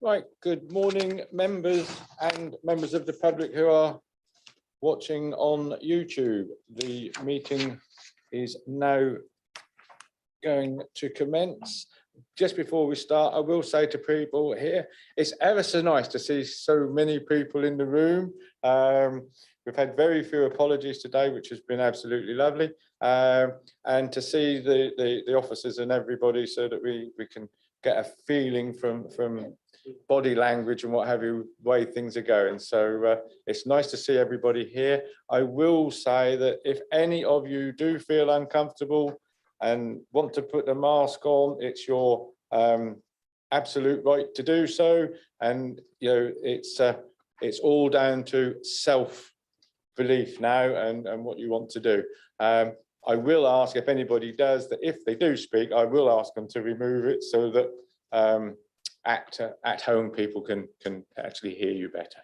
Right, good morning, members and members of the public who are watching on YouTube. The meeting is now going to commence. Just before we start, I will say to people here, it's ever so nice to see so many people in the room. We've had very few apologies today, which has been absolutely lovely. And to see the officers and everybody so that we can get a feeling from body language and what have you, way things are going. So it's nice to see everybody here. I will say that if any of you do feel uncomfortable and want to put the mask on, it's your absolute right to do so. And you know, it's all down to self-belief now and what you want to do. I will ask if anybody does that, if they do speak, I will ask them to remove it so that at home people can actually hear you better.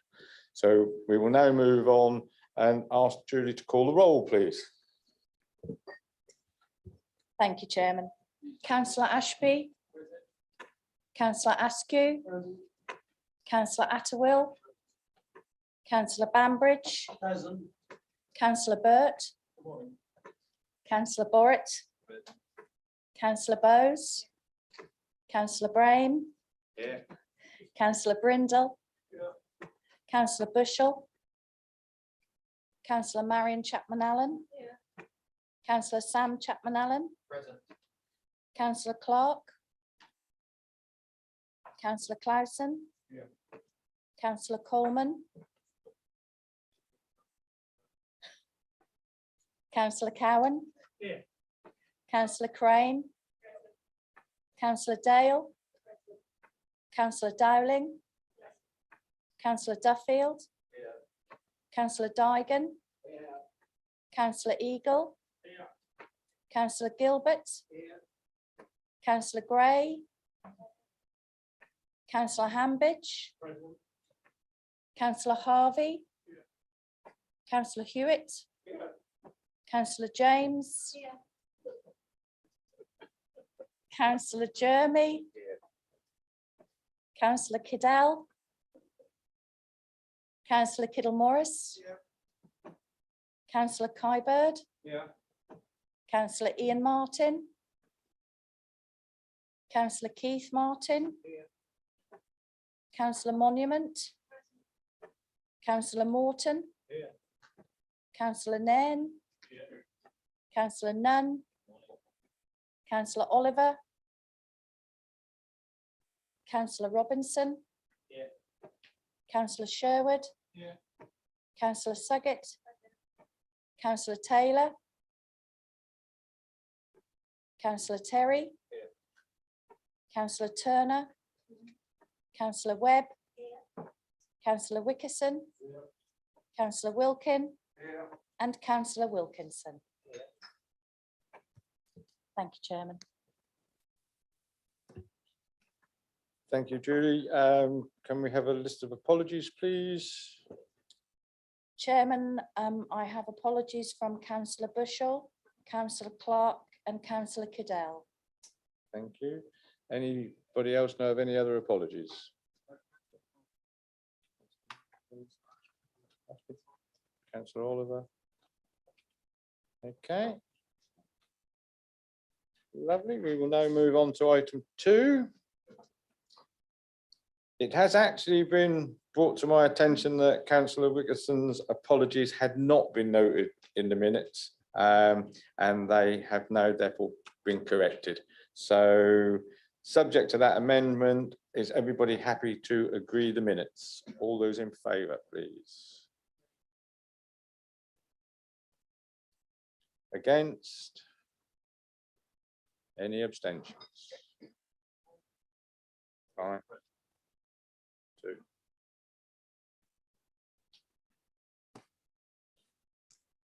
So we will now move on and ask Julie to call the roll, please. Thank you, Chairman. Councillor Ashby, Councillor Askew, Councillor Atterwill, Councillor Bambridge, Present. Councillor Burt, Councillor Borrett, Councillor Bowes, Councillor Brame, Here. Councillor Brindle, Yeah. Councillor Bushell, Councillor Marion Chapman-Allen, Councillor Sam Chapman-Allen, Present. Councillor Clark, Councillor Clausen, Yeah. Councillor Coleman, Councillor Cowan, Here. Councillor Crane, Councillor Dale, Councillor Dowling, Councillor Duffield, Yeah. Councillor Dygan, Yeah. Councillor Eagle, Yeah. Councillor Gilbert, Yeah. Councillor Gray, Councillor Hambidge, Present. Councillor Harvey, Yeah. Councillor Hewitt, Yeah. Councillor James, Councillor Jeremy, Yeah. Councillor Kiddell, Councillor Kiddle-Morris, Yeah. Councillor Kybird, Yeah. Councillor Ian Martin, Councillor Keith Martin, Yeah. Councillor Monument, Councillor Morton, Yeah. Councillor Nairn, Yeah. Councillor Nunn, Councillor Oliver, Councillor Robinson, Yeah. Councillor Sherwood, Yeah. Councillor Suggett, Councillor Taylor, Councillor Terry, Yeah. Councillor Turner, Councillor Webb, Councillor Wickerson, Yeah. Councillor Wilkin, Yeah. and Councillor Wilkinson. Yeah. Thank you, Chairman. Thank you, Julie. Can we have a list of apologies, please? Chairman, I have apologies from Councillor Bushell, Councillor Clark, and Councillor Kiddell. Thank you. Anybody else know of any other apologies? Councillor Oliver. Okay. Lovely. We will now move on to item 2. It has actually been brought to my attention that Councillor Wickerson's apologies had not been noted in the minutes, and they have now therefore been corrected. So subject to that amendment, is everybody happy to agree the minutes? All those in favour, please. Against? Any abstentions? 5, 2.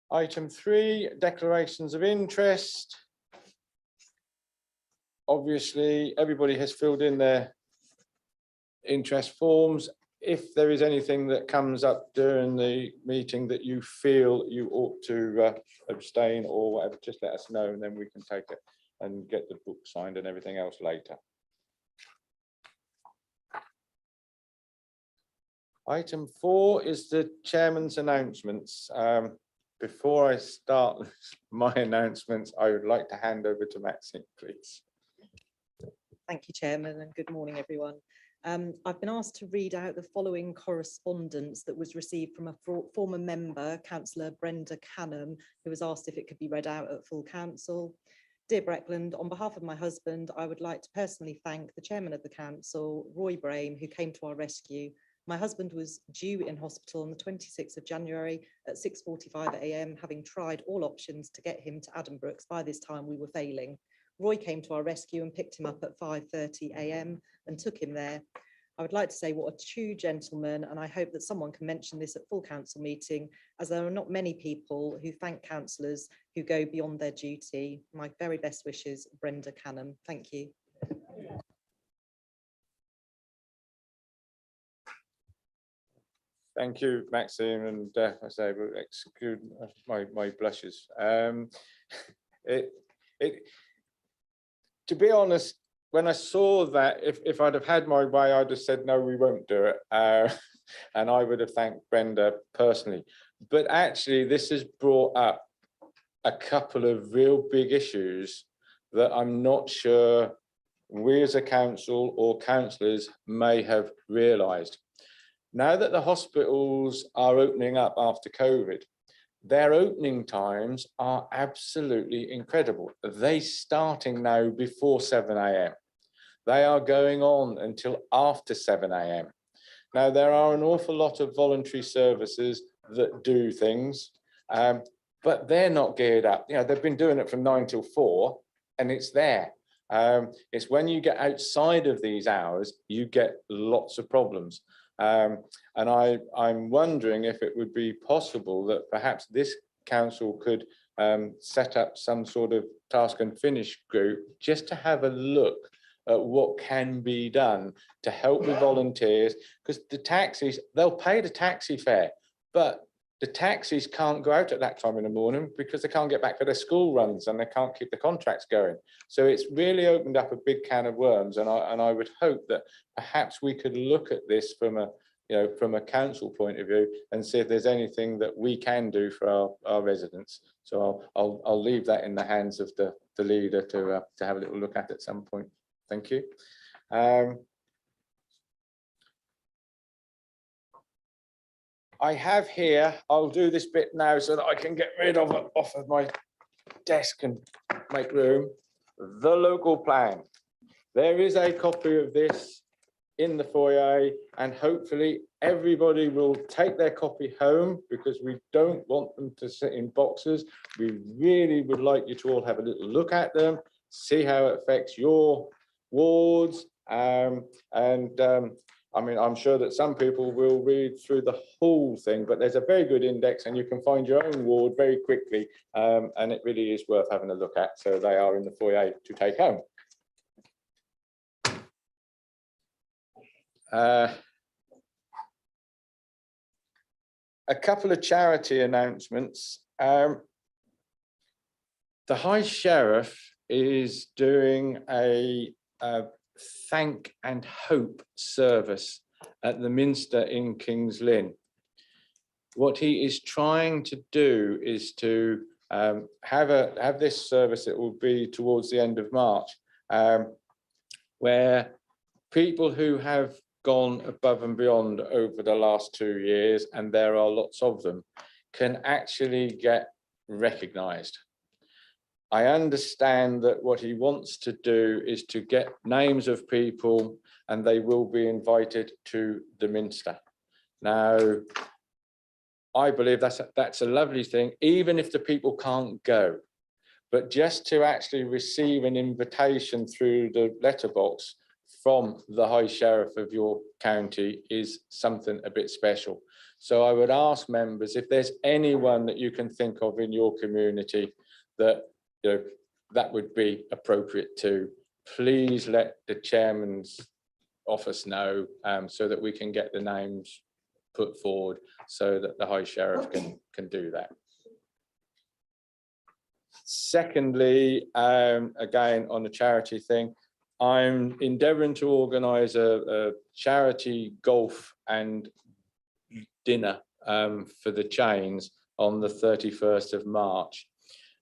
Item 3, declarations of interest. Obviously, everybody has filled in their interest forms. If there is anything that comes up during the meeting that you feel you ought to abstain or whatever, just let us know and then we can take it and get the book signed and everything else later. Item 4 is the chairman's announcements. Before I start my announcements, I would like to hand over to Maxine, please. Thank you, Chairman, and good morning, everyone. I've been asked to read out the following correspondence that was received from a former member, Councillor Brenda Canham, who was asked if it could be read out at full council. Dear Breckland, on behalf of my husband, I would like to personally thank the Chairman of the Council, Roy Brame, who came to our rescue. My husband was due in hospital on the 26th of January at 6:45 a.m, having tried all options to get him to Addenbrooke's. By this time, we were failing. Roy came to our rescue and picked him up at 5:30 a.m. and took him there. I would like to say what a true gentleman, and I hope that someone can mention this at full council meeting, as there are not many people who thank councillors who go beyond their duty. My very best wishes, Brenda Canham. Thank you. Thank you, Maxine, and I say, excuse my blushes. To be honest, when I saw that, if I'd have had my way, I'd have said, no, we won't do it. And I would have thanked Brenda personally. But actually, this has brought up a couple of real big issues that I'm not sure we as a council or councillors may have realised. Now that the hospitals are opening up after COVID, their opening times are absolutely incredible. They starting now before 7 a.m. They are going on until after 7 a.m. Now, there are an awful lot of voluntary services that do things, but they're not geared up. You know, they've been doing it from 9 till 4 and it's there. It's when you get outside of these hours, you get lots of problems. And I'm wondering if it would be possible that perhaps this council could set up some sort of task and finish group just to have a look at what can be done to help the volunteers, because the taxis, they'll pay the taxi fare, but the taxis can't go out at that time in the morning because they can't get back for their school runs and they can't keep the contracts going. So it's really opened up a big can of worms, and I would hope that perhaps we could look at this from a, you know, from a council point of view and see if there's anything that we can do for our residents. So I'll leave that in the hands of the leader to have a little look at some point. Thank you. I have here, I'll do this bit now so that I can get rid of it off of my desk and make room. The local plan. There is a copy of this in the foyer, and hopefully everybody will take their copy home, because we don't want them to sit in boxes. We really would like you to all have a little look at them, see how it affects your wards, I mean, I'm sure that some people will read through the whole thing, but there's a very good index and you can find your own ward very quickly, and it really is worth having a look at. So they are in the foyer to take home. A couple of charity announcements. The High Sheriff is doing a Thank and Hope service at the Minster in King's Lynn. What he is trying to do is to have this service. It will be towards the end of March, where people who have gone above and beyond over the last 2 years, and there are lots of them, can actually get recognised. I understand that what he wants to do is to get names of people, and they will be invited to the Minster. Now, I believe that's a lovely thing, even if the people can't go. But just to actually receive an invitation through the letterbox from the High Sheriff of your county is something a bit special. So I would ask members, if there's anyone that you can think of in your community that, you know, that would be appropriate to, please let the chairman's office know, so that we can get the names put forward so that the High Sheriff can do that. Secondly, again, on the charity thing, I'm endeavouring to organise a charity golf and dinner for the chains on the 31st of March.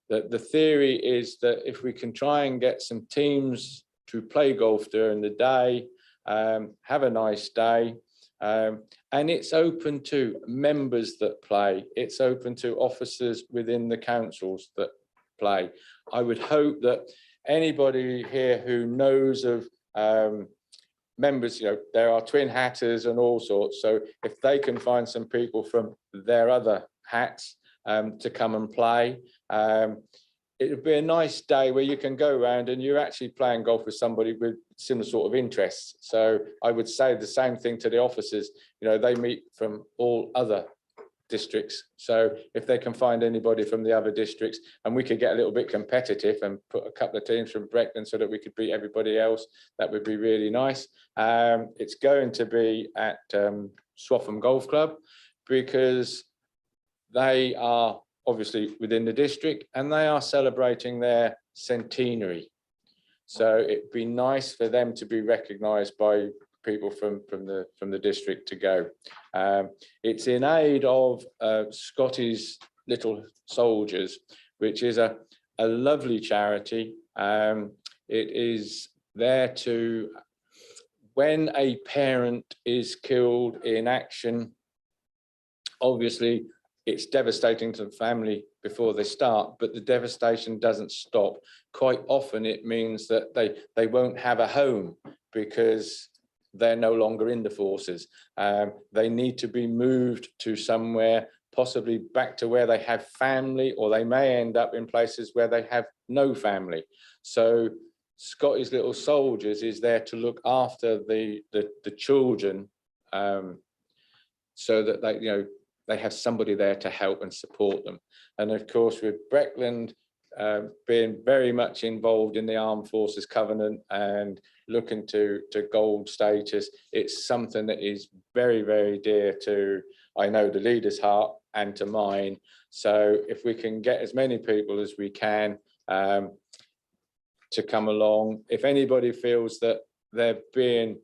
The theory is that if we can try and get some teams to play golf during the day, have a nice day, and it's open to members that play, it's open to officers within the councils that play. I would hope that anybody here who knows of members, there are twin hatters and all sorts, so if they can find some people from their other hats to come and play, it would be a nice day where you can go around and you're actually playing golf with somebody with similar sort of interests. So I would say the same thing to the officers. They meet from all other districts. So if they can find anybody from the other districts, and we could get a little bit competitive and put a couple of teams from Breckland so that we could beat everybody else, that would be really nice. It's going to be at Swaffham Golf Club, because they are obviously within the district and they are celebrating their centenary. So it'd be nice for them to be recognised by people from the district to go. It's in aid of Scotty's Little Soldiers, which is a lovely charity. It is there to, when a parent is killed in action, obviously it's devastating to the family before they start, but the devastation doesn't stop. Quite often it means that they won't have a home because they're no longer in the forces. They need to be moved to somewhere, possibly back to where they have family, or they may end up in places where they have no family. So Scotty's Little Soldiers is there to look after the children, so that they have somebody there to help and support them. And of course, with Breckland being very much involved in the Armed Forces Covenant and looking to gold status, it's something that is very, very dear to, I know, the leader's heart and to mine. So if we can get as many people as we can to come along, if anybody feels that they're being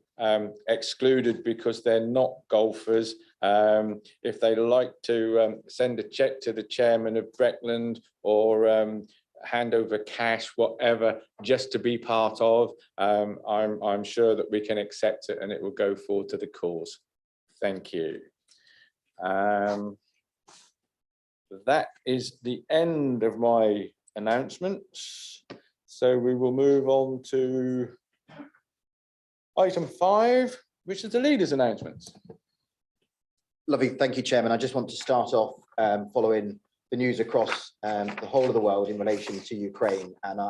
excluded because they're not golfers, if they'd like to send a check to the chairman of Breckland, or hand over cash, whatever, just to be part of, I'm sure that we can accept it and it will go forward to the cause. Thank you. That is the end of my announcements. So we will move on to item 5, which is the leaders' announcements. Lovely, thank you, Chairman. I just want to start off following the news across the whole of the world in relation to Ukraine, and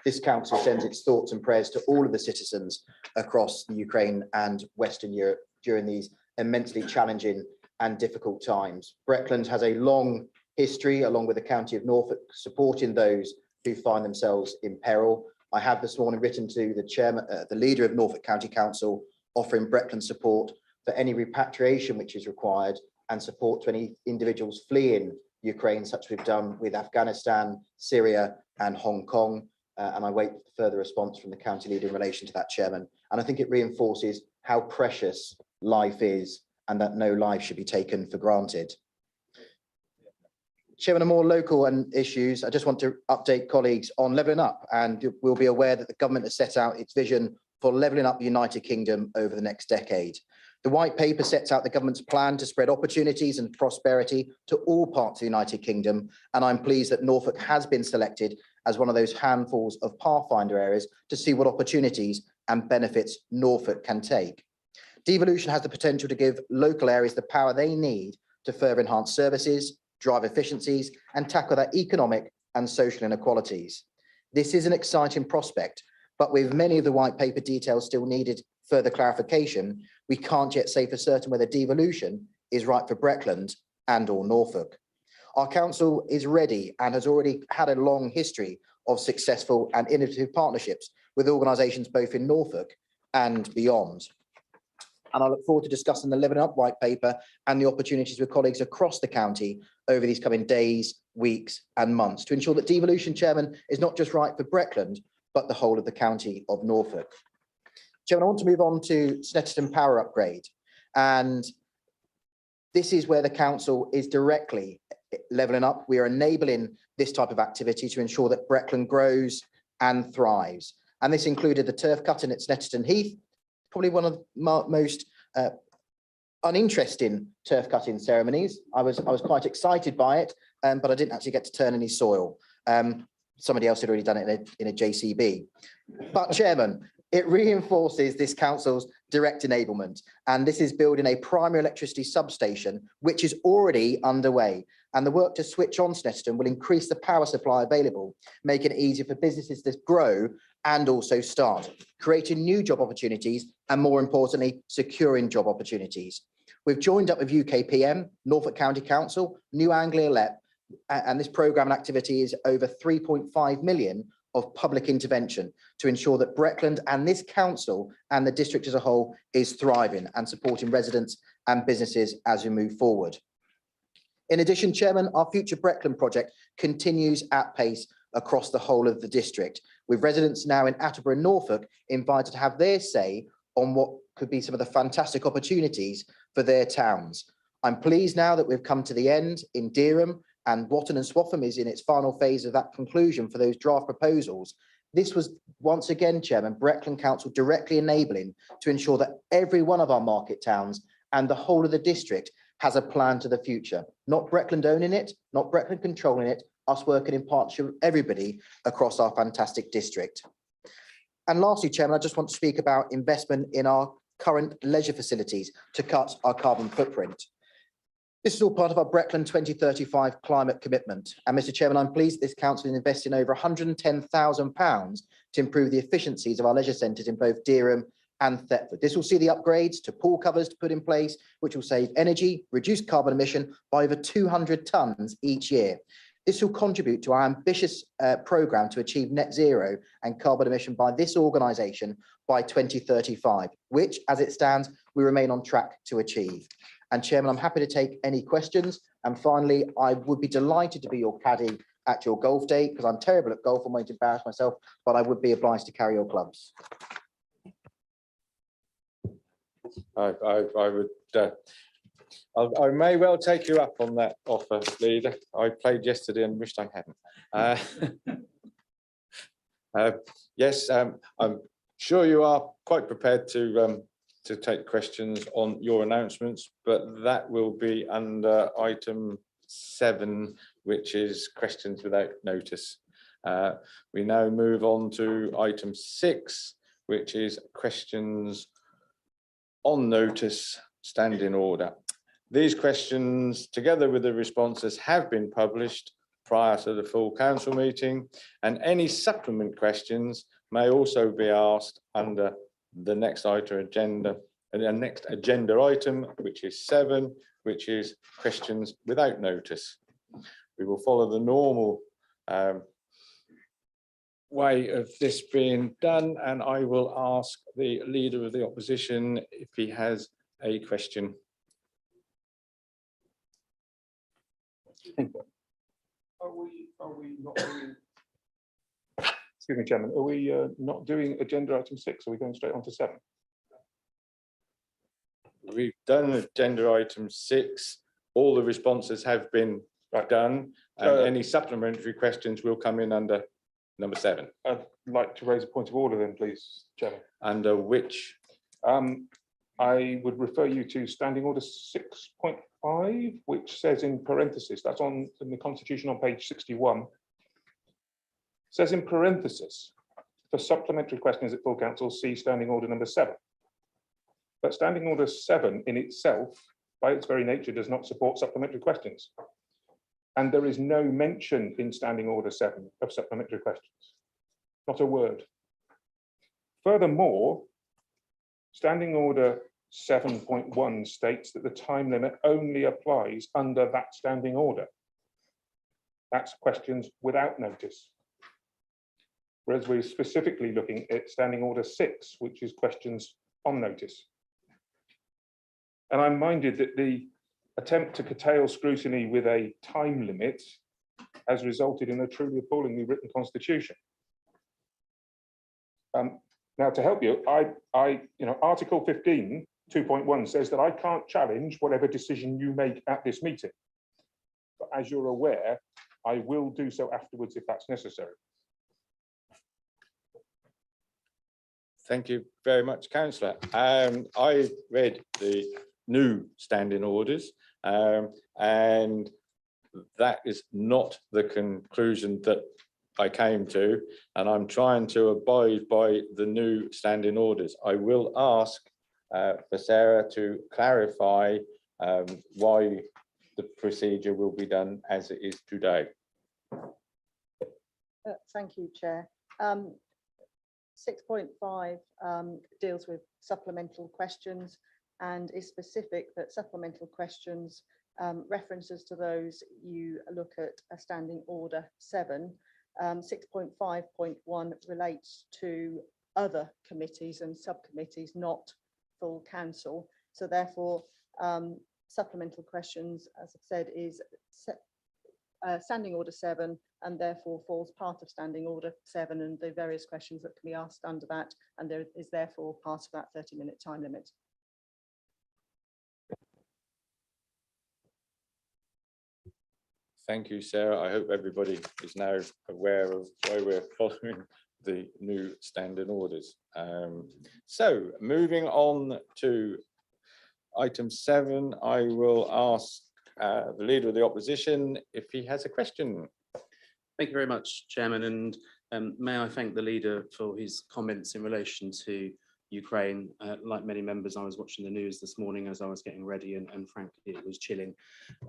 this council sends its thoughts and prayers to all of the citizens across the Ukraine and Western Europe during these immensely challenging and difficult times. Breckland has a long history, along with the County of Norfolk, supporting those who find themselves in peril. I have this morning written to the chairman, the leader of Norfolk County Council, offering Breckland support for any repatriation which is required, and support to any individuals fleeing Ukraine, such as we've done with Afghanistan, Syria and Hong Kong. And I wait for further response from the county leader in relation to that, Chairman. And I think it reinforces how precious life is and that no life should be taken for granted. Chairman, on more local and issues, I just want to update colleagues on levelling up, and we'll be aware that the government has set out its vision for levelling up the United Kingdom over the next decade. The white paper sets out the government's plan to spread opportunities and prosperity to all parts of the United Kingdom, and I'm pleased that Norfolk has been selected as one of those handfuls of pathfinder areas to see what opportunities and benefits Norfolk can take. Devolution has the potential to give local areas the power they need to further enhance services, drive efficiencies, and tackle their economic and social inequalities. This is an exciting prospect, but with many of the white paper details still needed further clarification, we can't yet say for certain whether devolution is right for Breckland and or Norfolk. Our council is ready and has already had a long history of successful and innovative partnerships with organisations both in Norfolk and beyond. And I look forward to discussing the Levelling Up white paper and the opportunities with colleagues across the county over these coming days, weeks and months to ensure that devolution, Chairman, is not just right for Breckland, but the whole of the county of Norfolk. Chairman, I want to move on to Stetherton power upgrade. And This is where the council is directly levelling up. We are enabling this type of activity to ensure that Breckland grows and thrives. And this included the turf cutting at Stetherton Heath, probably one of the most uninteresting turf cutting ceremonies. I was quite excited by it, but I didn't actually get to turn any soil. Somebody else had already done it in a JCB. But Chairman, it reinforces this council's direct enablement, and this is building a primary electricity substation, which is already underway. And the work to switch on Stetherton will increase the power supply available, making it easier for businesses to grow and also start, creating new job opportunities, and more importantly, securing job opportunities. We've joined up with UKPM, Norfolk County Council, New Anglia LEP, and this programme and activity is over 3.5 million of public intervention to ensure that Breckland and this council and the district as a whole is thriving and supporting residents and businesses as we move forward. In addition, Chairman, our Future Breckland project continues at pace across the whole of the district, with residents now in Attleborough and Norfolk invited to have their say on what could be some of the fantastic opportunities for their towns. I'm pleased now that we've come to the end in Dereham, and Watton and Swaffham is in its final phase of that conclusion for those draft proposals. This was once again, Chairman, Breckland Council directly enabling to ensure that every one of our market towns and the whole of the district has a plan to the future. Not Breckland owning it, not Breckland controlling it, us working in partnership with everybody across our fantastic district. And lastly, Chairman, I just want to speak about investment in our current leisure facilities to cut our carbon footprint. This is all part of our Breckland 2035 climate commitment. And Mr. Chairman, I'm pleased this council is investing over £110,000 to improve the efficiencies of our leisure centres in both Dereham and Thetford. This will see the upgrades to pool covers to put in place, which will save energy, reduce carbon emission by over 200 tonnes each year. This will contribute to our ambitious programme to achieve net zero and carbon emission by this organisation by 2035, which, as it stands, we remain on track to achieve. And Chairman, I'm happy to take any questions. And finally, I would be delighted to be your caddy at your golf day, because I'm terrible at golf. I'm going to embarrass myself, but I would be obliged to carry your clubs. I may well take you up on that offer, Leader. I played yesterday and wished I hadn't. Yes, I'm sure you are quite prepared to take questions on your announcements, but that will be under item 7, which is questions without notice. We now move on to item 6, which is questions on notice, standing order. These questions, together with the responses, have been published prior to the full council meeting, and any supplement questions may also be asked under the next agenda item, which is 7, which is questions without notice. We will follow the normal way of this being done, and I will ask the Leader of the Opposition if he has a question. Are we not doing, excuse me, Chairman, are we not doing agenda item 6? Are we going straight on to 7? We've done agenda item 6. All the responses have been done, and any supplementary questions will come in under number 7. I'd like to raise a point of order then, please, Chairman. Under which? I would refer you to Standing Order 6.5, which says in parentheses, that's in the Constitution on page 61, says in parentheses, for supplementary questions at full council, see Standing Order number 7. But Standing Order 7 in itself, by its very nature, does not support supplementary questions. And there is no mention in Standing Order 7 of supplementary questions, not a word. Furthermore, Standing Order 7.1 states that the time limit only applies under that standing order. That's questions without notice. Whereas we're specifically looking at Standing Order 6, which is questions on notice. And I'm minded that the attempt to curtail scrutiny with a time limit has resulted in a truly appallingly written constitution. Now, to help you, Article 15 2.1 says that I can't challenge whatever decision you make at this meeting. But as you're aware, I will do so afterwards if that's necessary. Thank you very much, councillor. I read the new standing orders, and that is not the conclusion that I came to, and I'm trying to abide by the new standing orders. I will ask for Sarah to clarify why the procedure will be done as it is today. Thank you, Chair. 6.5 deals with supplemental questions and is specific that supplemental questions, references to those you look at a standing order 7. 6.5.1 relates to other committees and subcommittees, not full council. So therefore, supplemental questions, as I've said, is standing order 7 and therefore falls part of standing order 7 and the various questions that can be asked under that, and there is therefore part of that 30-minute time limit. Thank you, Sarah. I hope everybody is now aware of why we're following the new standing orders. So moving on to item 7, I will ask the Leader of the Opposition if he has a question. Thank you very much, Chairman, and may I thank the leader for his comments in relation to Ukraine. Like many members, I was watching the news this morning as I was getting ready, and frankly, it was chilling.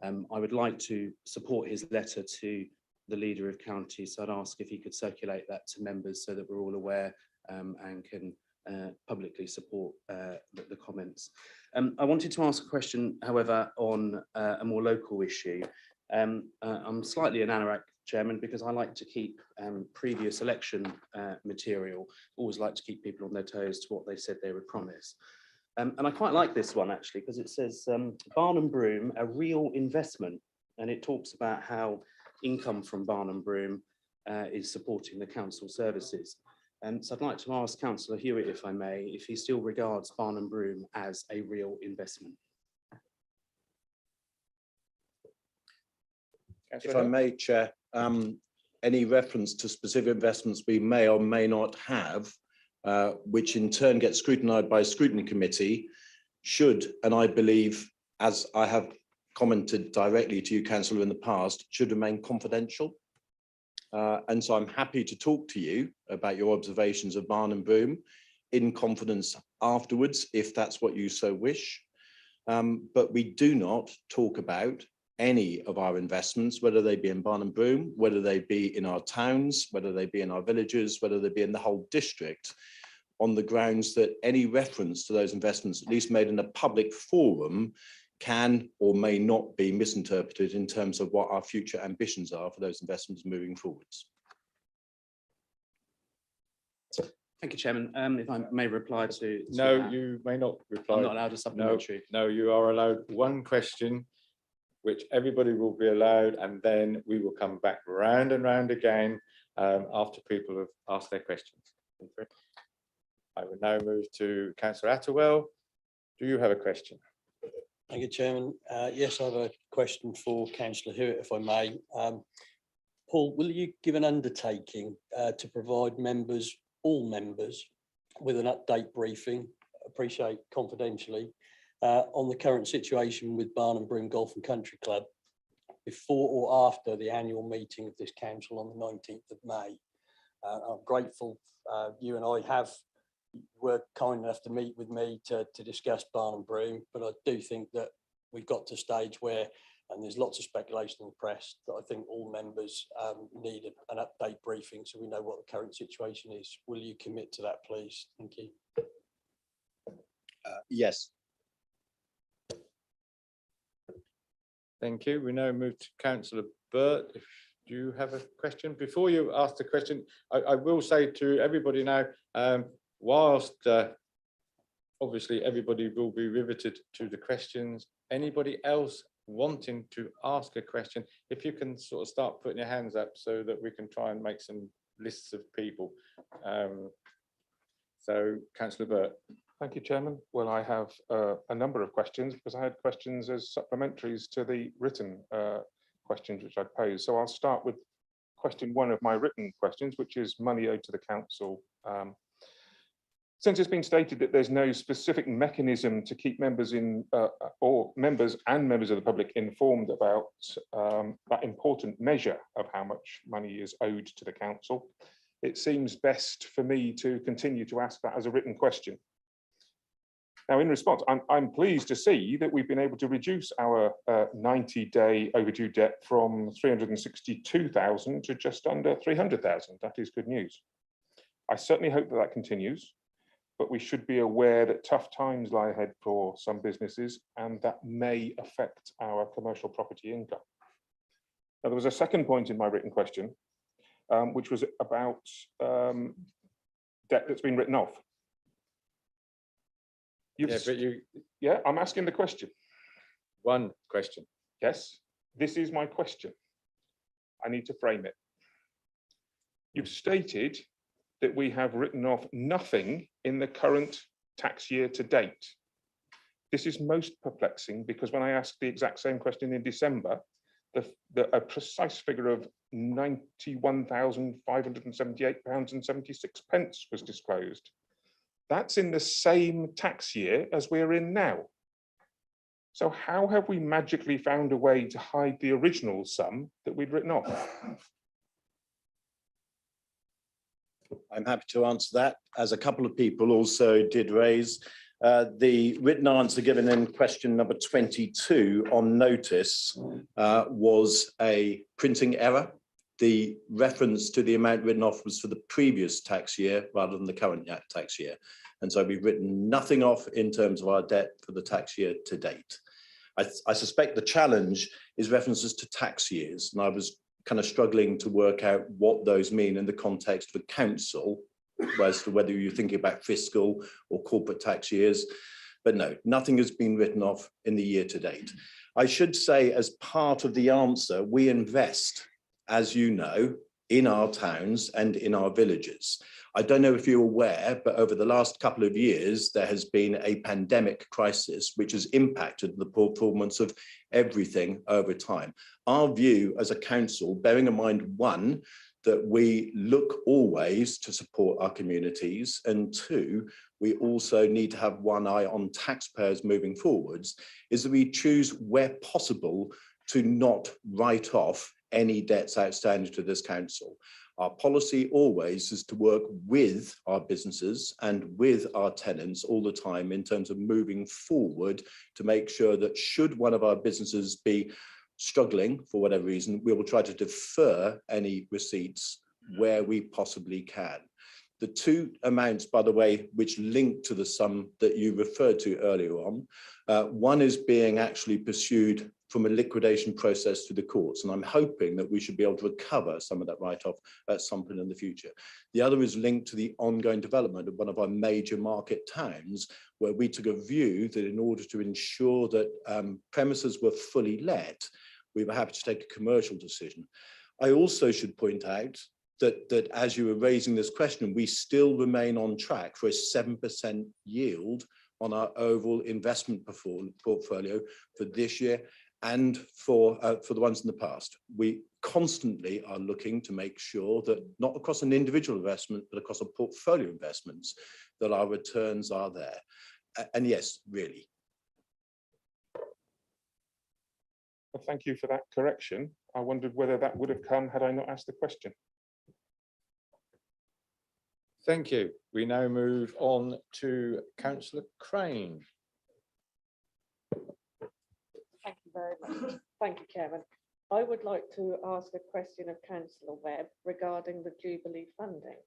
I would like to support his letter to the Leader of County, so I'd ask if he could circulate that to members so that we're all aware and can publicly support the comments. I wanted to ask a question, however, on a more local issue. I'm slightly an anorak, Chairman, because I like to keep previous election material, always like to keep people on their toes to what they said they would promise. And I quite like this one, actually, because it says Barnum Broom, a real investment. And it talks about how income from Barnum Broom is supporting the council services. So I'd like to ask Councillor Hewitt, if I may, if he still regards Barnum Broom as a real investment. If I may, Chair, any reference to specific investments we may or may not have, which in turn get scrutinised by a scrutiny committee, should, and I believe, as I have commented directly to you, Councillor, in the past, should remain confidential. And so I'm happy to talk to you about your observations of Barnum Broom in confidence afterwards, if that's what you so wish. But we do not talk about any of our investments, whether they be in Barnum Broom, whether they be in our towns, whether they be in our villages, whether they be in the whole district, on the grounds that any reference to those investments, at least made in a public forum, can or may not be misinterpreted in terms of what our future ambitions are for those investments moving forwards. Thank you, Chairman. If I may reply to No, that. you may not reply. I'm not allowed a supplementary. No, you are allowed one question, which everybody will be allowed, and then we will come back round and round again after people have asked their questions. I will now move to Councillor Attewell. Do you have a question? Thank you, Chairman. Yes, I have a question for Councillor Hewitt, if I may. Paul, will you give an undertaking to provide members, all members, with an update briefing, appreciate confidentially, on the current situation with Barnum Broom Golf and Country Club before or after the annual meeting of this council on the 19th of May? I'm grateful you and I were kind enough to meet with me to discuss Barnum Broom, but I do think that we've got to a stage where, and there's lots of speculation in the press, that I think all members need an update briefing so we know what the current situation is. Will you commit to that, please? Thank you. Yes. Thank you. We now move to Councillor Burt. If you have a question, before you ask the question, I will say to everybody now, whilst obviously everybody will be riveted to the questions, anybody else wanting to ask a question, if you can sort of start putting your hands up so that we can try and make some lists of people. So Councillor Burt. Thank you, Chairman. Well, I have a number of questions because I had questions as supplementaries to the written questions which I posed. So I'll start with question one of my written questions, which is money owed to the council. Since it's been stated that there's no specific mechanism to keep members or members and members of the public informed about that important measure of how much money is owed to the council, it seems best for me to continue to ask that as a written question. Now, in response, I'm pleased to see that we've been able to reduce our 90-day overdue debt from 362,000 to just under 300,000. That is good news. I certainly hope that that continues, but we should be aware that tough times lie ahead for some businesses, and that may affect our commercial property income. Now, there was a second point in my written question, which was about debt that's been written off. Yeah, I'm asking the question. One question. Yes, this is my question. I need to frame it. You've stated that we have written off nothing in the current tax year to date. This is most perplexing because when I asked the exact same question in December, a precise figure of £91,578.76 was disclosed. That's in the same tax year as we're in now. So how have we magically found a way to hide the original sum that we'd written off? I'm happy to answer that, as a couple of people also did raise. The written answer given in question number 22 on notice was a printing error. The reference to the amount written off was for the previous tax year rather than the current tax year. And so we've written nothing off in terms of our debt for the tax year to date. I suspect the challenge is references to tax years, and I was kind of struggling to work out what those mean in the context of a council, as to whether you're thinking about fiscal or corporate tax years. But no, nothing has been written off in the year to date. I should say, as part of the answer, we invest, as you know, in our towns and in our villages. I don't know if you're aware, but over the last couple of years, there has been a pandemic crisis, which has impacted the performance of everything over time. Our view as a council, bearing in mind, one, that we look always to support our communities, and two, we also need to have one eye on taxpayers moving forwards, is that we choose where possible to not write off any debts outstanding to this council. Our policy always is to work with our businesses and with our tenants all the time in terms of moving forward to make sure that should one of our businesses be struggling for whatever reason, we will try to defer any receipts where we possibly can. The two amounts, by the way, which link to the sum that you referred to earlier on, one is being actually pursued from a liquidation process through the courts, and I'm hoping that we should be able to recover some of that write-off at some point in the future. The other is linked to the ongoing development of one of our major market towns, where we took a view that in order to ensure that premises were fully let, we were happy to take a commercial decision. I also should point out that as you were raising this question, we still remain on track for a 7% yield on our overall investment portfolio for this year and for the ones in the past. We constantly are looking to make sure that not across an individual investment, but across a portfolio investments, that our returns are there. And yes, really. Well, thank you for that correction. I wondered whether that would have come had I not asked the question. Thank you. We now move on to Councillor Crane. Thank you very much. Thank you, Chairman. I would like to ask a question of Councillor Webb regarding the Jubilee funding.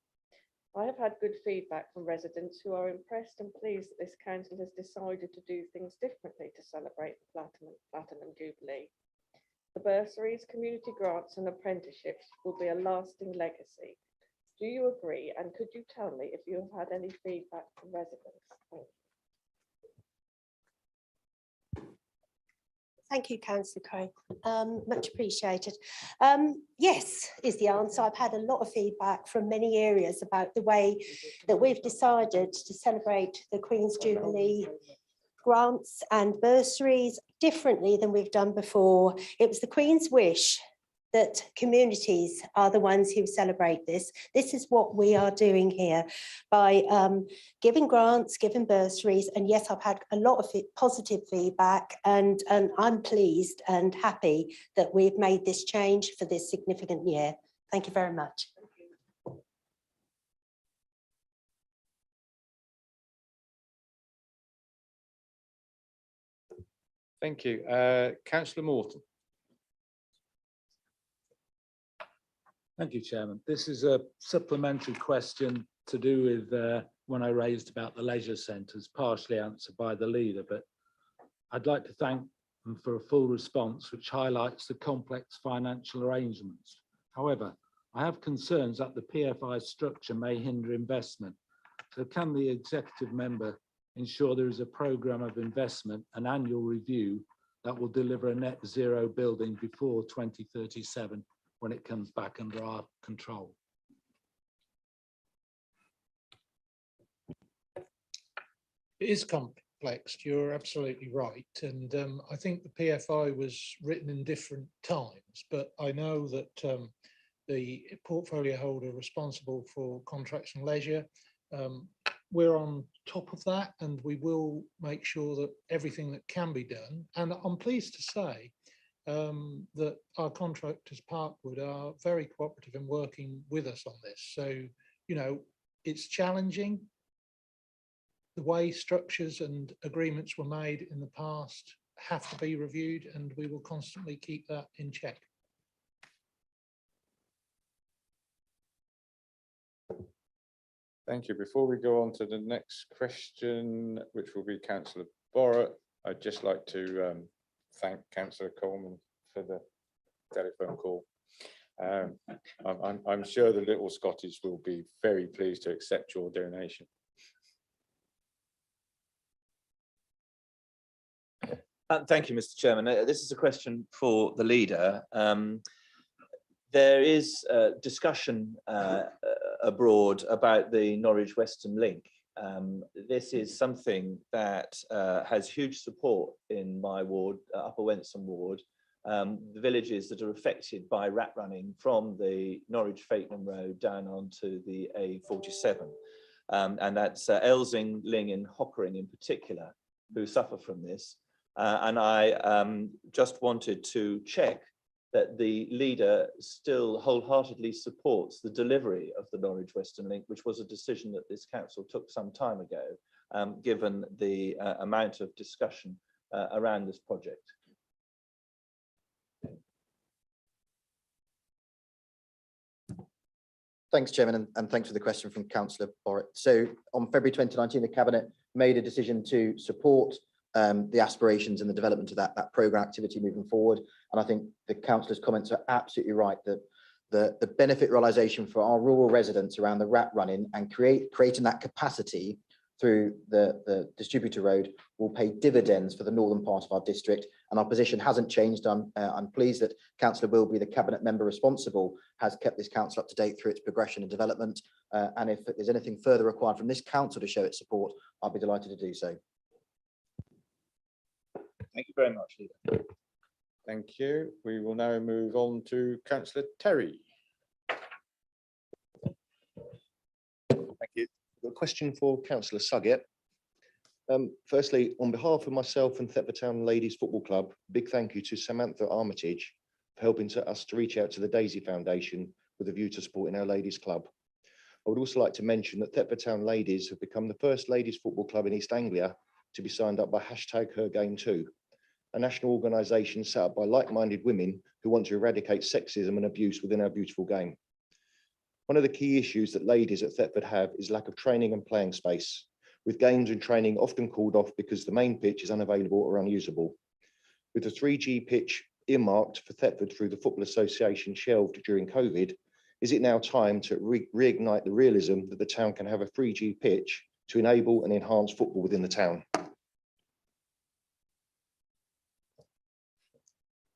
I have had good feedback from residents who are impressed and pleased that this council has decided to do things differently to celebrate the Platinum Jubilee. The bursaries, community grants and apprenticeships will be a lasting legacy. Do you agree? And could you tell me if you have had any feedback from residents? Thank you. Thank you, Councillor Craig. Much appreciated. Yes, is the answer. I've had a lot of feedback from many areas about the way that we've decided to celebrate the Queen's Jubilee grants and bursaries differently than we've done before. It was the Queen's wish that communities are the ones who celebrate this. This is what we are doing here by giving grants, giving bursaries. And yes, I've had a lot of positive feedback, and I'm pleased and happy that we've made this change for this significant year. Thank you very much. Thank you. Councillor Morton. Thank you, Chairman. This is a supplementary question to do with when I raised about the leisure centres, partially answered by the leader, but I'd like to thank them for a full response which highlights the complex financial arrangements. However, I have concerns that the PFI structure may hinder investment. So can the executive member ensure there is a programme of investment, an annual review that will deliver a net zero building before 2037? When it comes back under our control. It is complex, you're absolutely right. And I think the PFI was written in different times, but I know that the portfolio holder responsible for contracts and leisure, we're on top of that, and we will make sure that everything that can be done. And I'm pleased to say that our contractors, Parkwood, are very cooperative in working with us on this. So, you know, it's challenging. The way structures and agreements were made in the past have to be reviewed, and we will constantly keep that in check. Thank you. Before we go on to the next question, which will be Councillor Borrett, I'd just like to thank Councillor Coleman for the telephone call. I'm sure the little Scottish will be very pleased to accept your donation. Thank you, Mr. Chairman. This is a question for the leader. There is discussion abroad about the Norwich Western Link. This is something that has huge support in my ward, Upper Wensum ward. The villages that are affected by rat running from the Norwich-Fakenham Road down onto the A47. And that's Elsing, Ling and Hockering in particular who suffer from this. And I just wanted to check that the leader still wholeheartedly supports the delivery of the Norwich Western Link, which was a decision that this council took some time ago, given the amount of discussion around this project. Thanks, Chairman, and thanks for the question from Councillor Borrett. So on February 2019, the Cabinet made a decision to support the aspirations and the development of that programme activity moving forward. And I think the councillor's comments are absolutely right, that the benefit realisation for our rural residents around the rat running and creating that capacity through the distributor road will pay dividends for the northern part of our district. And our position hasn't changed. I'm pleased that Councillor Wilby, the Cabinet member responsible, has kept this council up to date through its progression and development. And if there's anything further required from this council to show its support, I'll be delighted to do so. Thank you very much, Leader. Thank you. We will now move on to Councillor Terry. Thank you. A question for Councillor Suggett. Firstly, on behalf of myself and Thetford Town Ladies Football Club, big thank you to Samantha Armitage for helping us to reach out to the Daisy Foundation with a view to supporting our ladies club. I would also like to mention that Thetford Town Ladies have become the first ladies football club in East Anglia to be signed up by #HerGame2, a national organisation set up by like-minded women who want to eradicate sexism and abuse within our beautiful game. One of the key issues that ladies at Thetford have is lack of training and playing space, with games and training often called off because the main pitch is unavailable or unusable. With the 3G pitch earmarked for Thetford through the Football Association shelved during COVID, is it now time to reignite the realism that the town can have a 3G pitch to enable and enhance football within the town?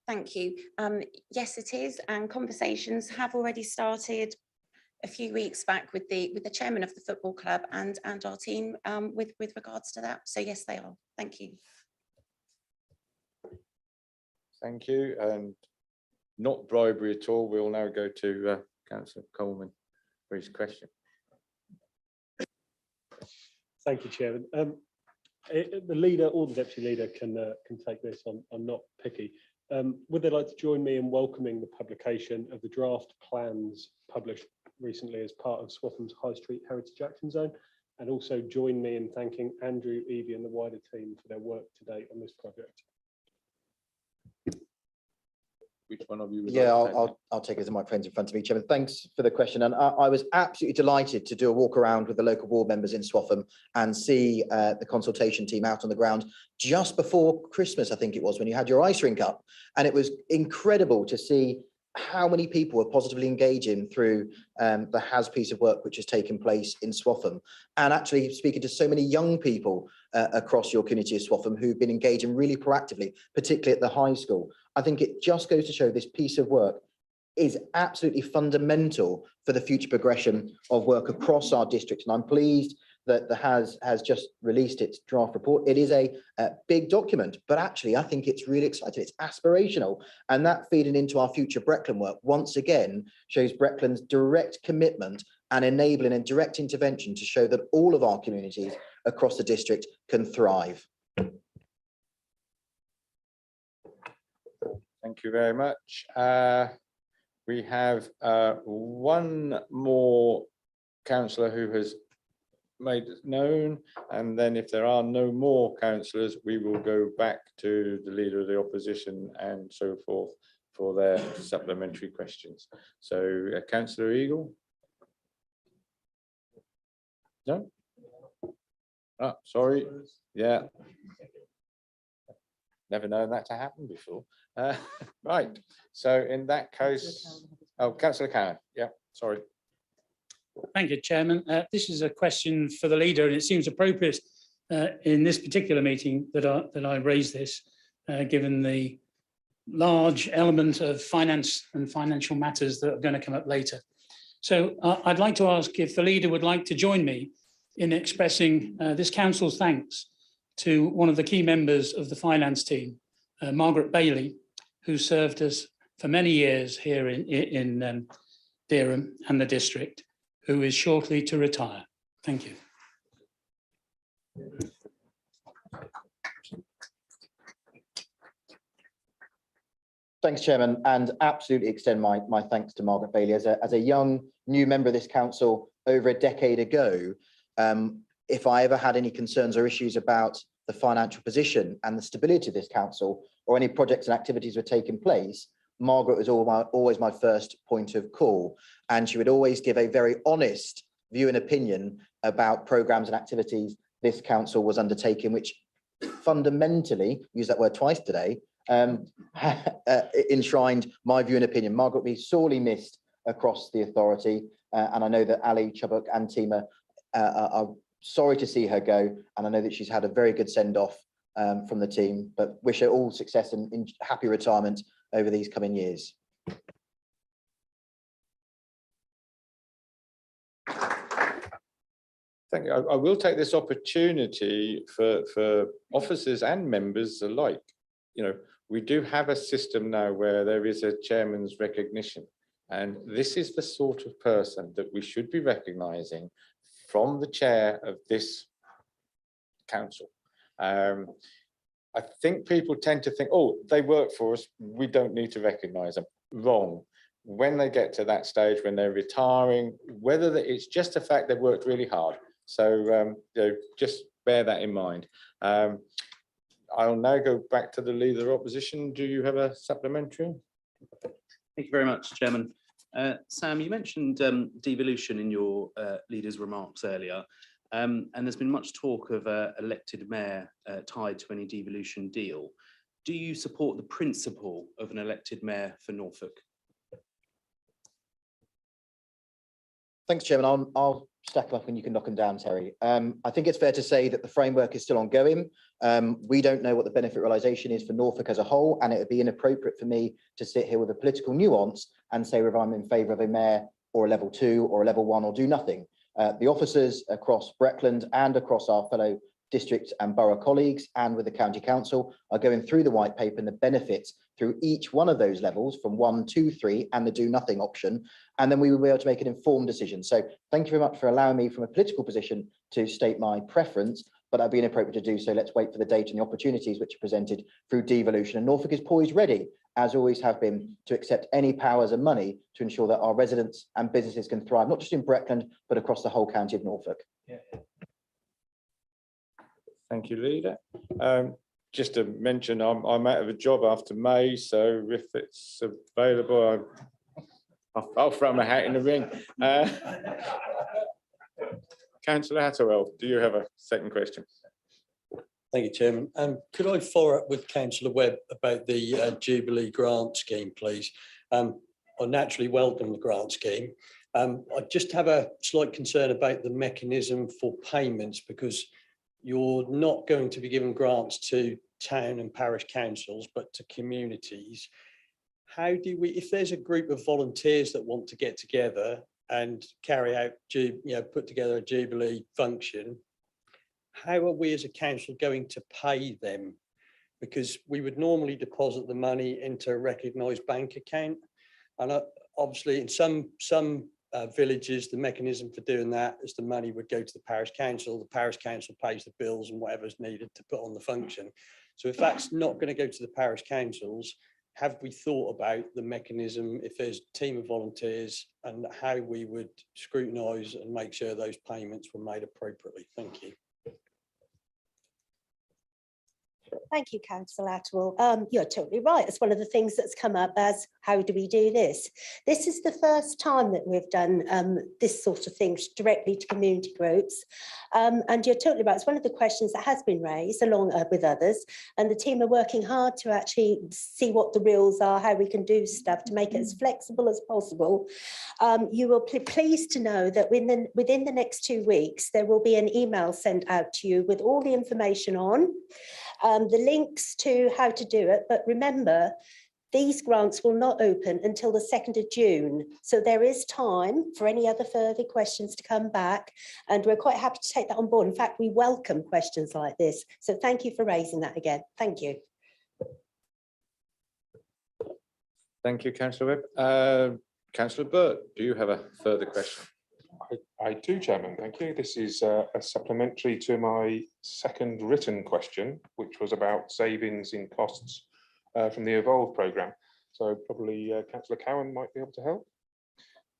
Thank you. Yes, it is, and conversations have already started a few weeks back with the chairman of the football club and our team with regards to that. So yes, they are. Thank you. Thank you, and not bribery at all. We'll now go to Councillor Coleman for his question. Thank you, Chairman. The leader or the deputy leader can take this. I'm not picky. Would they like to join me in welcoming the publication of the draft plans published recently as part of Swatham's High Street Heritage Action Zone, and also join me in thanking Andrew, Evie and the wider team for their work to date on this project? Which one of you? Would Yeah, like to take it? I'll take it as my friends in front of me, Chairman. Thanks for the question. And I was absolutely delighted to do a walk around with the local board members in Swatham and see the consultation team out on the ground just before Christmas, I think it was, when you had your ice rink up. And it was incredible to see how many people were positively engaging through the HAS piece of work which has taken place in Swatham, and actually speaking to so many young people across your community of Swatham who've been engaging really proactively, particularly at the high school. I think it just goes to show this piece of work is absolutely fundamental for the future progression of work across our district. And I'm pleased that the HAS has just released its draft report. It is a big document, but actually I think it's really exciting. It's aspirational, and that feeding into our future Breckland work once again shows Breckland's direct commitment and enabling and direct intervention to show that all of our communities across the district can thrive. Thank you very much. We have one more councillor who has made it known, and then if there are no more councillors, we will go back to the leader of the opposition and so forth for their supplementary questions. So Councillor Eagle? No? Oh, sorry. Yeah. Never known that to happen before. Right, so in that case, oh, Councillor Cannon, yeah, sorry. Thank you, Chairman. This is a question for the leader, and it seems appropriate in this particular meeting that I raise this, given the large element of finance and financial matters that are going to come up later. So I'd like to ask if the leader would like to join me in expressing this council's thanks to one of the key members of the finance team, Margaret Bailey, who served us for many years here in Dereham and the district, who is shortly to retire. Thank you. Thanks, Chairman, and absolutely extend my thanks to Margaret Bailey. As a young new member of this council over a decade ago, if I ever had any concerns or issues about the financial position and the stability of this council, or any projects and activities were taking place, Margaret was always my first point of call, and she would always give a very honest view and opinion about programmes and activities this council was undertaking, which fundamentally, use that word twice today, enshrined my view and opinion. Margaret will be sorely missed across the authority, and I know that Ali, Chubbuck and Tima are sorry to see her go, and I know that she's had a very good send-off from the team, but wish her all success and in happy retirement over these coming years. Thank you. I will take this opportunity for officers and members alike. You know, we do have a system now where there is a chairman's recognition, and this is the sort of person that we should be recognising from the chair of this council. I think people tend to think, oh, they work for us, we don't need to recognise them. Wrong. When they get to that stage, when they're retiring, whether it's just the fact they've worked really hard. So you know, just bear that in mind. I'll now go back to the leader of the opposition. Do you have a supplementary? Thank you very much, Chairman. Sam, you mentioned devolution in your leader's remarks earlier, and there's been much talk of elected mayor tied to any devolution deal. Do you support the principle of an elected mayor for Norfolk? Thanks, Chairman. I'll stack them up and you can knock them down, Terry. I think it's fair to say that the framework is still ongoing. We don't know what the benefit realisation is for Norfolk as a whole, and it would be inappropriate for me to sit here with a political nuance and say whether I'm in favour of a mayor or a level 2 or a level 1 or do nothing. The officers across Breckland and across our fellow district and borough colleagues and with the county council are going through the white paper and the benefits through each one of those levels from 1, 2, 3 and the do nothing option, and then we will be able to make an informed decision. So thank you very much for allowing me from a political position to state my preference, but that'd be inappropriate to do so. Let's wait for the data and the opportunities which are presented through devolution, and Norfolk is poised ready, as always have been, to accept any powers and money to ensure that our residents and businesses can thrive, not just in Breckland but across the whole county of Norfolk. Thank you, Leader. Just to mention, I'm out of a job after May, so if it's available, I'll throw my hat in the ring. Councillor Hatterwell, do you have a second question? Thank you, Chairman. Could I follow up with Councillor Webb about the Jubilee grant scheme, please? I naturally welcome the grant scheme. I just have a slight concern about the mechanism for payments, because you're not going to be giving grants to town and parish councils, but to communities. How do we, if there's a group of volunteers that want to get together and carry out, put together a Jubilee function, how are we as a council going to pay them? Because we would normally deposit the money into a recognised bank account, and obviously in some villages, the mechanism for doing that is the money would go to the parish council pays the bills and whatever's needed to put on the function. So if that's not going to go to the parish councils, have we thought about the mechanism, if there's a team of volunteers, and how we would scrutinise and make sure those payments were made appropriately? Thank you. Thank you, Councillor Atwell. You're totally right. It's one of the things that's come up as, how do we do this? This is the first time that we've done this sort of thing directly to community groups. And you're totally right. It's one of the questions that has been raised along with others. And the team are working hard to actually see what the rules are, how we can do stuff to make it as flexible as possible. You will be pleased to know that within the next 2 weeks, there will be an email sent out to you with all the information on. The links to how to do it, but remember, these grants will not open until the 2nd of June. So there is time for any other further questions to come back, and we're quite happy to take that on board. In fact, we welcome questions like this. So thank you for raising that again. Thank you. Thank you, Councillor Webb. Councillor Burt, do you have a further question? I do, Chairman, thank you. This is a supplementary to my second written question, which was about savings in costs from the Evolve programme. So probably Councillor Cowan might be able to help.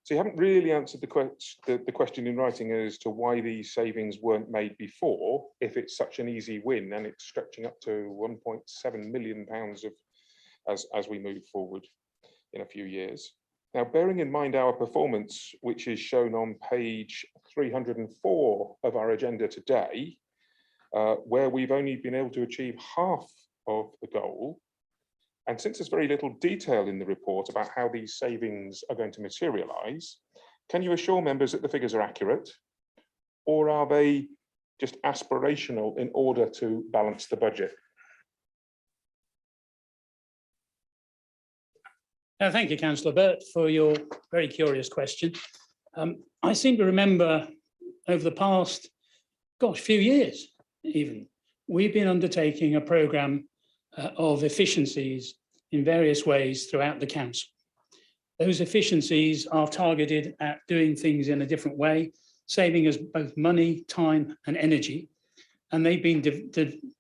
So you haven't really answered the question in writing as to why these savings weren't made before, if it's such an easy win and it's stretching up to £1.7 million as we move forward in a few years. Now, bearing in mind our performance, which is shown on page 304 of our agenda today, where we've only been able to achieve half of the goal, and since there's very little detail in the report about how these savings are going to materialise, can you assure members that the figures are accurate, or are they just aspirational in order to balance the budget? Thank you, Councillor Burt, for your very curious question. I seem to remember over the past, few years even, we've been undertaking a programme of efficiencies in various ways throughout the council. Those efficiencies are targeted at doing things in a different way, saving us both money, time and energy, and they've been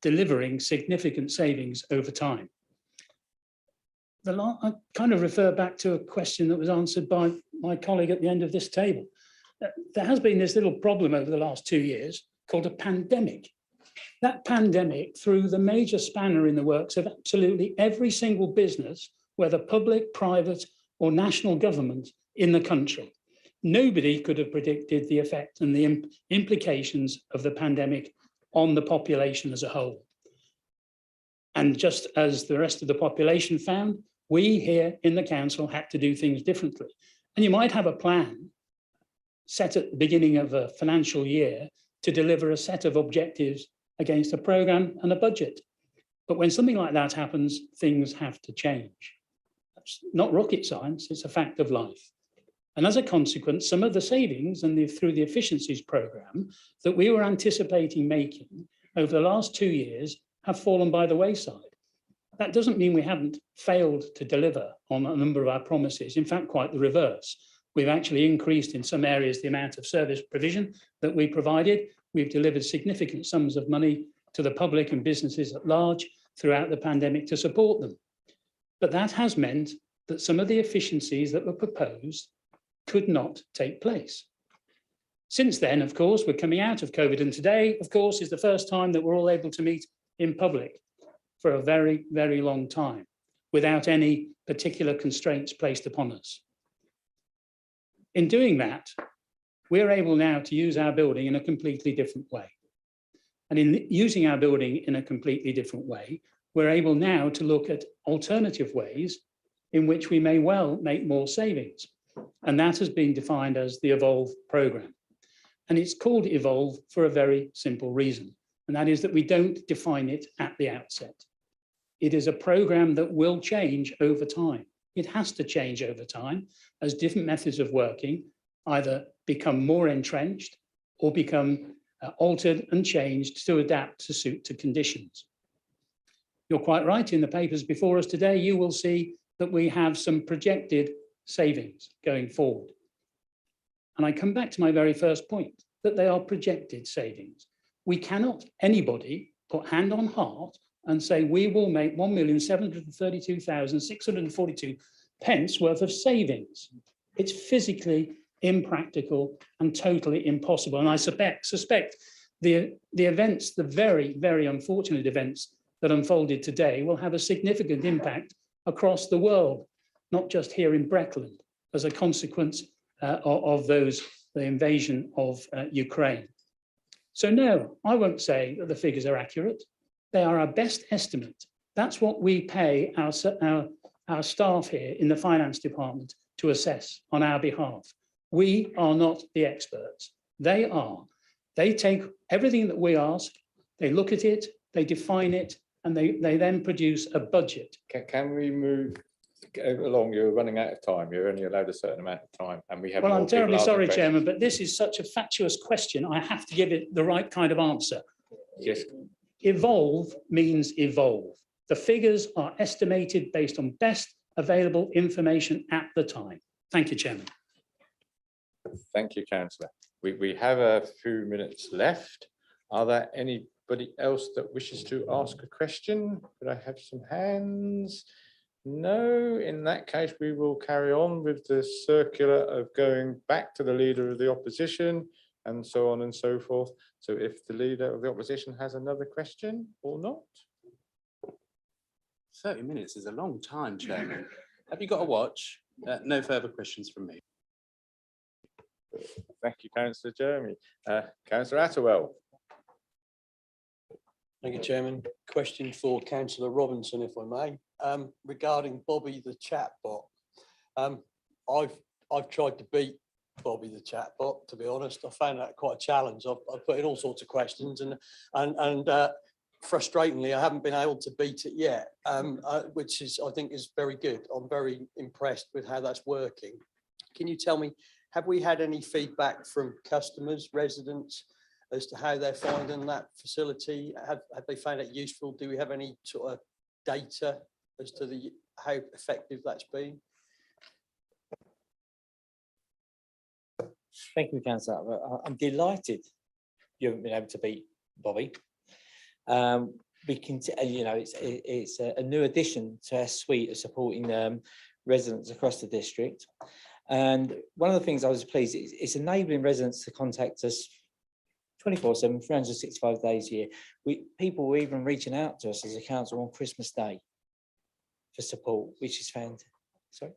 delivering significant savings over time. I kind of refer back to a question that was answered by my colleague at the end of this table. There has been this little problem over the last 2 years called a pandemic. That pandemic threw the major spanner in the works of absolutely every single business, whether public, private, or national government in the country. Nobody could have predicted the effect and the implications of the pandemic on the population as a whole. And just as the rest of the population found, we here in the council had to do things differently. And you might have a plan, set at the beginning of a financial year to deliver a set of objectives against a programme and a budget. But when something like that happens, things have to change. That's not rocket science, it's a fact of life. And as a consequence, some of the savings and through the efficiencies programme that we were anticipating making over the last 2 years have fallen by the wayside. That doesn't mean we haven't failed to deliver on a number of our promises. In fact, quite the reverse. We've actually increased in some areas the amount of service provision that we provided. We've delivered significant sums of money to the public and businesses at large throughout the pandemic to support them. But that has meant that some of the efficiencies that were proposed could not take place. Since then, of course, we're coming out of COVID, and today, of course, is the first time that we're all able to meet in public for a very, very long time without any particular constraints placed upon us. In doing that, we're able now to use our building in a completely different way. And in using our building in a completely different way, we're able now to look at alternative ways in which we may well make more savings. And that has been defined as the Evolve programme. And it's called Evolve for a very simple reason. And that is that we don't define it at the outset. It is a programme that will change over time. It has to change over time as different methods of working either become more entrenched or become altered and changed to adapt to suit to conditions. You're quite right, in the papers before us today, you will see that we have some projected savings going forward. And I come back to my very first point, that they are projected savings. We cannot, anybody, put hand on heart and say we will make 1,732,642 pence worth of savings. It's physically impractical and totally impossible. And I suspect the events, the very, very unfortunate events that unfolded today will have a significant impact across the world, not just here in Breckland, as a consequence of the invasion of Ukraine. So no, I won't say that the figures are accurate. They are our best estimate. That's what we pay our staff here in the finance department to assess on our behalf. We are not the experts. They are. They take everything that we ask, they look at it, they define it, and they then produce a budget. Can we move along? You're running out of time. You're only allowed a certain amount of time, and we have. Well, more I'm people terribly asking sorry, questions. Chairman, but this is such a fatuous question. I have to give it the right kind of answer. Yes. Evolve means evolve. The figures are estimated based on best available information at the time. Thank you, Chairman. Thank you, Councillor. We have a few minutes left. Are there anybody else that wishes to ask a question? Could I have some hands? No, in that case, we will carry on with the circular of going back to the Leader of the Opposition and so on and so forth. So if the Leader of the Opposition has another question or not. 30 minutes is a long time, Chairman. Have you got a watch? No further questions from me. Thank you, Councillor Jeremy. Councillor Attewell. Thank you, Chairman. Question for Councillor Robinson, if I may, regarding Bobby the chatbot. I've tried to beat Bobby the chatbot, to be honest. I found that quite a challenge. I've put in all sorts of questions and frustratingly, I haven't been able to beat it yet, which is, I think, is very good. I'm very impressed with how that's working. Can you tell me, have we had any feedback from customers, residents, as to how they're finding that facility? Have they found it useful? Do we have any sort of data as to how effective that's been? Thank you, Councillor. I'm delighted you haven't been able to beat Bobby. We can, it's a new addition to our suite of supporting residents across the district. And one of the things I was pleased is it's enabling residents to contact us 24/7, 365 days a year. People were even reaching out to us as a council on Christmas Day for support, which is fantastic. Sorry.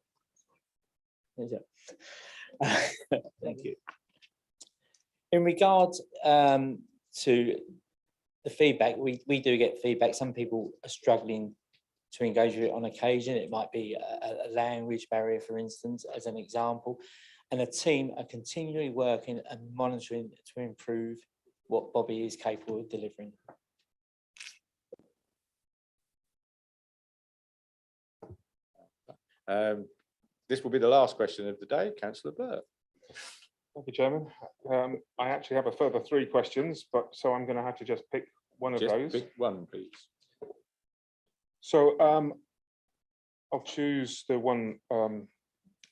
Thank you. In regard to the feedback, we do get feedback. Some people are struggling to engage with it on occasion. It might be a language barrier, for instance, as an example. and a team are continually working and monitoring to improve what Bobby is capable of delivering. This will be the last question of the day. Councillor Burt. Thank you, Chairman. I actually have a further 3 questions, but so I'm going to have to just pick one of those. Pick one, please. So I'll choose the one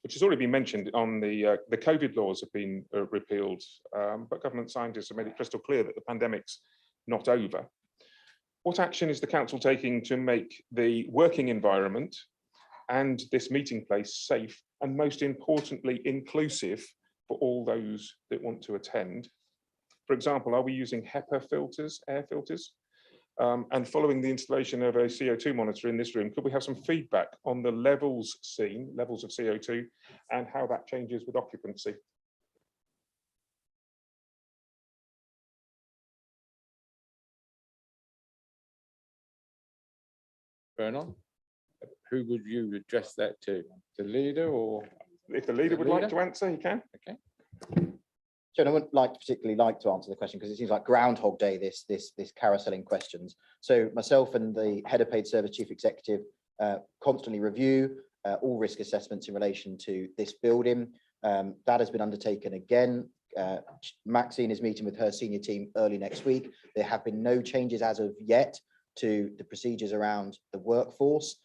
which has already been mentioned on the COVID laws have been repealed, but government scientists have made it crystal clear that the pandemic's not over. What action is the council taking to make the working environment and this meeting place safe and, most importantly, inclusive for all those that want to attend? For example, are we using HEPA filters, air filters? And following the installation of a CO2 monitor in this room, could we have some feedback on the levels seen, levels of CO2, and how that changes with occupancy? Vernon, who would you address that to? The leader, or if the leader would like to answer, he can. Okay. Chairman, I wouldn't particularly like to answer the question because it seems like Groundhog Day, this carouseling questions. So myself and the head of paid service chief executive constantly review all risk assessments in relation to this building. That has been undertaken again. Maxine is meeting with her senior team early next week. There have been no changes as of yet to the procedures around the workforce.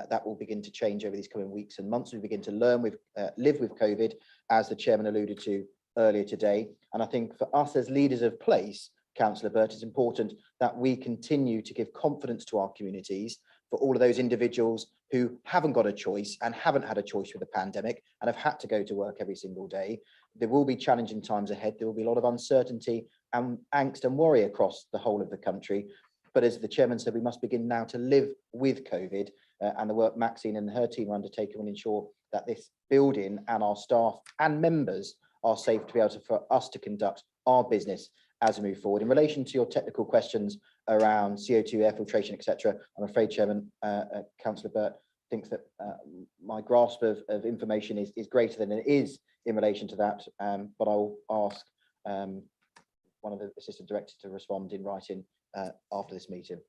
That will begin to change over these coming weeks and months. We begin to live with COVID, as the chairman alluded to earlier today. And I think for us as leaders of place, Councillor Burt, it's important that we continue to give confidence to our communities for all of those individuals who haven't got a choice and haven't had a choice with the pandemic and have had to go to work every single day. There will be challenging times ahead. There will be a lot of uncertainty and angst and worry across the whole of the country. But as the chairman said, we must begin now to live with COVID, and the work Maxine and her team are undertaking will ensure that this building and our staff and members are safe to be able for us to conduct our business as we move forward. In relation to your technical questions around CO2, air filtration, etc., I'm afraid, Chairman, Councillor Burt thinks that my grasp of information is greater than it is in relation to that, but I'll ask one of the assistant directors to respond in writing after this meeting.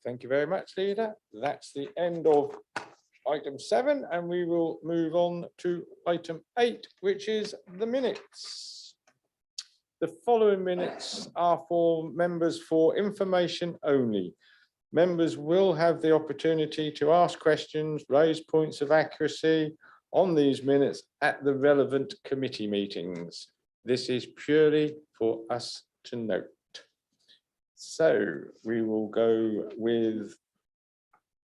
Thank you very much, Leader. That's the end of item 7, and we will move on to item 8, which is the minutes. The following minutes are for members for information only. Members will have the opportunity to ask questions, raise points of accuracy on these minutes at the relevant committee meetings. This is purely for us to note. So we will go with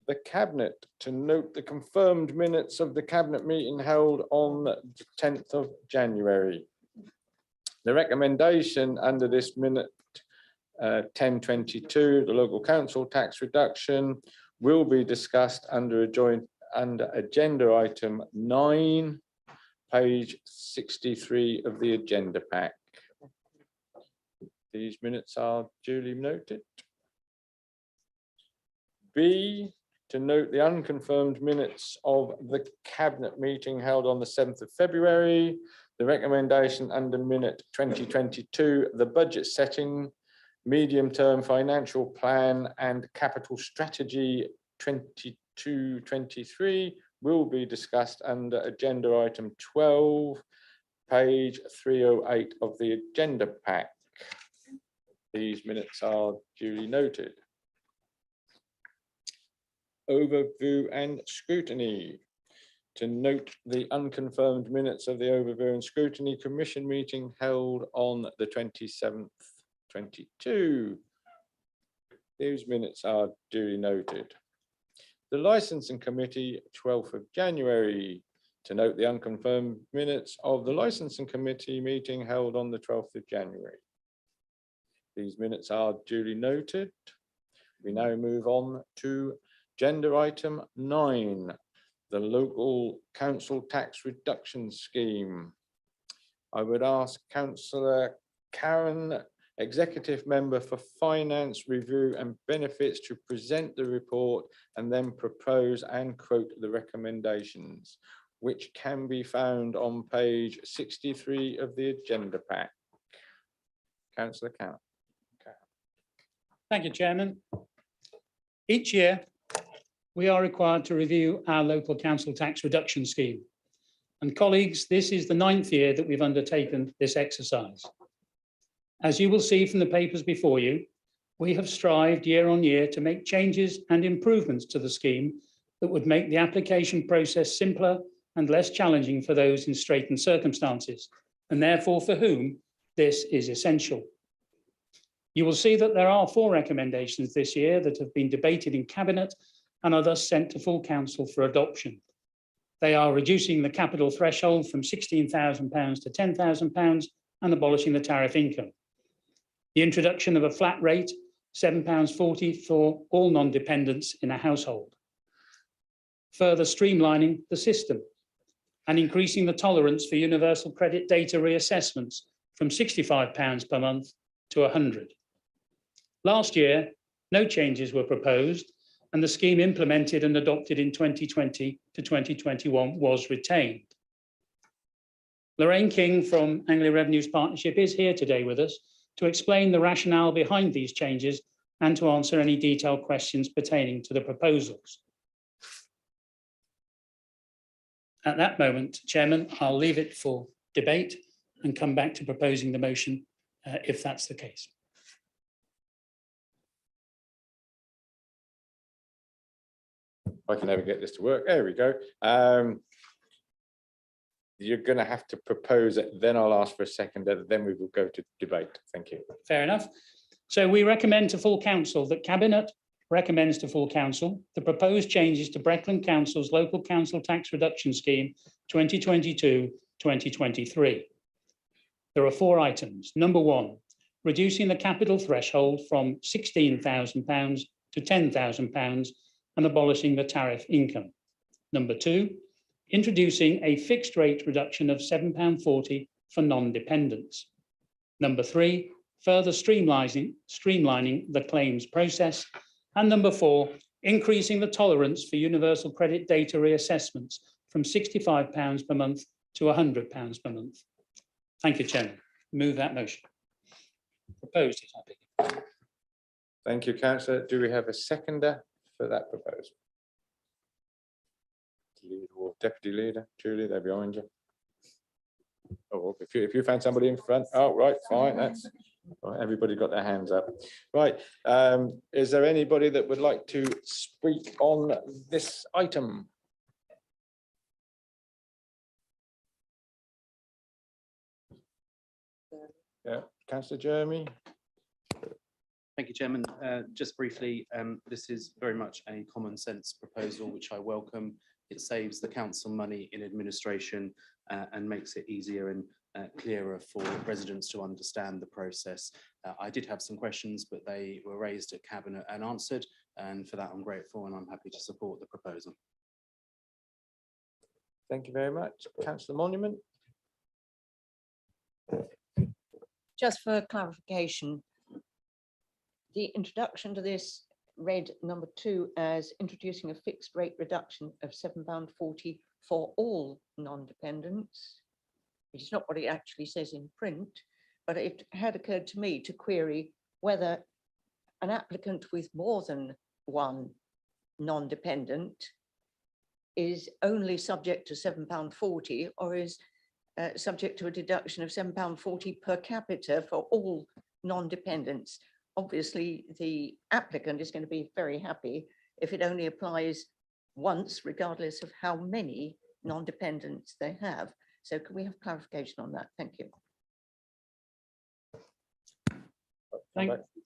the Cabinet to note the confirmed minutes of the Cabinet meeting held on the 10th of January. The recommendation under this minute 1022, the local council tax reduction, will be discussed under agenda item 9, page 63 of the agenda pack. These minutes are duly noted. B, to note the unconfirmed minutes of the Cabinet meeting held on the 7th of February. The recommendation under minute 2022, the budget setting, medium-term financial plan and capital strategy 22-23 will be discussed under agenda item 12, page 308 of the agenda pack. These minutes are duly noted. Overview and scrutiny. To note the unconfirmed minutes of the Overview and Scrutiny Commission meeting held on the 27th, 22. These minutes are duly noted. The Licensing Committee, 12th of January. To note the unconfirmed minutes of the Licensing Committee meeting held on the 12th of January. These minutes are duly noted. We now move on to agenda item 9, the local council tax reduction scheme. I would ask Councillor Karen, Executive Member for Finance, Review and Benefits, to present the report and then propose and quote the recommendations. which can be found on page 63 of the agenda pack. Councillor Cannon. Thank you, Chairman. Each year, we are required to review our local council tax reduction scheme. And colleagues, this is the 9th year that we've undertaken this exercise. As you will see from the papers before you, we have strived year on year to make changes and improvements to the scheme that would make the application process simpler and less challenging for those in straitened circumstances, and therefore for whom this is essential. You will see that there are 4 recommendations this year that have been debated in Cabinet and are thus sent to full council for adoption. They are reducing the capital threshold from £16,000 to £10,000 and abolishing the tariff income. The introduction of a flat rate, £7.40 for all non-dependents in a household. Further streamlining the system and increasing the tolerance for universal credit data reassessments from £65 per month to £100. Last year, no changes were proposed, and the scheme implemented and adopted in 2020 to 2021 was retained. Lorraine King from Anglia Revenues Partnership is here today with us to explain the rationale behind these changes and to answer any detailed questions pertaining to the proposals. At that moment, Chairman, I'll leave it for debate and come back to proposing the motion if that's the case. I can never get this to work. There we go. You're going to have to propose it, then I'll ask for a second, then we will go to debate. Thank you. Fair enough. So we recommend to full council that Cabinet recommends to full council the proposed changes to Breckland Council's local council tax reduction scheme 2022-2023. There are 4 items. Number 1, reducing the capital threshold from £16,000 to £10,000 and abolishing the tariff income. Number 2, introducing a fixed rate reduction of £7.40 for non-dependents. Number 3, further streamlining the claims process. And number 4, increasing the tolerance for universal credit data reassessments from £65 per month to £100 per month. Thank you, Chairman. Move that motion. Proposed it, I beg. Thank you, Councillor. Do we have a seconder for that proposal? Leader or Deputy Leader, Julie, they're behind you. Oh, if you found somebody in front, oh, right, fine, that's right, everybody got their hands up. Right, is there anybody that would like to speak on this item? Yeah, Councillor Jeremy. Thank you, Chairman. Just briefly, this is very much a common sense proposal, which I welcome. It saves the council money in administration and makes it easier and clearer for residents to understand the process. I did have some questions, but they were raised at Cabinet and answered, and for that I'm grateful and I'm happy to support the proposal. Thank you very much. Councillor Monument. Just for clarification, the introduction to this read number 2 as introducing a fixed rate reduction of £7.40 for all non-dependents, which is not what it actually says in print, but it had occurred to me to query whether an applicant with more than one non-dependent is only subject to £7.40 or is subject to a deduction of £7.40 per capita for all non-dependents. Obviously, the applicant is going to be very happy if it only applies once, regardless of how many non-dependents they have. So can we have clarification on that? Thank you.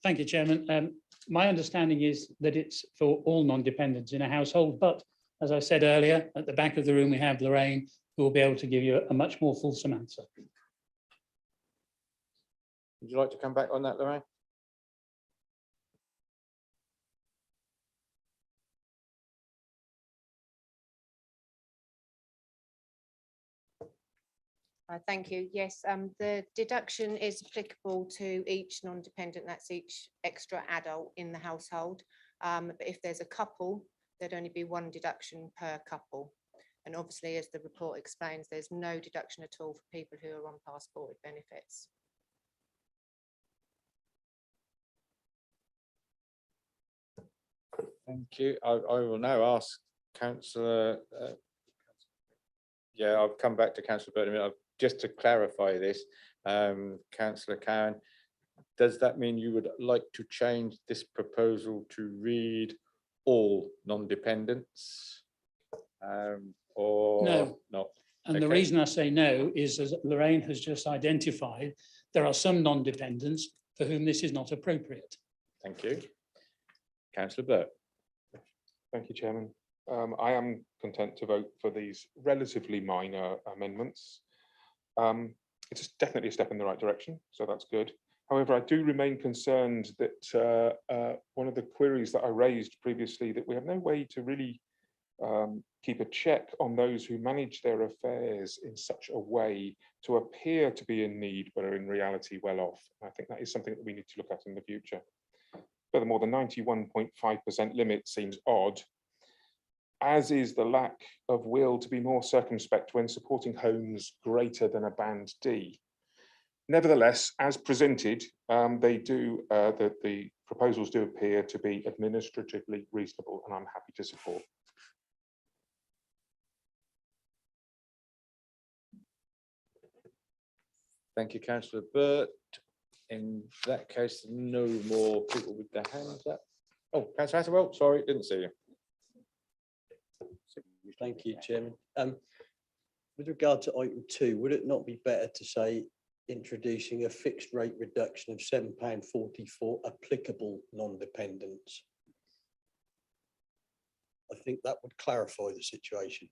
Thank you, Chairman. My understanding is that it's for all non-dependents in a household, but as I said earlier, at the back of the room, we have Lorraine, who will be able to give you a much more fulsome answer. Would you like to come back on that, Lorraine? Thank you. Yes, the deduction is applicable to each non-dependent, that's each extra adult in the household. But if there's a couple, there'd only be one deduction per couple. And obviously, as the report explains, there's no deduction at all for people who are on passport benefits. Thank you. I will now ask councillor. Yeah, I'll come back to councillor Burton in a minute. Just to clarify this, councillor Cowan, does that mean you would like to change this proposal to read all non-dependents? Or No. not? And the Okay. reason I say no is, as Lorraine has just identified, there are some non-dependents for whom this is not appropriate. Thank you. Councillor Burt. Thank you, Chairman. I am content to vote for these relatively minor amendments. It's definitely a step in the right direction, so that's good. However, I do remain concerned that one of the queries that I raised previously, that we have no way to really keep a check on those who manage their affairs in such a way to appear to be in need, but are in reality well off. I think that is something that we need to look at in the future. Furthermore, the 91.5% limit seems odd, as is the lack of will to be more circumspect when supporting homes greater than a band D. Nevertheless, as presented, the proposals do appear to be administratively reasonable, and I'm happy to support. Thank you, councillor Burt. In that case, no more people with their hands up. Oh, councillor Atterwell, sorry, didn't see you. Thank you, Chairman. With regard to item 2, would it not be better to say introducing a fixed rate reduction of £7.40 for applicable non-dependents? I think that would clarify the situation.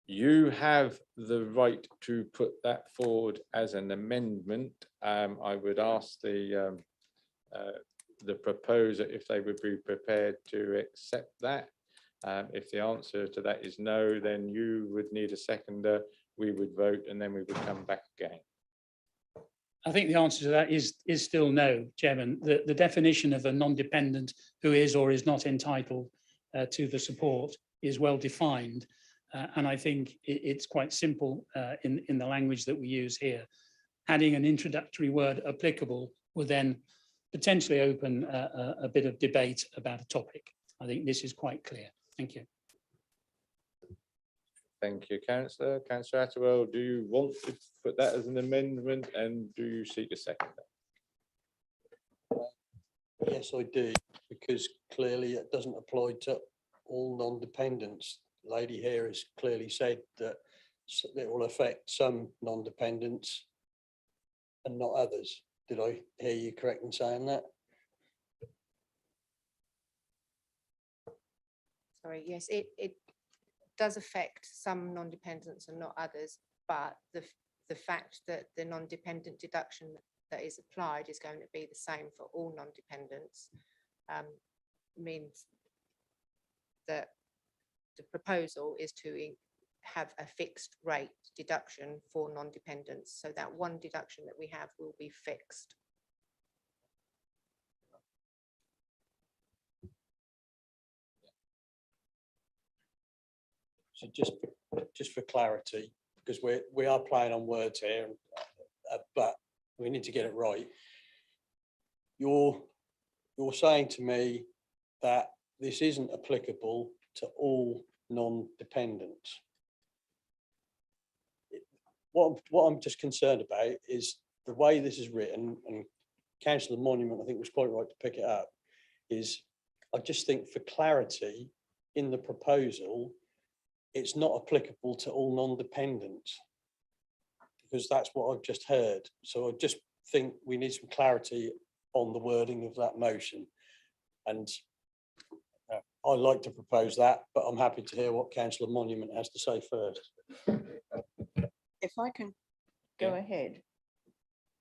You have the right to put that forward as an amendment. I would ask the proposer if they would be prepared to accept that. If the answer to that is no, then you would need a seconder. We would vote, and then we would come back again. I think the answer to that is still no, Chairman. The definition of a non-dependent who is or is not entitled to the support is well defined. And I think it's quite simple in the language that we use here. Adding an introductory word applicable would then potentially open a bit of debate about a topic. I think this is quite clear. Thank you. Thank you, councillor. Councillor Atterwell, do you want to put that as an amendment, and do you seek a second? Yes, I do, because clearly it doesn't apply to all non-dependents. Lady here has clearly said that it will affect some non-dependents and not others. Did I hear you correct in saying that? Sorry, yes, it does affect some non-dependents and not others, but the fact that the non-dependent deduction that is applied is going to be the same for all non-dependents means that the proposal is to have a fixed rate deduction for non-dependents, so that one deduction that we have will be fixed. So just for clarity, because we are playing on words here, but we need to get it right. You're saying to me that this isn't applicable to all non-dependents. What I'm just concerned about is the way this is written, and Councillor Monument, I think, was quite right to pick it up, is I just think for clarity in the proposal, it's not applicable to all non-dependents, because that's what I've just heard. So I just think we need some clarity on the wording of that motion. And I'd like to propose that, but I'm happy to hear what Councillor Monument has to say first. If I can go ahead,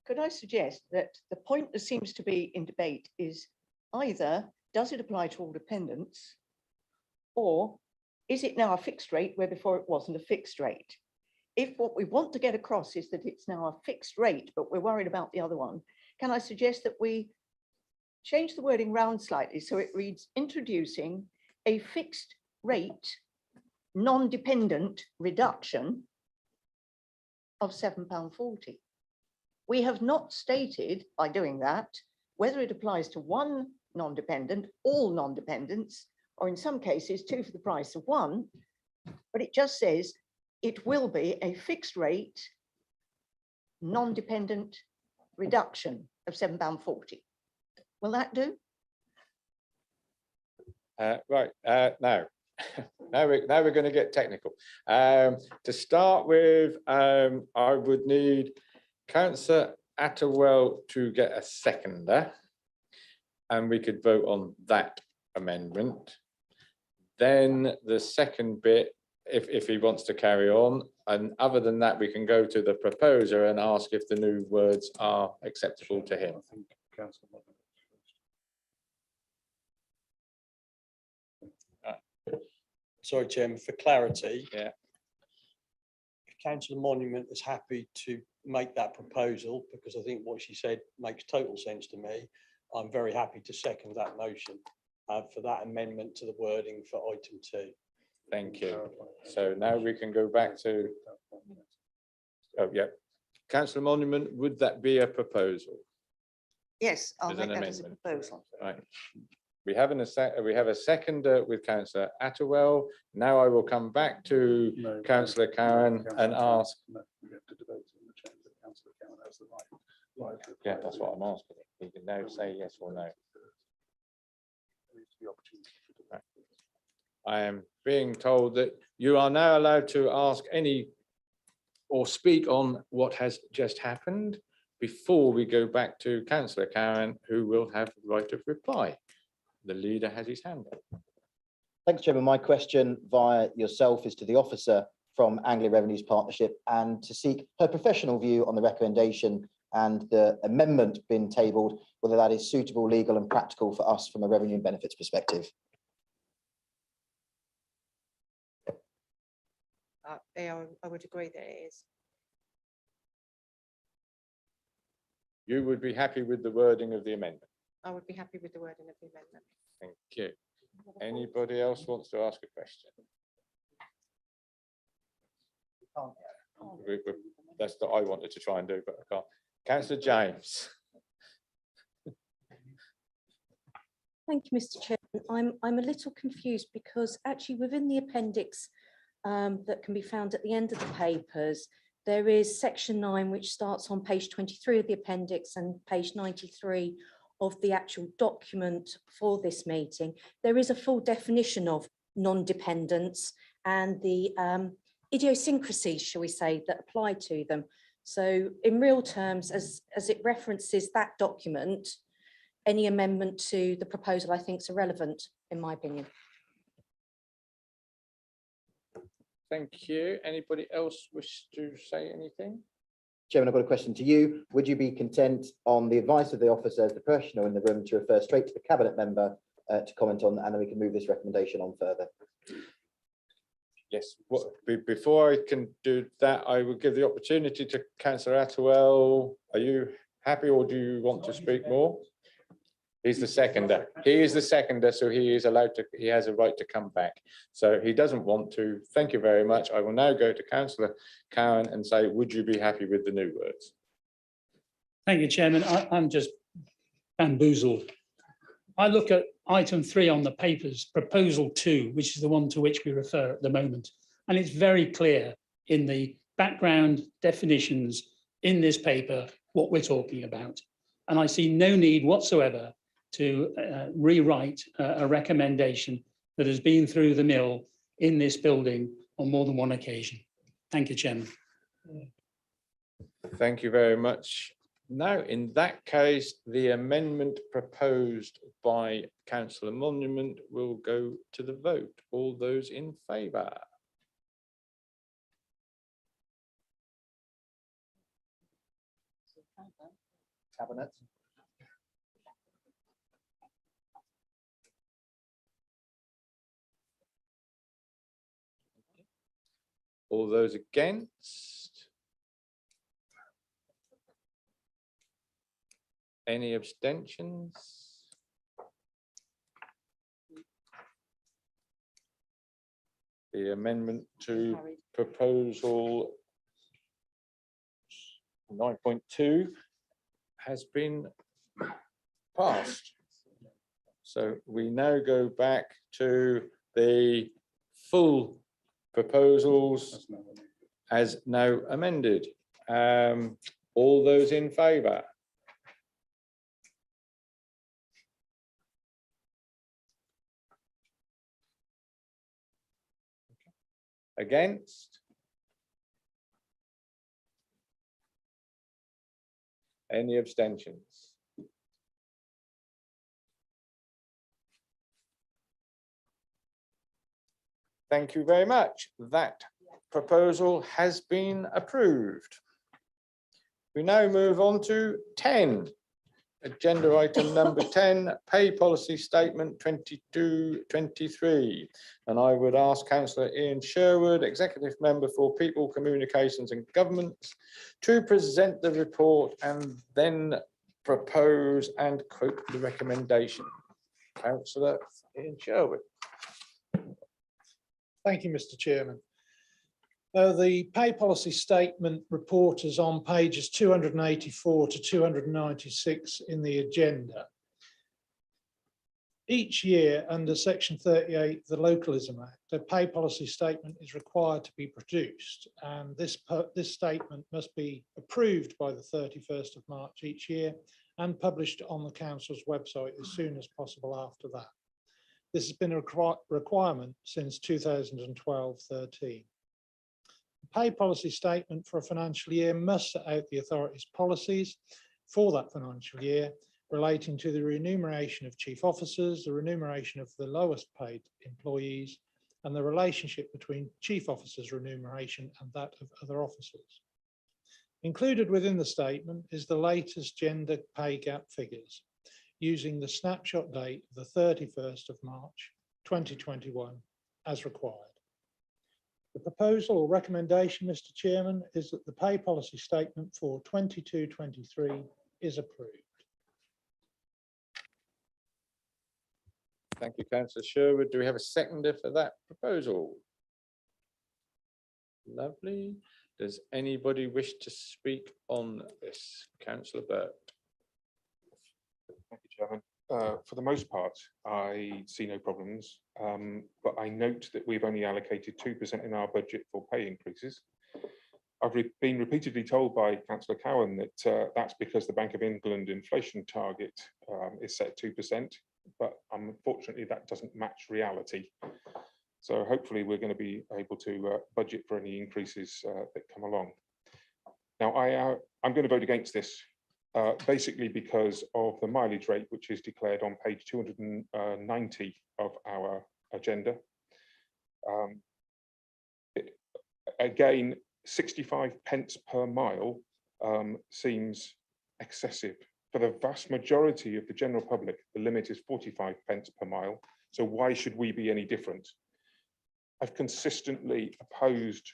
could I suggest that the point that seems to be in debate is either does it apply to all dependents, or is it now a fixed rate where before it wasn't a fixed rate? If what we want to get across is that it's now a fixed rate, but we're worried about the other one, can I suggest that we change the wording round slightly so it reads introducing a fixed rate non-dependent reduction of £7.40. We have not stated by doing that whether it applies to one non-dependent, all non-dependents, or in some cases two for the price of one, but it just says it will be a fixed rate non-dependent reduction of £7.40. Will that do? Right, now, now we're going to get technical. To start with, I would need Councillor Attewell to get a seconder, and we could vote on that amendment. Then the second bit, if he wants to carry on, and other than that, we can go to the proposer and ask if the new words are acceptable to him. Sorry, Chairman, for clarity. Yeah. If Councillor Monument is happy to make that proposal, because I think what she said makes total sense to me, I'm very happy to second that motion for that amendment to the wording for item 2. Thank you. So now we can go back to, oh yeah, Councillor Monument, would that be a proposal? Yes, I'll As make an that as a amendment. proposal. Right. We have a seconder with Councillor Attewell. Now I will come back to Councillor Cowan and ask. Yeah, that's what I'm asking. He can now say yes or no. I am being told that you are now allowed to ask any or speak on what has just happened before we go back to Councillor Cowan, who will have the right of reply. The leader has his hand up. Thanks, Chairman. My question via yourself is to the officer from Anglia Revenues Partnership and to seek her professional view on the recommendation and the amendment being tabled, whether that is suitable, legal and practical for us from a revenue and benefits perspective. Yeah, I would agree that it is. You would be happy with the wording of the amendment? I would be happy with the wording of the amendment. Thank you. Anybody else wants to ask a question? That's what I wanted to try and do, but I can't. Councillor James. Thank you, Mr. Chairman. I'm a little confused because actually within the appendix that can be found at the end of the papers, there is section 9, which starts on page 23 of the appendix and page 93 of the actual document for this meeting. There is a full definition of non-dependence and the idiosyncrasies, shall we say, that apply to them. So in real terms, as it references that document, any amendment to the proposal, I think, is irrelevant, in my opinion. Thank you. Anybody else wish to say anything? Chairman, I've got a question to you. Would you be content on the advice of the officer, the professional in the room, to refer straight to the cabinet member to comment on, and then we can move this recommendation on further? Yes. Before I can do that, I will give the opportunity to Councillor Attewell. Are you happy or do you want to speak more? He's the seconder. He is the seconder, so he is allowed to, he has a right to come back. So he doesn't want to. Thank you very much. I will now go to Councillor Cowan and say, would you be happy with the new words? Thank you, Chairman. I'm just bamboozled. I look at item 3 on the papers, proposal 2, which is the one to which we refer at the moment. And it's very clear in the background definitions in this paper what we're talking about. And I see no need whatsoever to rewrite a recommendation that has been through the mill in this building on more than one occasion. Thank you, Chairman. Thank you very much. Now, in that case, the amendment proposed by Councillor Monument will go to the vote. All those in favour? Cabinet. All those against? Any abstentions? The amendment to proposal 9.2 has been passed. So we now go back to the full proposals as now amended. All those in favour? Against? Any abstentions? Thank you very much. That proposal has been approved. We now move on to 10. Agenda item number 10, pay policy statement 22-23. And I would ask Councillor Ian Sherwood, Executive Member for People, Communications and Governments, to present the report and then propose and quote the recommendation. Councillor Ian Sherwood. Thank you, Mr. Chairman. The pay policy statement report is on pages 284 to 296 in the agenda. Each year under section 38 of the Localism Act, a pay policy statement is required to be produced, and this statement must be approved by the 31st of March each year and published on the Council's website as soon as possible after that. This has been a requirement since 2012-13. The pay policy statement for a financial year must set out the authority's policies for that financial year relating to the remuneration of chief officers, the remuneration of the lowest paid employees, and the relationship between chief officers' remuneration and that of other officers. Included within the statement is the latest gender pay gap figures using the snapshot date of the 31st of March 2021 as required. The proposal or recommendation, Mr. Chairman, is that the pay policy statement for 22-23 is approved. Thank you, Councillor Sherwood. Do we have a seconder for that proposal? Lovely. Does anybody wish to speak on this? Councillor Burt. Thank you, Chairman. For the most part, I see no problems, but I note that we've only allocated 2% in our budget for pay increases. I've been repeatedly told by Councillor Cowan that that's because the Bank of England inflation target is set at 2%, but unfortunately that doesn't match reality. So hopefully we're going to be able to budget for any increases that come along. Now, I'm going to vote against this. Basically because of the mileage rate, which is declared on page 290 of our agenda. Again, 65 pence per mile seems excessive. For the vast majority of the general public, the limit is 45 pence per mile. So why should we be any different? I've consistently opposed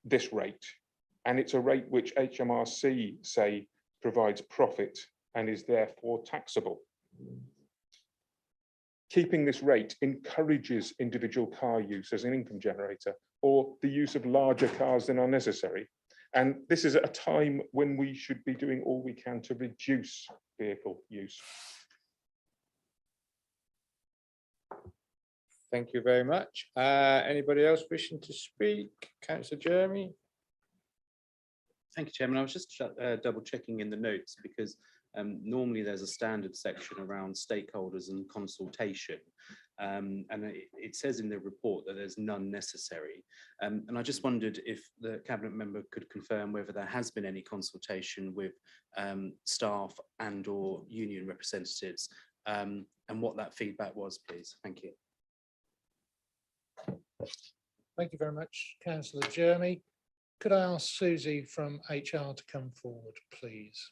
this rate. And it's a rate which HMRC say provides profit and is therefore taxable. Keeping this rate encourages individual car use as an income generator or the use of larger cars than are necessary. And this is at a time when we should be doing all we can to reduce vehicle use. Thank you very much. Anybody else wishing to speak? Councillor Jeremy. Thank you, Chairman. I was just double checking in the notes because normally there's a standard section around stakeholders and consultation. And it says in the report that there's none necessary. And I just wondered if the Cabinet member could confirm whether there has been any consultation with staff and or union representatives and what that feedback was, please. Thank you. Thank you very much, Councillor Jeremy. Could I ask Susie from HR to come forward, please?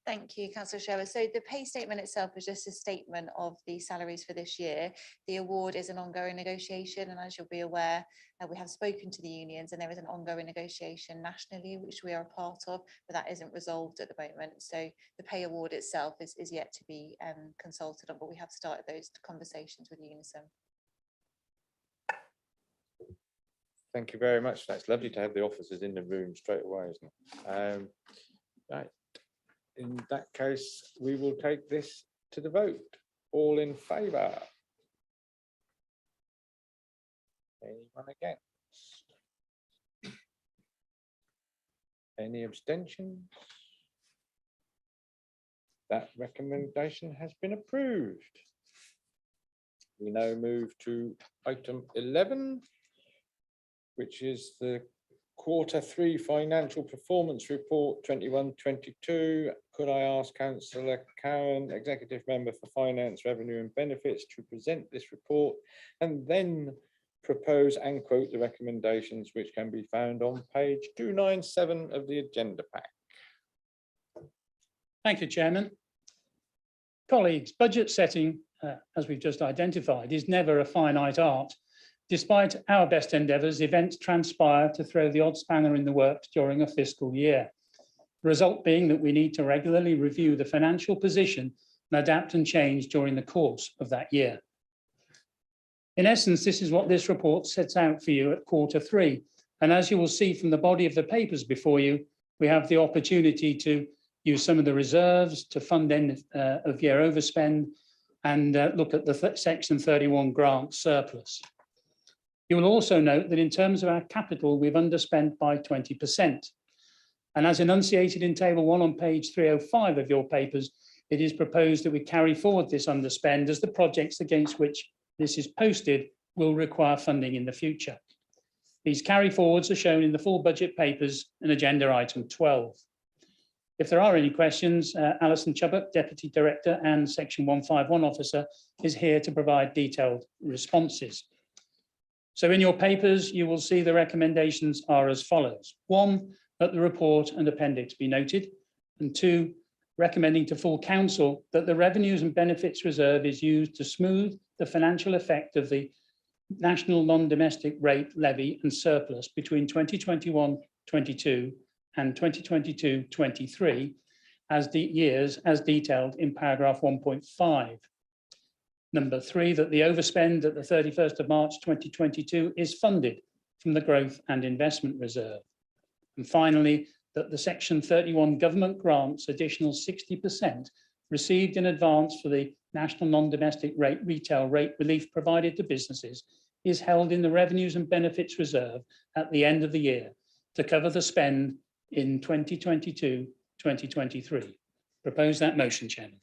Thank you, Councillor Shearer. So the pay statement itself is just a statement of the salaries for this year. The award is an ongoing negotiation, and as you'll be aware, we have spoken to the unions and there is an ongoing negotiation nationally, which we are a part of, but that isn't resolved at the moment. So the pay award itself is yet to be consulted on, but we have started those conversations with Unison. Thank you very much. That's lovely to have the officers in the room straight away, isn't it? Right. In that case, we will take this to the vote. All in favour? Anyone against? Any abstentions? That recommendation has been approved. We now move to item 11, which is the Q3 Financial Performance Report 21-22. Could I ask Councillor Cowan, Executive Member for Finance, Revenue and Benefits, to present this report and then propose and quote the recommendations which can be found on page 297 of the agenda pack. Thank you, Chairman. Colleagues, budget setting, as we've just identified, is never a finite art. Despite our best endeavours, events transpire to throw the odd spanner in the works during a fiscal year. The result being that we need to regularly review the financial position and adapt and change during the course of that year. In essence, this is what this report sets out for you at Q3. And as you will see from the body of the papers before you, we have the opportunity to use some of the reserves to fund end of year overspend and look at the Section 31 grant surplus. You will also note that in terms of our capital, we've underspent by 20%. And as enunciated in Table 1 on page 305 of your papers, it is proposed that we carry forward this underspend as the projects against which this is posted will require funding in the future. These carry forwards are shown in the full budget papers and agenda item 12. If there are any questions, Alison Chubbuck, Deputy Director and Section 151 Officer, is here to provide detailed responses. So in your papers, you will see the recommendations are as follows. 1, that the report and appendix be noted. And 2, recommending to full council that the revenues and benefits reserve is used to smooth the financial effect of the national non-domestic rate levy and surplus between 2021-22 and 2022-23 as the years as detailed in paragraph 1.5. Number 3, that the overspend at the 31st of March 2022 is funded from the Growth and Investment Reserve. And finally, that the Section 31 government grants additional 60% received in advance for the national non-domestic rate retail rate relief provided to businesses is held in the Revenues and Benefits Reserve at the end of the year to cover the spend in 2022-2023. Propose that motion, Chairman.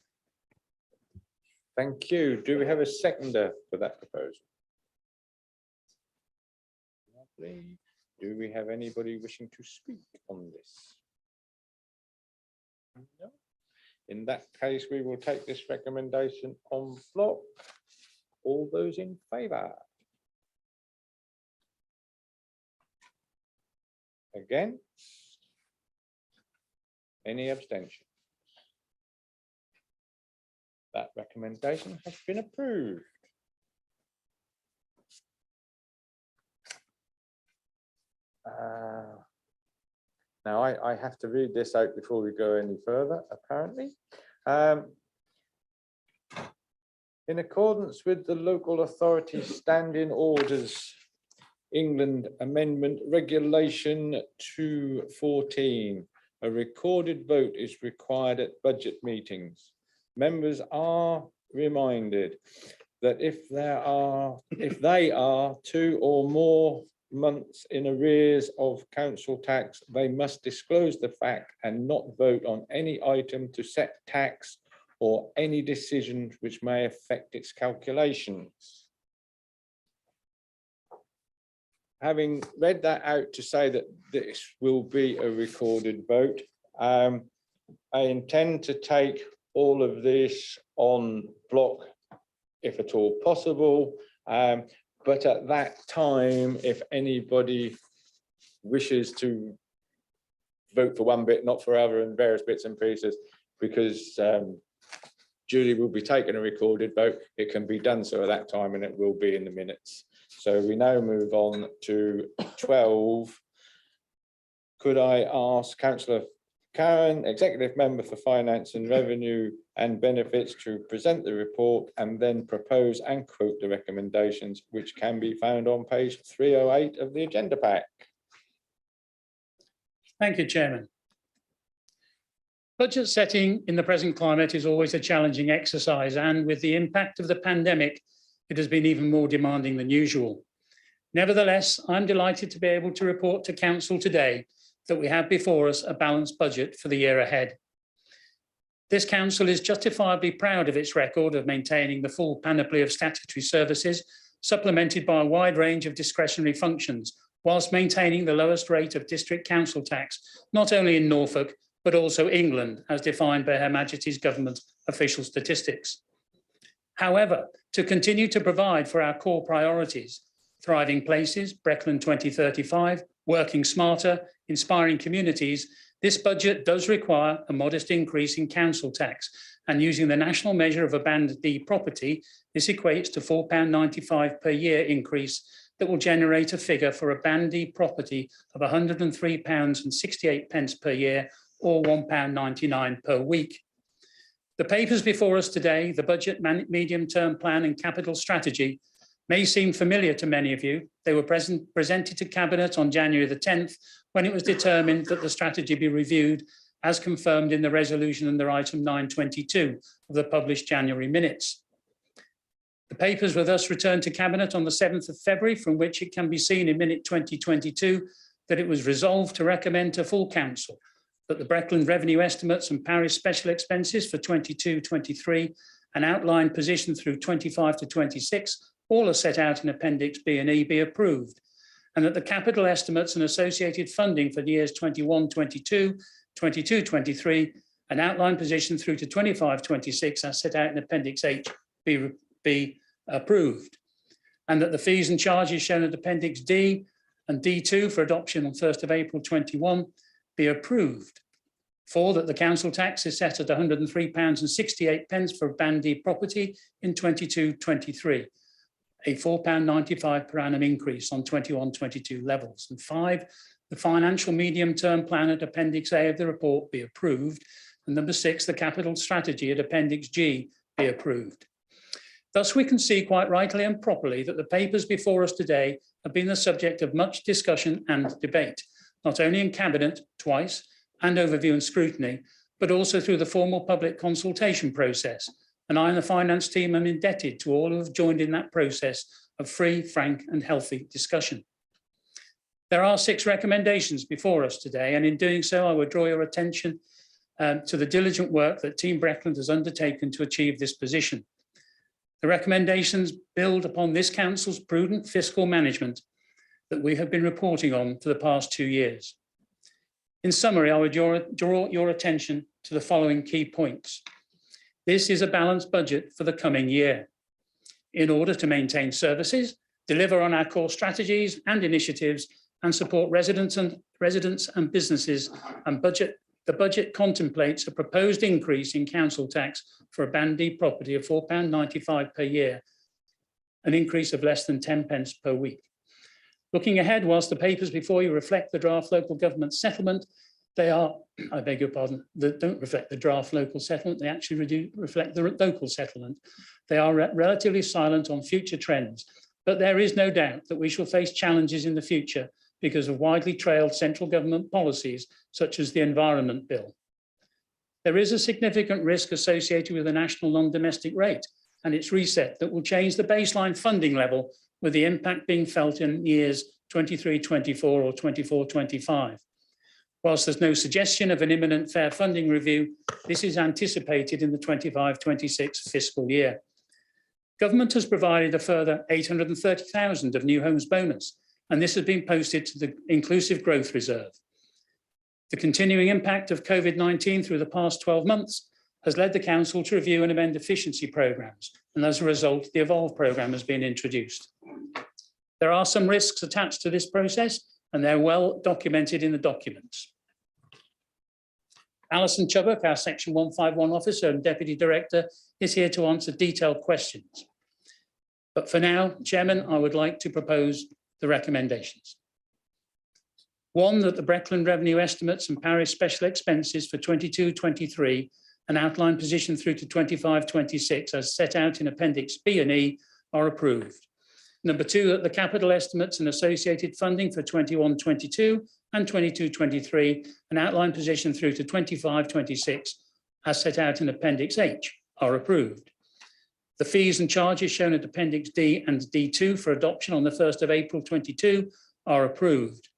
Thank you. Do we have a seconder for that proposal? Lovely. Do we have anybody wishing to speak on this? No. In that case, we will take this recommendation on block. All those in favour? Against? Any abstention? That recommendation has been approved. Now I have to read this out before we go any further, apparently. In accordance with the local authorities standing orders, England Amendment Regulation 214, a recorded vote is required at budget meetings. Members are reminded that if they are 2 or more months in arrears of council tax, they must disclose the fact and not vote on any item to set tax or any decisions which may affect its calculations. Having read that out to say that this will be a recorded vote, I intend to take all of this on block, if at all possible. But at that time, if anybody wishes to vote for one bit, not for other, and various bits and pieces, because Julie will be taking a recorded vote. It can be done so at that time and it will be in the minutes. So we now move on to 12. Could I ask Councillor Karen, Executive Member for Finance and Revenue and Benefits, to present the report and then propose and quote the recommendations, which can be found on page 308 of the agenda pack. Thank you, Chairman. Budget setting in the present climate is always a challenging exercise, and with the impact of the pandemic, it has been even more demanding than usual. Nevertheless, I'm delighted to be able to report to Council today that we have before us a balanced budget for the year ahead. This Council is justifiably proud of its record of maintaining the full panoply of statutory services, supplemented by a wide range of discretionary functions, whilst maintaining the lowest rate of district council tax, not only in Norfolk, but also England, as defined by Her Majesty's Government official statistics. However, to continue to provide for our core priorities, thriving places, Breckland 2035, working smarter, inspiring communities, this budget does require a modest increase in council tax, and using the national measure of a Band D property, this equates to £4.95 per year increase that will generate a figure for a Band D property of £103.68 per year, or £1.99 per week. The papers before us today, the Budget Medium-Term Plan and Capital Strategy, may seem familiar to many of you. They were presented to Cabinet on January the 10th, when it was determined that the strategy be reviewed as confirmed in the resolution under item 922 of the published January minutes. The papers were thus returned to Cabinet on the 7th of February, from which it can be seen in minute 2022 that it was resolved to recommend to full council that the Breckland revenue estimates and parish special expenses for 22-23 and outlined position through 25 to 26, all are set out in Appendix B and E, be approved, and that the capital estimates and associated funding for the years 21-22, 22-23 and outline position through to 25-26 as set out in Appendix H be approved, and that the fees and charges shown at Appendix D and D2 for adoption on 1st of April 21 be approved. 4, that the council tax is set at £103.68 for Band D property in 22-23, a £4.95 per annum increase on 21-22 levels. And 5, the financial medium-term plan at Appendix A of the report be approved. And number 6, the capital strategy at Appendix G be approved. Thus, we can see quite rightly and properly that the papers before us today have been the subject of much discussion and debate, not only in Cabinet twice and overview and scrutiny, but also through the formal public consultation process. And I and the finance team am indebted to all who have joined in that process of free, frank and healthy discussion. There are 6 recommendations before us today, and in doing so, I would draw your attention to the diligent work that Team Breckland has undertaken to achieve this position. The recommendations build upon this Council's prudent fiscal management that we have been reporting on for the past 2 years. In summary, I would draw your attention to the following key points. This is a balanced budget for the coming year. In order to maintain services, deliver on our core strategies and initiatives, and support residents and businesses, and the budget contemplates a proposed increase in council tax for a Band D property of £4.95 per year, an increase of less than 10 pence per week. Looking ahead, whilst the papers before you reflect the draft local government settlement, they are, I beg your pardon, that don't reflect the draft local settlement, they actually reflect the local settlement. They are relatively silent on future trends, but there is no doubt that we shall face challenges in the future because of widely trailed central government policies, such as the Environment Bill. There is a significant risk associated with the national non-domestic rate and its reset that will change the baseline funding level, with the impact being felt in years 23-24 or 24-25. Whilst there's no suggestion of an imminent fair funding review, this is anticipated in the 25-26 fiscal year. Government has provided a further 830,000 of new homes bonus, and this has been posted to the Inclusive Growth Reserve. The continuing impact of COVID-19 through the past 12 months has led the Council to review and amend efficiency programmes, and as a result, the Evolve programme has been introduced. There are some risks attached to this process, and they're well documented in the documents. Alison Chubbuck, our Section 151 officer and Deputy Director, is here to answer detailed questions. But for now, Chairman, I would like to propose the recommendations. 1, that the Breckland revenue estimates and parish special expenses for 22-23 and outline position through to 25-26 as set out in Appendix B and E are approved. Number 2, that the capital estimates and associated funding for 21-22 and 22-23 and outline position through to 25-26 as set out in Appendix H are approved. The fees and charges shown at Appendix D and D2 for adoption on the 1st of April 22 are approved.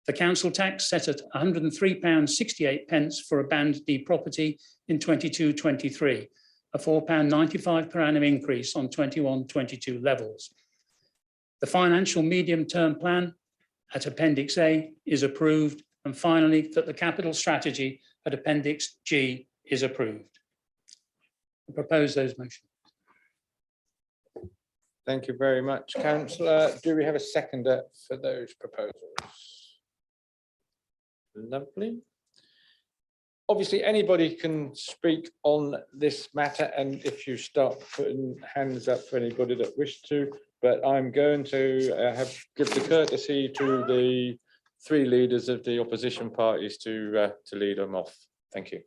The council tax set at £103.68 for a Band D property in 22-23, a £4.95 per annum increase on 21-22 levels. The financial medium-term plan at Appendix A is approved, and finally, that the capital strategy at Appendix G is approved. I propose those motions. Thank you very much, councillor. Do we have a seconder for those proposals? Lovely. Obviously, anybody can speak on this matter, and if you start putting hands up for anybody that wish to, but I'm going to give the courtesy to the 3 leaders of the opposition parties to lead them off. Thank you.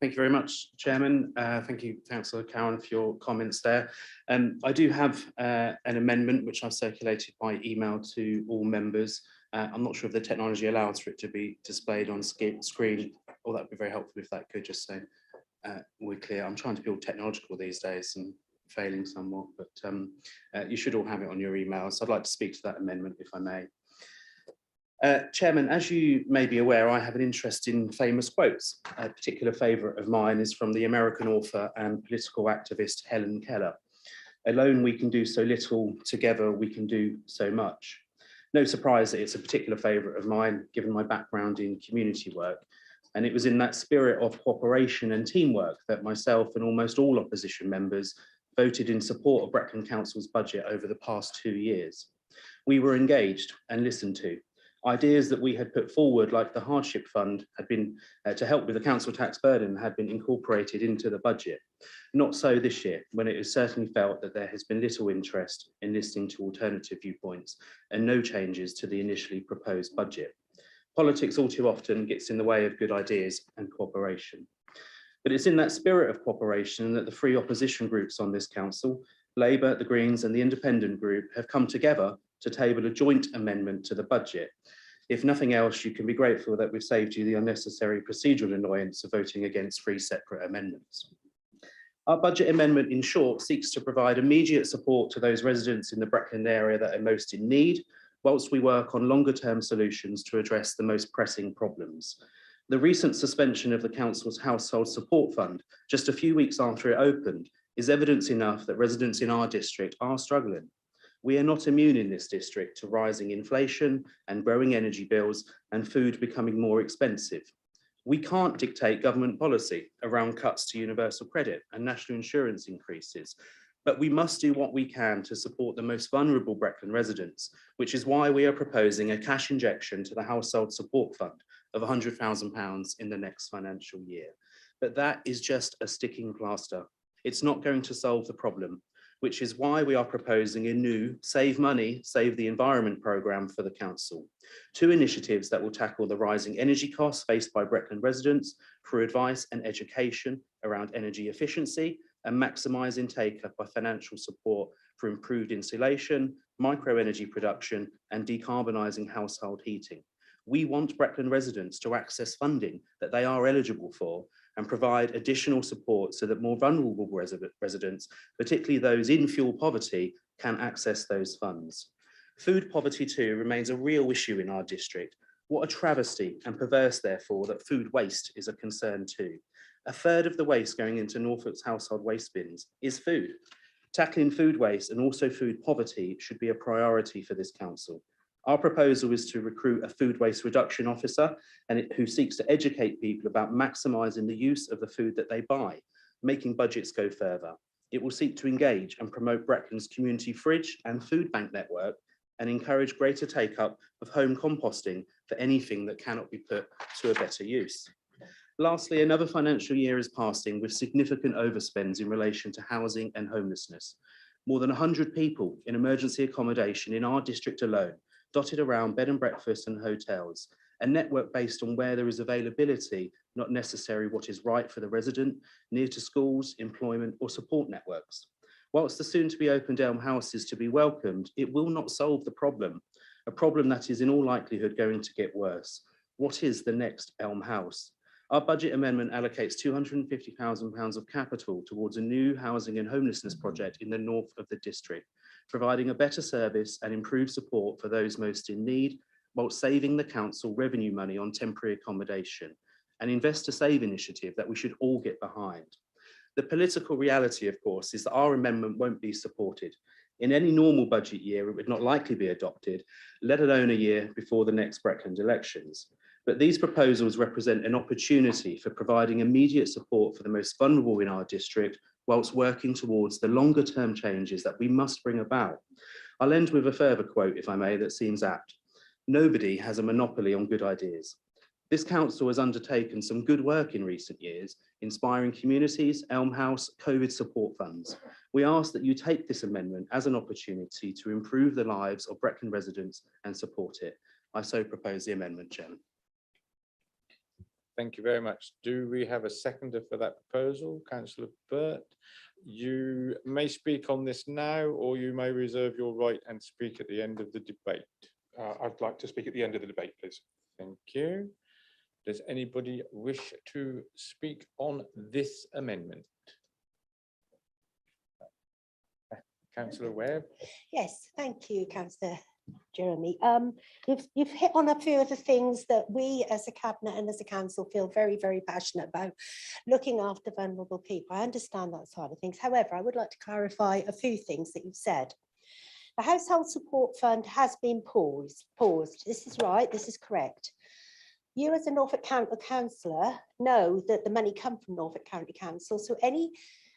Thank you very much, Chairman. Thank you, Councillor Cowan, for your comments there. I do have an amendment which I've circulated by email to all members. I'm not sure if the technology allows for it to be displayed on screen, or that would be very helpful if that could, just so we're clear. I'm trying to be all technological these days and failing somewhat, but you should all have it on your emails. So I'd like to speak to that amendment, if I may. Chairman, as you may be aware, I have an interest in famous quotes. A particular favourite of mine is from the American author and political activist Helen Keller. Alone we can do so little, together we can do so much. No surprise that it's a particular favourite of mine, given my background in community work. And it was in that spirit of cooperation and teamwork that myself and almost all opposition members voted in support of Breckland Council's budget over the past 2 years. We were engaged and listened to. Ideas that we had put forward, like the hardship fund, had been to help with the council tax burden, had been incorporated into the budget. Not so this year, when it is certainly felt that there has been little interest in listening to alternative viewpoints and no changes to the initially proposed budget. Politics all too often gets in the way of good ideas and cooperation. But it's in that spirit of cooperation that the 3 opposition groups on this council, Labour, the Greens and the Independent Group, have come together to table a joint amendment to the budget. If nothing else, you can be grateful that we've saved you the unnecessary procedural annoyance of voting against 3 separate amendments. Our budget amendment, in short, seeks to provide immediate support to those residents in the Breckland area that are most in need, whilst we work on longer-term solutions to address the most pressing problems. The recent suspension of the council's household support fund, just a few weeks after it opened, is evidence enough that residents in our district are struggling. We are not immune in this district to rising inflation and growing energy bills and food becoming more expensive. We can't dictate government policy around cuts to universal credit and national insurance increases, but we must do what we can to support the most vulnerable Breckland residents, which is why we are proposing a cash injection to the household support fund of £100,000 in the next financial year. But that is just a sticking plaster. It's not going to solve the problem, which is why we are proposing a new Save Money, Save the Environment programme for the council. 2 initiatives that will tackle the rising energy costs faced by Breckland residents through advice and education around energy efficiency and maximising take-up by financial support for improved insulation, micro-energy production and decarbonising household heating. We want Breckland residents to access funding that they are eligible for and provide additional support so that more vulnerable residents, particularly those in fuel poverty, can access those funds. Food poverty too remains a real issue in our district. What a travesty and perverse, therefore, that food waste is a concern too. 1/3 of the waste going into Norfolk's household waste bins is food. Tackling food waste and also food poverty should be a priority for this council. Our proposal is to recruit a food waste reduction officer who seeks to educate people about maximising the use of the food that they buy, making budgets go further. It will seek to engage and promote Breckland's community fridge and food bank network and encourage greater take-up of home composting for anything that cannot be put to a better use. Lastly, another financial year is passing with significant overspends in relation to housing and homelessness. More than 100 people in emergency accommodation in our district alone, dotted around bed and breakfast and hotels, a network based on where there is availability, not necessarily what is right for the resident, near to schools, employment or support networks. Whilst the soon to be opened Elm House is to be welcomed, it will not solve the problem, a problem that is in all likelihood going to get worse. What is the next Elm House? Our budget amendment allocates £250,000 of capital towards a new housing and homelessness project in the north of the district, providing a better service and improved support for those most in need, while saving the council revenue money on temporary accommodation, an investor save initiative that we should all get behind. The political reality, of course, is that our amendment won't be supported. In any normal budget year, it would not likely be adopted, let alone a year before the next Breckland elections. But these proposals represent an opportunity for providing immediate support for the most vulnerable in our district, whilst working towards the longer term changes that we must bring about. I'll end with a further quote, if I may, that seems apt. Nobody has a monopoly on good ideas. This council has undertaken some good work in recent years, inspiring communities, Elm House, COVID support funds. We ask that you take this amendment as an opportunity to improve the lives of Breckland residents and support it. I so propose the amendment, Chairman. Thank you very much. Do we have a seconder for that proposal? Councillor Burt, you may speak on this now, or you may reserve your right and speak at the end of the debate. I'd like to speak at the end of the debate, please. Thank you. Does anybody wish to speak on this amendment? Councillor Webb. Yes, thank you, Councillor Jeremy. You've hit on a few of the things that we as a cabinet and as a council feel very, very passionate about, looking after vulnerable people. I understand that side of things. However, I would like to clarify a few things that you've said. The Household Support Fund has been paused. This is right, this is correct. You as a Norfolk County councillor know that the money comes from Norfolk County Council, so any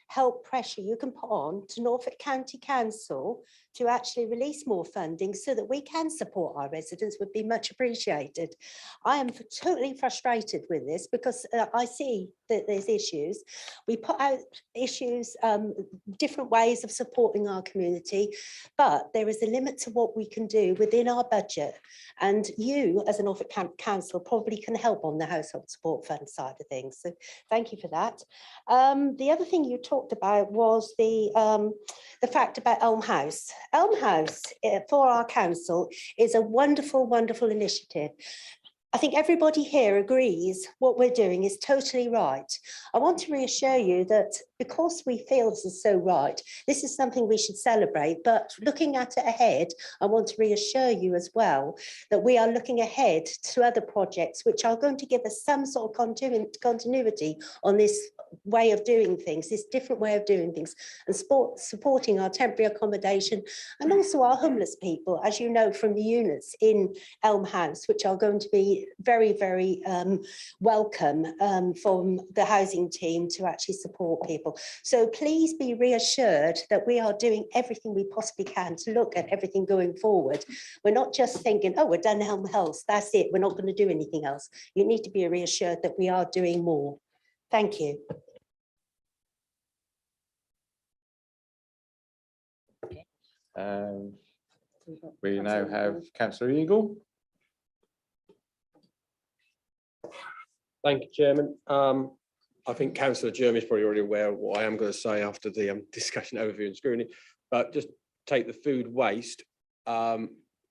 help pressure you can put on to Norfolk County Council to actually release more funding so that we can support our residents would be much appreciated. I am totally frustrated with this because I see that there's issues. We put out issues, different ways of supporting our community, but there is a limit to what we can do within our budget. And you as a Norfolk County Council probably can help on the Household Support Fund side of things. So thank you for that. The other thing you talked about was the fact about Elm House. Elm House for our council is a wonderful, wonderful initiative. I think everybody here agrees what we're doing is totally right. I want to reassure you that because we feel this is so right, this is something we should celebrate, but looking at it ahead, I want to reassure you as well that we are looking ahead to other projects which are going to give us some sort of continuity on this way of doing things, this different way of doing things, and supporting our temporary accommodation and also our homeless people, as you know, from the units in Elm House, which are going to be very, very welcome from the housing team to actually support people. So please be reassured that we are doing everything we possibly can to look at everything going forward. We're not just thinking, oh, we're done Elm House, that's it, we're not going to do anything else. You need to be reassured that we are doing more. Thank you. We now have Councillor Eagle. Thank you, Chairman. I think Councillor Jeremy is probably already aware of what I am going to say after the discussion, overview and scrutiny, but just take the food waste.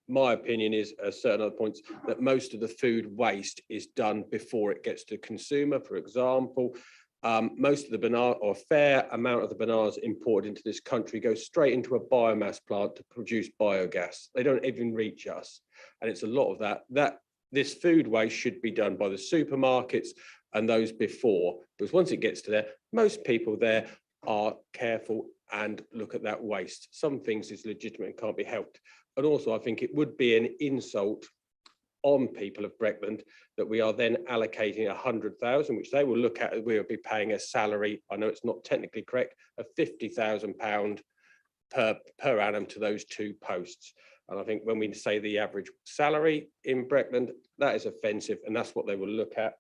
My opinion is, at certain other points, that most of the food waste is done before it gets to the consumer. For example, most of the banana, or a fair amount of the bananas imported into this country go straight into a biomass plant to produce biogas. They don't even reach us. And it's a lot of that. This food waste should be done by the supermarkets and those before, because once it gets to there, most people there are careful and look at that waste. Some things is legitimate and can't be helped. And also, I think it would be an insult on people of Breckland that we are then allocating 100,000, which they will look at, we will be paying a salary, I know it's not technically correct, of £50,000 per annum to those two posts. And I think when we say the average salary in Breckland, that is offensive, and that's what they will look at.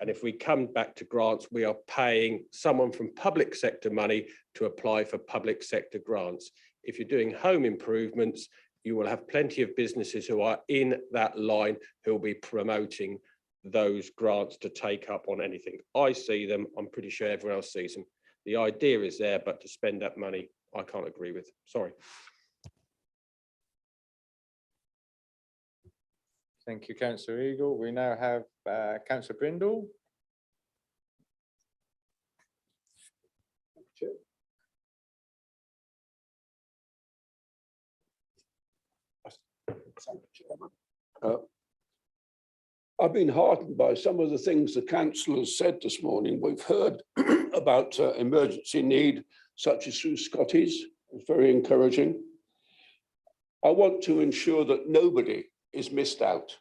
And if we come back to grants, we are paying someone from public sector money to apply for public sector grants. If you're doing home improvements, you will have plenty of businesses who are in that line who will be promoting those grants to take up on anything. I see them, I'm pretty sure everyone else sees them. The idea is there, but to spend that money, I can't agree with. Sorry. Thank you, Councillor Eagle. We now have Councillor Brindle. I've been heartened by some of the things the council has said this morning. We've heard about emergency need, such as through Scotties. It's very encouraging. I want to ensure that nobody is missed out.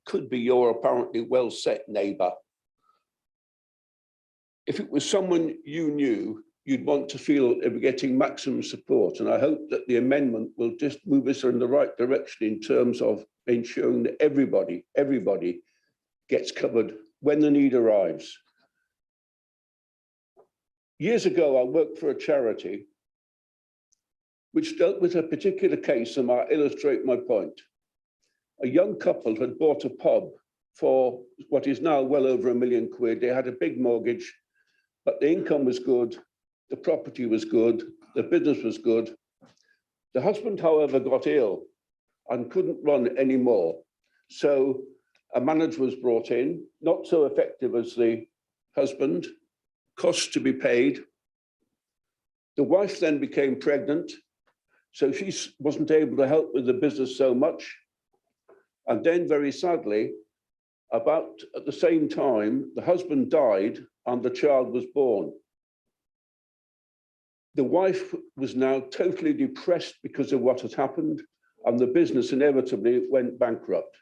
Could be your apparently well-set neighbour. If it was someone you knew, you'd want to feel they were getting maximum support. And I hope that the amendment will just move us in the right direction in terms of ensuring that everybody gets covered when the need arrives. Years ago, I worked for a charity which dealt with a particular case, and I'll illustrate my point. A young couple had bought a pub for what is now well over £1 million. They had a big mortgage, but the income was good, the property was good, the business was good. The husband, however, got ill and couldn't run anymore. So a manager was brought in, not so effective as the husband, costs to be paid. The wife then became pregnant, so she wasn't able to help with the business so much. And then very sadly, about at the same time, the husband died and the child was born. The wife was now totally depressed because of what had happened, and the business inevitably went bankrupt.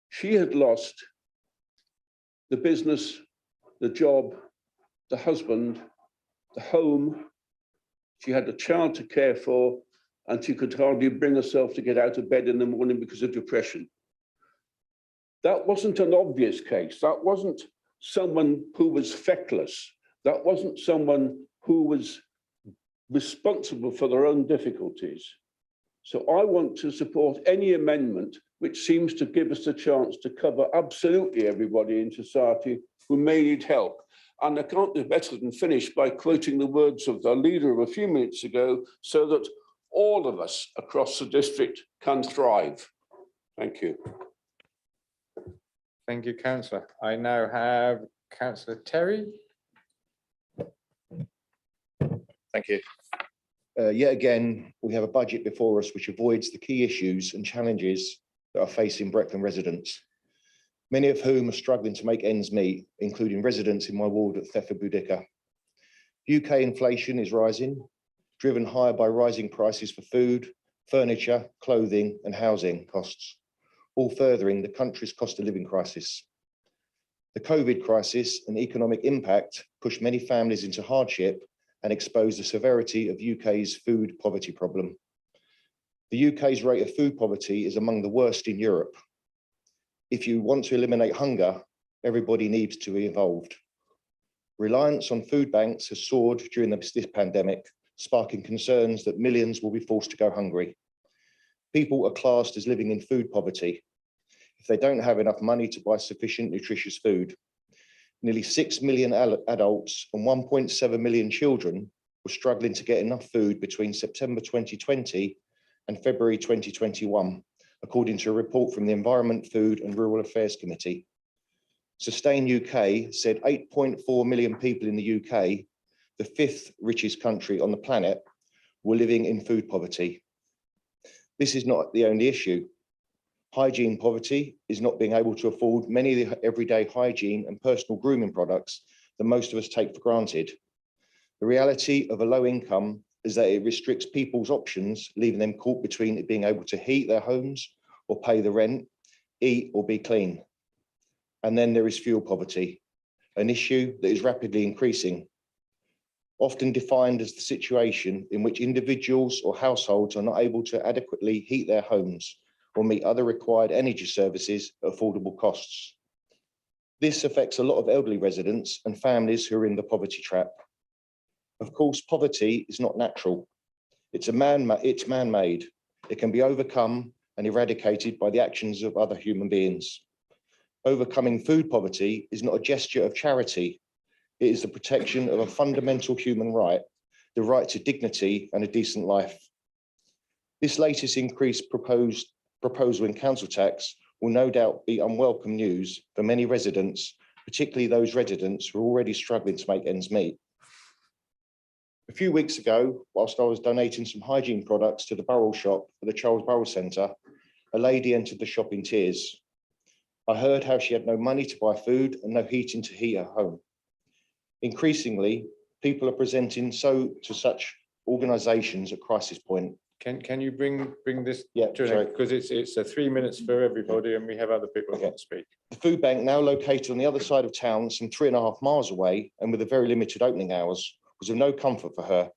She had lost the business, the job, the husband, the home. She had a child to care for, and she could hardly bring herself to get out of bed in the morning because of depression. That wasn't an obvious case. That wasn't someone who was feckless. That wasn't someone who was responsible for their own difficulties. So I want to support any amendment which seems to give us a chance to cover absolutely everybody in society who may need help. And I can't do better than finish by quoting the words of the leader a few minutes ago, so that all of us across the district can thrive. Thank you. Thank you, Councillor. I now have Councillor Terry. Thank you. Yet again, we have a budget before us which avoids the key issues and challenges that are facing Breckland residents, many of whom are struggling to make ends meet, including residents in my ward at Thetford Boudica. UK inflation is rising, driven higher by rising prices for food, furniture, clothing and housing costs, all furthering the country's cost of living crisis. The COVID crisis and economic impact pushed many families into hardship and exposed the severity of UK's food poverty problem. The UK's rate of food poverty is among the worst in Europe. If you want to eliminate hunger, everybody needs to be involved. Reliance on food banks has soared during this pandemic, sparking concerns that millions will be forced to go hungry. People are classed as living in food poverty if they don't have enough money to buy sufficient nutritious food. Nearly 6 million adults and 1.7 million children were struggling to get enough food between September 2020 and February 2021, according to a report from the Environment, Food and Rural Affairs Committee. Sustain UK said 8.4 million people in the UK, the 5th richest country on the planet, were living in food poverty. This is not the only issue. Hygiene poverty is not being able to afford many of the everyday hygiene and personal grooming products that most of us take for granted. The reality of a low income is that it restricts people's options, leaving them caught between being able to heat their homes or pay the rent, eat or be clean. And then there is fuel poverty, an issue that is rapidly increasing. often defined as the situation in which individuals or households are not able to adequately heat their homes or meet other required energy services at affordable costs. This affects a lot of elderly residents and families who are in the poverty trap. Of course, poverty is not natural. It's man-made. It can be overcome and eradicated by the actions of other human beings. Overcoming food poverty is not a gesture of charity. It is the protection of a fundamental human right, the right to dignity and a decent life. This latest increased proposal in council tax will no doubt be unwelcome news for many residents, particularly those residents who are already struggling to make ends meet. A few weeks ago, whilst I was donating some hygiene products to the Burrell shop for the Charles Burrell Centre, a lady entered the shop in tears. I heard how she had no money to buy food and no heating to heat her home. Increasingly, people are presenting to such organisations at crisis point. Can you bring this Yeah, to sorry. because it's 3 minutes for everybody and we have other people who want to speak. The food bank, now located on the other side of town, some 3.5 miles away and with a very limited opening hours, was of no comfort for her.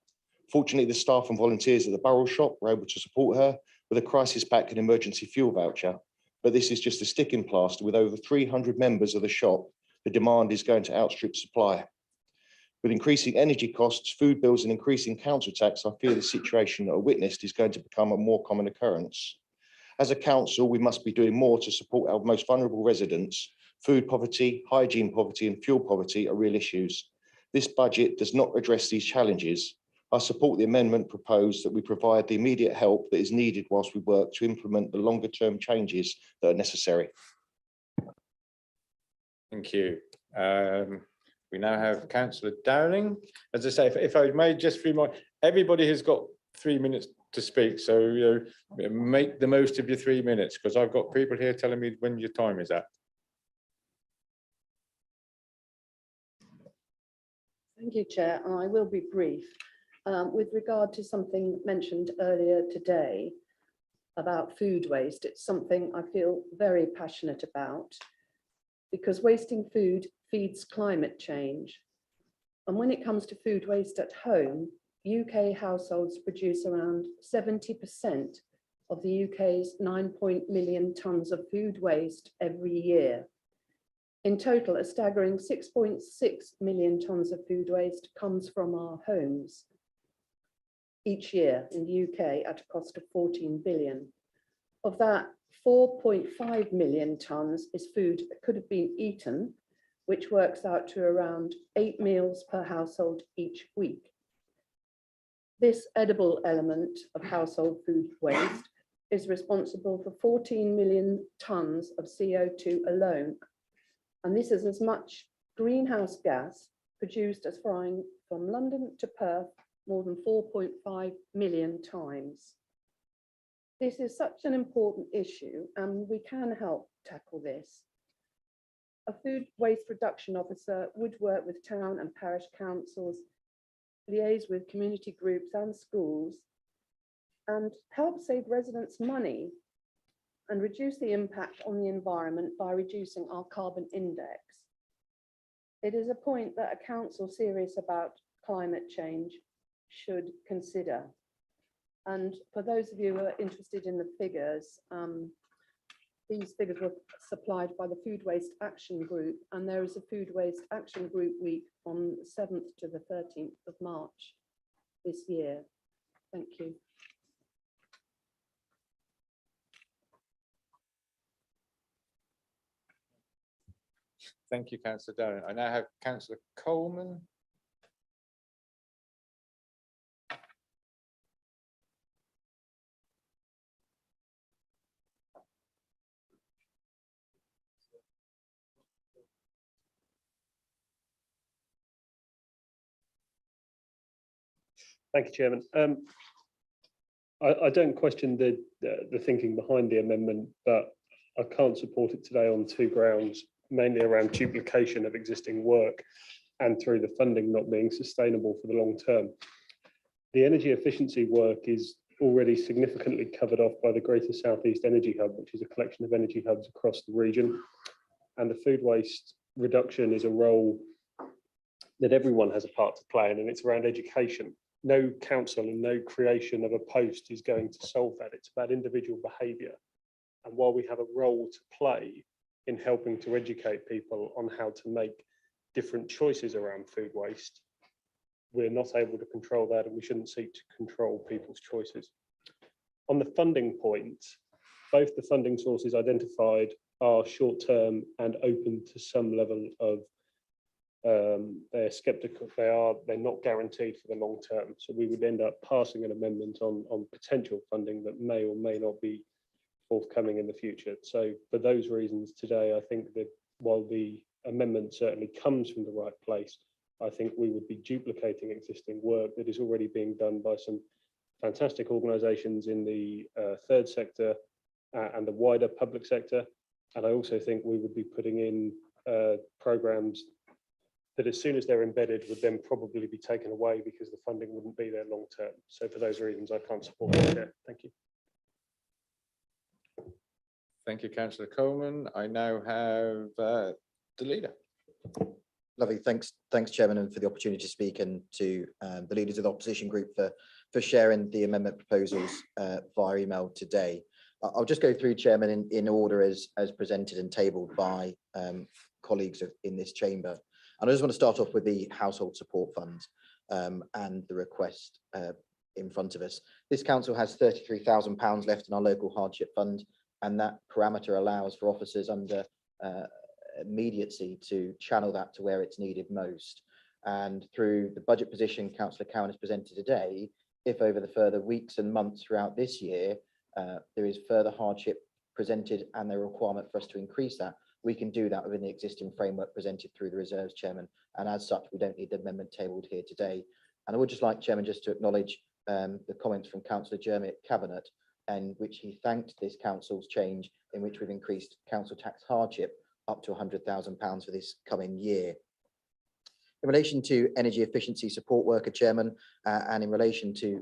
Fortunately, the staff and volunteers at the Burrell shop were able to support her with a crisis pack and emergency fuel voucher. But this is just a sticking plaster. With over 300 members of the shop, the demand is going to outstrip supply. With increasing energy costs, food bills and increasing council tax, I fear the situation that I witnessed is going to become a more common occurrence. As a council, we must be doing more to support our most vulnerable residents. Food poverty, hygiene poverty and fuel poverty are real issues. This budget does not address these challenges. I support the amendment proposed that we provide the immediate help that is needed whilst we work to implement the longer term changes that are necessary. Thank you. We now have Councillor Downing. As I say, if I may just remind, everybody has got 3 minutes to speak. So make the most of your 3 minutes because I've got people here telling me when your time is up. Thank you, Chair. I will be brief. With regard to something mentioned earlier today about food waste, it's something I feel very passionate about because wasting food feeds climate change. And when it comes to food waste at home, UK households produce around 70% of the UK's 9 million tonnes of food waste every year. In total, a staggering 6.6 million tonnes of food waste comes from our homes each year in the UK at a cost of 14 billion. Of that, 4.5 million tonnes is food that could have been eaten, which works out to around 8 meals per household each week. This edible element of household food waste is responsible for 14 million tonnes of CO2 alone. And this is as much greenhouse gas produced as flying from London to Perth more than 4.5 million times. This is such an important issue and we can help tackle this. A food waste reduction officer would work with town and parish councils, liaise with community groups and schools, and help save residents money and reduce the impact on the environment by reducing our carbon index. It is a point that a council serious about climate change should consider. And for those of you who are interested in the figures, these figures were supplied by the Food Waste Action Group, and there is a Food Waste Action Group week on the 7th to the 13th of March this year. Thank you. Thank you, Councillor Downing. I now have Councillor Coleman. Thank you, Chairman. I don't question the thinking behind the amendment, but I can't support it today on 2 grounds, mainly around duplication of existing work and through the funding not being sustainable for the long term. The energy efficiency work is already significantly covered off by the Greater South East Energy Hub, which is a collection of energy hubs across the region. And the food waste reduction is a role that everyone has a part to play in, and it's around education. No council and no creation of a post is going to solve that. It's about individual behaviour. And while we have a role to play in helping to educate people on how to make different choices around food waste, we're not able to control that, and we shouldn't seek to control people's choices. On the funding point, both the funding sources identified are short-term and open to some level of they're skeptical. They're not guaranteed for the long term. So we would end up passing an amendment on potential funding that may or may not be forthcoming in the future. So for those reasons today, I think that while the amendment certainly comes from the right place, I think we would be duplicating existing work that is already being done by some fantastic organisations in the third sector and the wider public sector. And I also think we would be putting in programmes that as soon as they're embedded would then probably be taken away because the funding wouldn't be there long term. So for those reasons, I can't support that. Chair. Thank you. Thank you, Councillor Coleman. I now have the leader. Lovely. Thanks, Chairman, and for the opportunity to speak, and to the leaders of the opposition group for sharing the amendment proposals via email today. I'll just go through, Chairman, in order as presented and tabled by colleagues in this chamber. And I just want to start off with the Household Support Fund and the request in front of us. This council has £33,000 left in our local hardship fund, and that parameter allows for officers under immediacy to channel that to where it's needed most. And through the budget position Councillor Cowan has presented today, if over the further weeks and months throughout this year, there is further hardship presented and the requirement for us to increase that, we can do that within the existing framework presented through the reserves, Chairman. And as such, we don't need the amendment tabled here today. And I would just like, Chairman, just to acknowledge the comments from Councillor Jeremy at Cabinet, in which he thanked this council's change in which we've increased council tax hardship up to £100,000 for this coming year. In relation to energy efficiency support worker, Chairman, and in relation to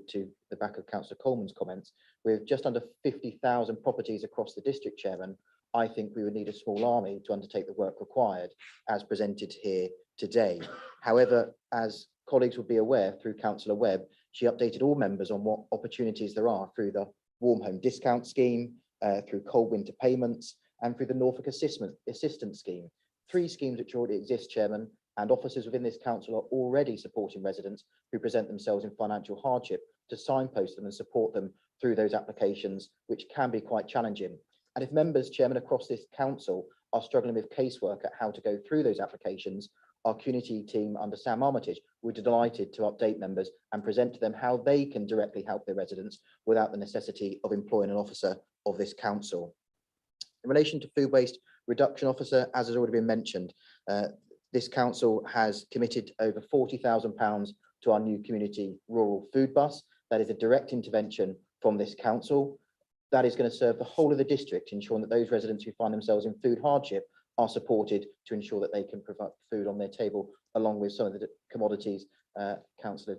the back of Councillor Coleman's comments, with just under 50,000 properties across the district, Chairman, I think we would need a small army to undertake the work required as presented here today. However, as colleagues will be aware through Councillor Webb, she updated all members on what opportunities there are through the Warm Home Discount Scheme, through cold winter payments, and through the Norfolk Assistance Scheme. 3 schemes which already exist, Chairman, and officers within this council are already supporting residents who present themselves in financial hardship to signpost them and support them through those applications, which can be quite challenging. And if members, Chairman, across this council are struggling with casework at how to go through those applications, our community team under Sam Armitage would be delighted to update members and present to them how they can directly help their residents without the necessity of employing an officer of this council. In relation to food waste reduction officer, as has already been mentioned, this council has committed over £40,000 to our new community rural food bus. That is a direct intervention from this council. That is going to serve the whole of the district, ensuring that those residents who find themselves in food hardship are supported to ensure that they can provide food on their table, along with some of the commodities Councillor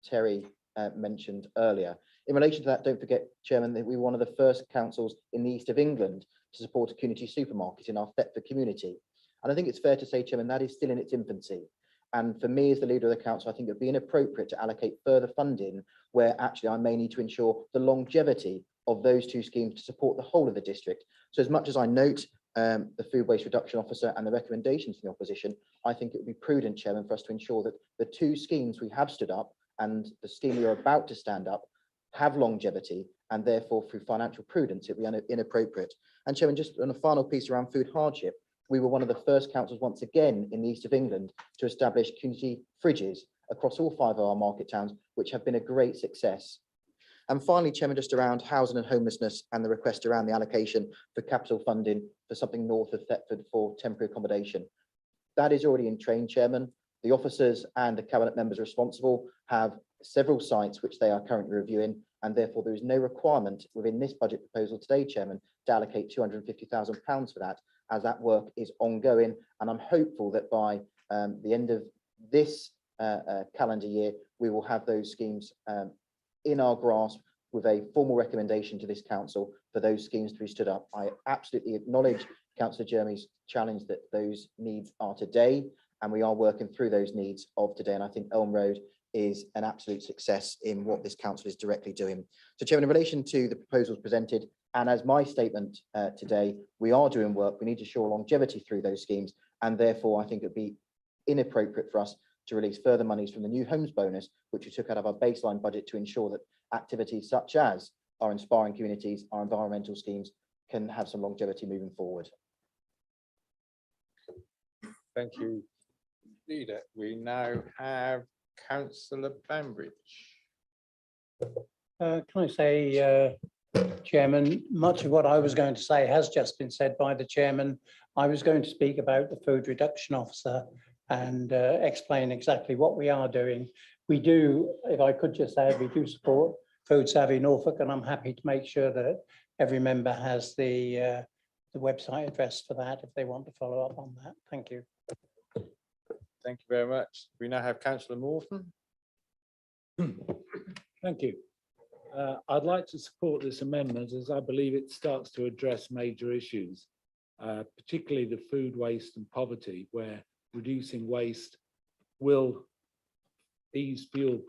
Terry mentioned earlier. In relation to that, don't forget, Chairman, that we were one of the first councils in the east of England to support a community supermarket in our Thetford community. And I think it's fair to say, Chairman, that is still in its infancy. And for me, as the leader of the council, I think it would be inappropriate to allocate further funding where actually I may need to ensure the longevity of those 2 schemes to support the whole of the district. So as much as I note the food waste reduction officer and the recommendations from the opposition, I think it would be prudent, Chairman, for us to ensure that the 2 schemes we have stood up and the scheme we are about to stand up have longevity, and therefore through financial prudence it would be inappropriate. And Chairman, just on a final piece around food hardship, we were one of the first councils once again in the east of England to establish community fridges across all 5 of our market towns, which have been a great success. And finally, Chairman, just around housing and homelessness and the request around the allocation for capital funding for something north of Thetford for temporary accommodation. That is already in train, Chairman. The officers and the cabinet members responsible have several sites which they are currently reviewing, and therefore there is no requirement within this budget proposal today, Chairman, to allocate £250,000 for that, as that work is ongoing. And I'm hopeful that by the end of this calendar year, we will have those schemes in our grasp with a formal recommendation to this council for those schemes to be stood up. I absolutely acknowledge Councillor Jeremy's challenge that those needs are today, and we are working through those needs of today. And I think Elm Road is an absolute success in what this council is directly doing. So Chairman, in relation to the proposals presented, and as my statement today, we are doing work. We need to show longevity through those schemes, and therefore I think it'd be inappropriate for us to release further monies from the new homes bonus, which we took out of our baseline budget to ensure that activities such as our inspiring communities, our environmental schemes can have some longevity moving forward. Thank you, Leader. We now have Councillor Bambridge. Can I say, Chairman, much of what I was going to say has just been said by the Chairman. I was going to speak about the Food Reduction Officer and explain exactly what we are doing. We do, if I could just add, we do support Food Savvy Norfolk, and I'm happy to make sure that every member has the website address for that if they want to follow up on that. Thank you. Thank you very much. We now have Councillor Morton. Thank you. I'd like to support this amendment as I believe it starts to address major issues, particularly the food waste and poverty, where reducing waste will ease food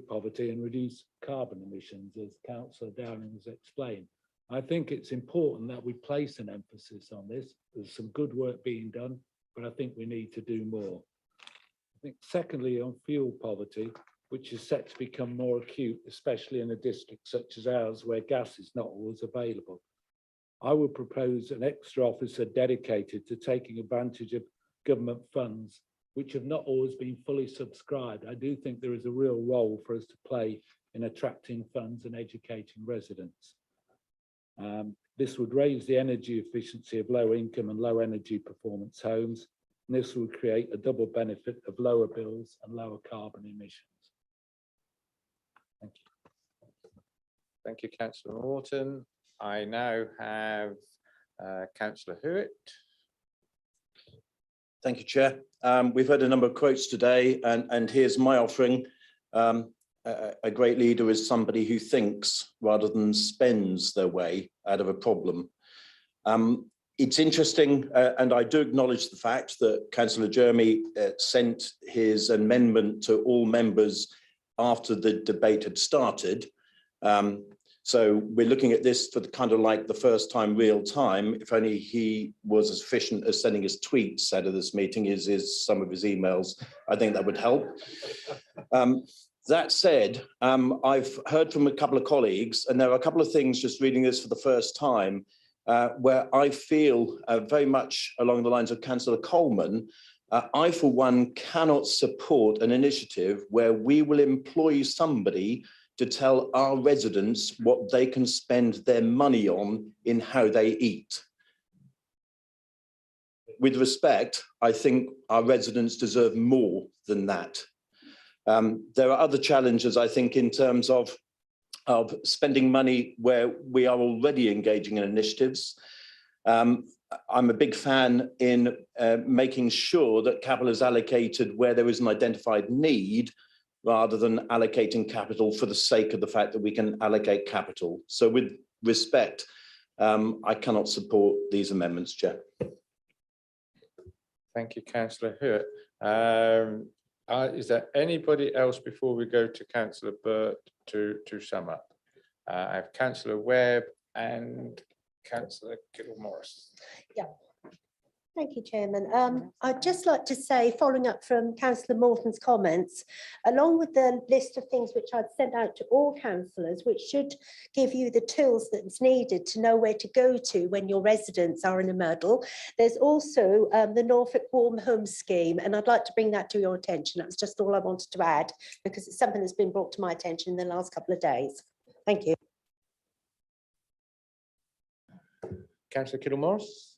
poverty and reduce carbon emissions, as Councillor Downing has explained. I think it's important that we place an emphasis on this. There's some good work being done, but I think we need to do more. I think secondly, on fuel poverty, which is set to become more acute, especially in a district such as ours, where gas is not always available. I would propose an extra officer dedicated to taking advantage of government funds, which have not always been fully subscribed. I do think there is a real role for us to play in attracting funds and educating residents. This would raise the energy efficiency of low income and low energy performance homes. And this will create a double benefit of lower bills and lower carbon emissions. Thank you. Thank you, Councillor Morton. I now have Councillor Hewitt. Thank you, Chair. We've heard a number of quotes today, and here's my offering. A great leader is somebody who thinks rather than spends their way out of a problem. It's interesting, and I do acknowledge the fact that Councillor Jeremy sent his amendment to all members after the debate had started. So we're looking at this for the kind of like the first time real time. If only he was as efficient as sending his tweets out of this meeting is some of his emails. I think that would help. That said, I've heard from a couple of colleagues, and there are a couple of things just reading this for the first time, where I feel very much along the lines of Councillor Coleman. I, for one, cannot support an initiative where we will employ somebody to tell our residents what they can spend their money on in how they eat. With respect, I think our residents deserve more than that. There are other challenges, I think, in terms of spending money where we are already engaging in initiatives. I'm a big fan in making sure that capital is allocated where there is an identified need, rather than allocating capital for the sake of the fact that we can allocate capital. So with respect, I cannot support these amendments, Chair. Thank you, Councillor Hewitt. Is there anybody else before we go to Councillor Burt to sum up? I have Councillor Webb and Councillor Kittle-Morris. Yeah. Thank you, Chairman. I'd just like to say, following up from Councillor Morton's comments, along with the list of things which I'd sent out to all councillors, which should give you the tools that's needed to know where to go to when your residents are in a muddle. There's also the Norfolk Warm Home Scheme, and I'd like to bring that to your attention. That's just all I wanted to add, because it's something that's been brought to my attention in the last couple of days. Thank you. Councillor Kittle-Morris.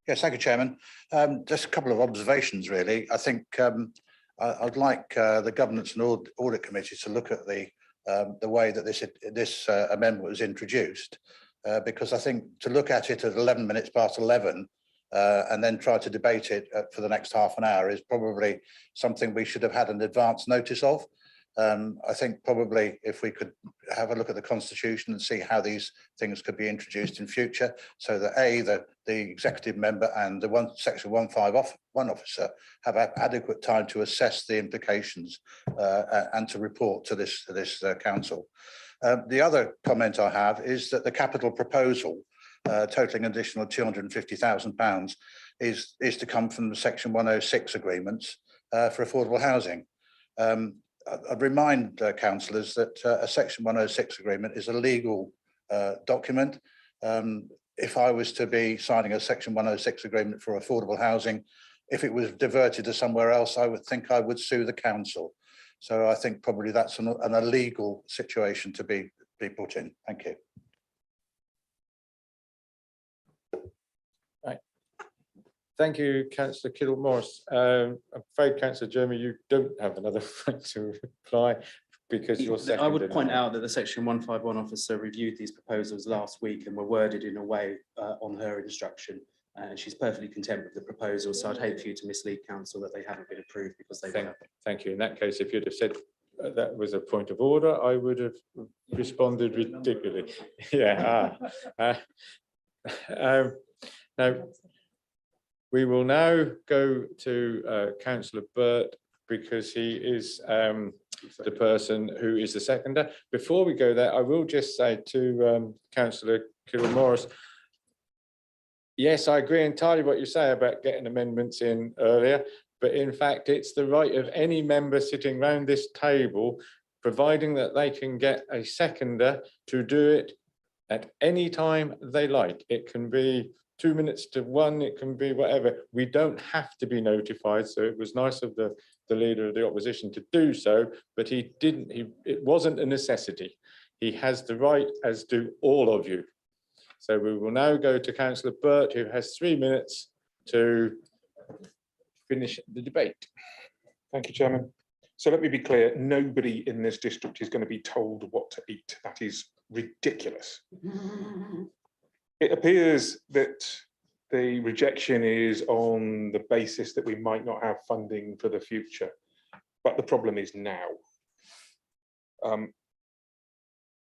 Yes, thank you, Chairman. Just a couple of observations, really. I think I'd like the Governance and Audit Committee to look at the way that this amendment was introduced, because I think to look at it at 11 minutes past 11 and then try to debate it for the next half an hour is probably something we should have had an advance notice of. I think probably if we could have a look at the constitution and see how these things could be introduced in future, so that the executive member and the section 151 officer have adequate time to assess the implications and to report to this council. The other comment I have is that the capital proposal totaling an additional £250,000 is to come from the section 106 agreements for affordable housing. I'd remind councillors that a section 106 agreement is a legal document. If I was to be signing a section 106 agreement for affordable housing, if it was diverted to somewhere else, I would think I would sue the council. So I think probably that's an illegal situation to be put in. Thank you. Right. Thank you, Councillor Kittle-Morris. I'm afraid, Councillor Jeremy, you don't have another right to reply because you're second. I would point out that the section 151 officer reviewed these proposals last week and were worded in a way on her instruction. And she's perfectly content with the proposal. So I'd hate for you to mislead council that they haven't been approved because they were. Thank you. In that case, if you'd have said that was a point of order, I would have responded ridiculously. Yeah. Now, we will now go to Councillor Burt because he is the person who is the seconder. Before we go there, I will just say to Councillor Kittle-Morris, yes, I agree entirely what you say about getting amendments in earlier, but in fact, it's the right of any member sitting around this table, providing that they can get a seconder to do it at any time they like. It can be 2 minutes to 1, it can be whatever. We don't have to be notified, so it was nice of the leader of the opposition to do so, but he didn't, it wasn't a necessity. He has the right, as do all of you. So we will now go to Councillor Burt, who has 3 minutes to finish the debate. Thank you, Chairman. So let me be clear, nobody in this district is going to be told what to eat. That is ridiculous. It appears that the rejection is on the basis that we might not have funding for the future, but the problem is now.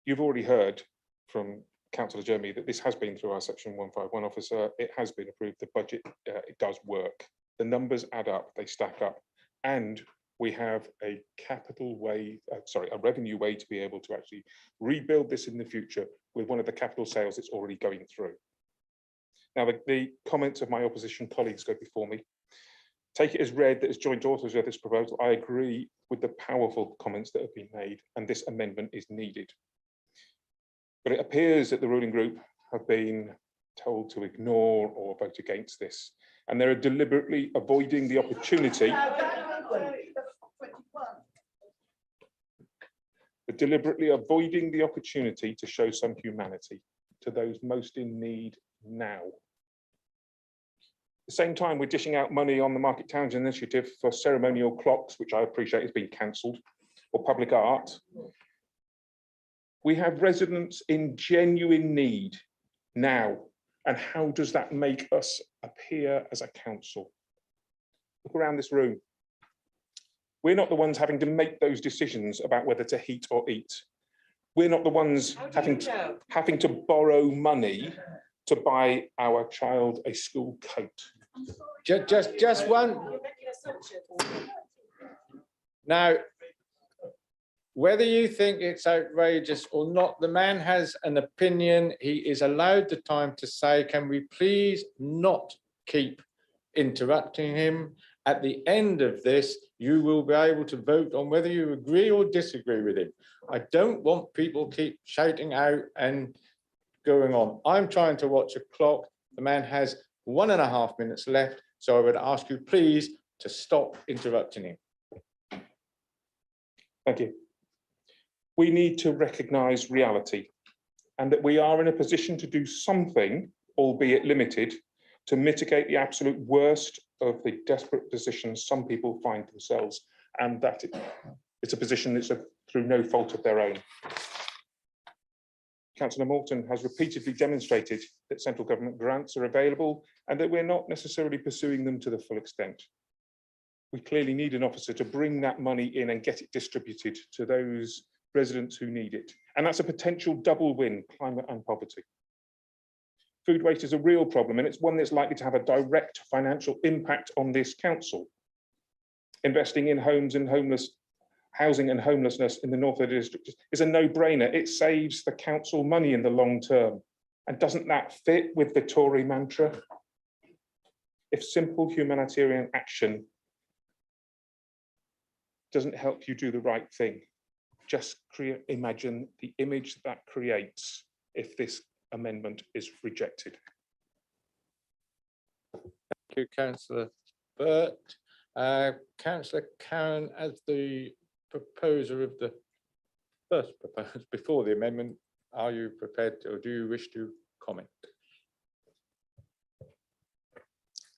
You've already heard from Councillor Jeremy that this has been through our section 151 officer. It has been approved. The budget, it does work. The numbers add up, they stack up, and we have a capital way, a revenue way to be able to actually rebuild this in the future with one of the capital sales that's already going through. Now, the comments of my opposition colleagues go before me. Take it as read that as joint authors of this proposal, I agree with the powerful comments that have been made, and this amendment is needed. But it appears that the ruling group have been told to ignore or vote against this, and they're deliberately avoiding the opportunity. But deliberately avoiding the opportunity to show some humanity to those most in need now. At the same time, we're dishing out money on the Market Towns initiative for ceremonial clocks, which I appreciate has been cancelled, or public art. We have residents in genuine need now. And how does that make us appear as a council? Look around this room. We're not the ones having to make those decisions about whether to heat or eat. We're not the ones having to borrow money to buy our child a school coat. Just one. Now, whether you think it's outrageous or not, the man has an opinion. He is allowed the time to say, can we please not keep interrupting him? At the end of this, you will be able to vote on whether you agree or disagree with him. I don't want people keep shouting out and going on. I'm trying to watch a clock. The man has 1.5 minutes left. So I would ask you please to stop interrupting him. Thank you. We need to recognise reality and that we are in a position to do something, albeit limited, to mitigate the absolute worst of the desperate positions some people find themselves, and that it's a position that's through no fault of their own. Councillor Morton has repeatedly demonstrated that central government grants are available and that we're not necessarily pursuing them to the full extent. we clearly need an officer to bring that money in and get it distributed to those residents who need it. And that's a potential double win, climate and poverty. Food waste is a real problem, and it's one that's likely to have a direct financial impact on this council. Investing in housing and homelessness in the north of the district is a no-brainer. It saves the council money in the long term. And doesn't that fit with the Tory mantra? If simple humanitarian action doesn't help you do the right thing, just imagine the image that creates if this amendment is rejected. Thank you, Councillor Burt. Councillor Karen, as the proposer of the first proposed before the amendment, are you prepared or do you wish to comment?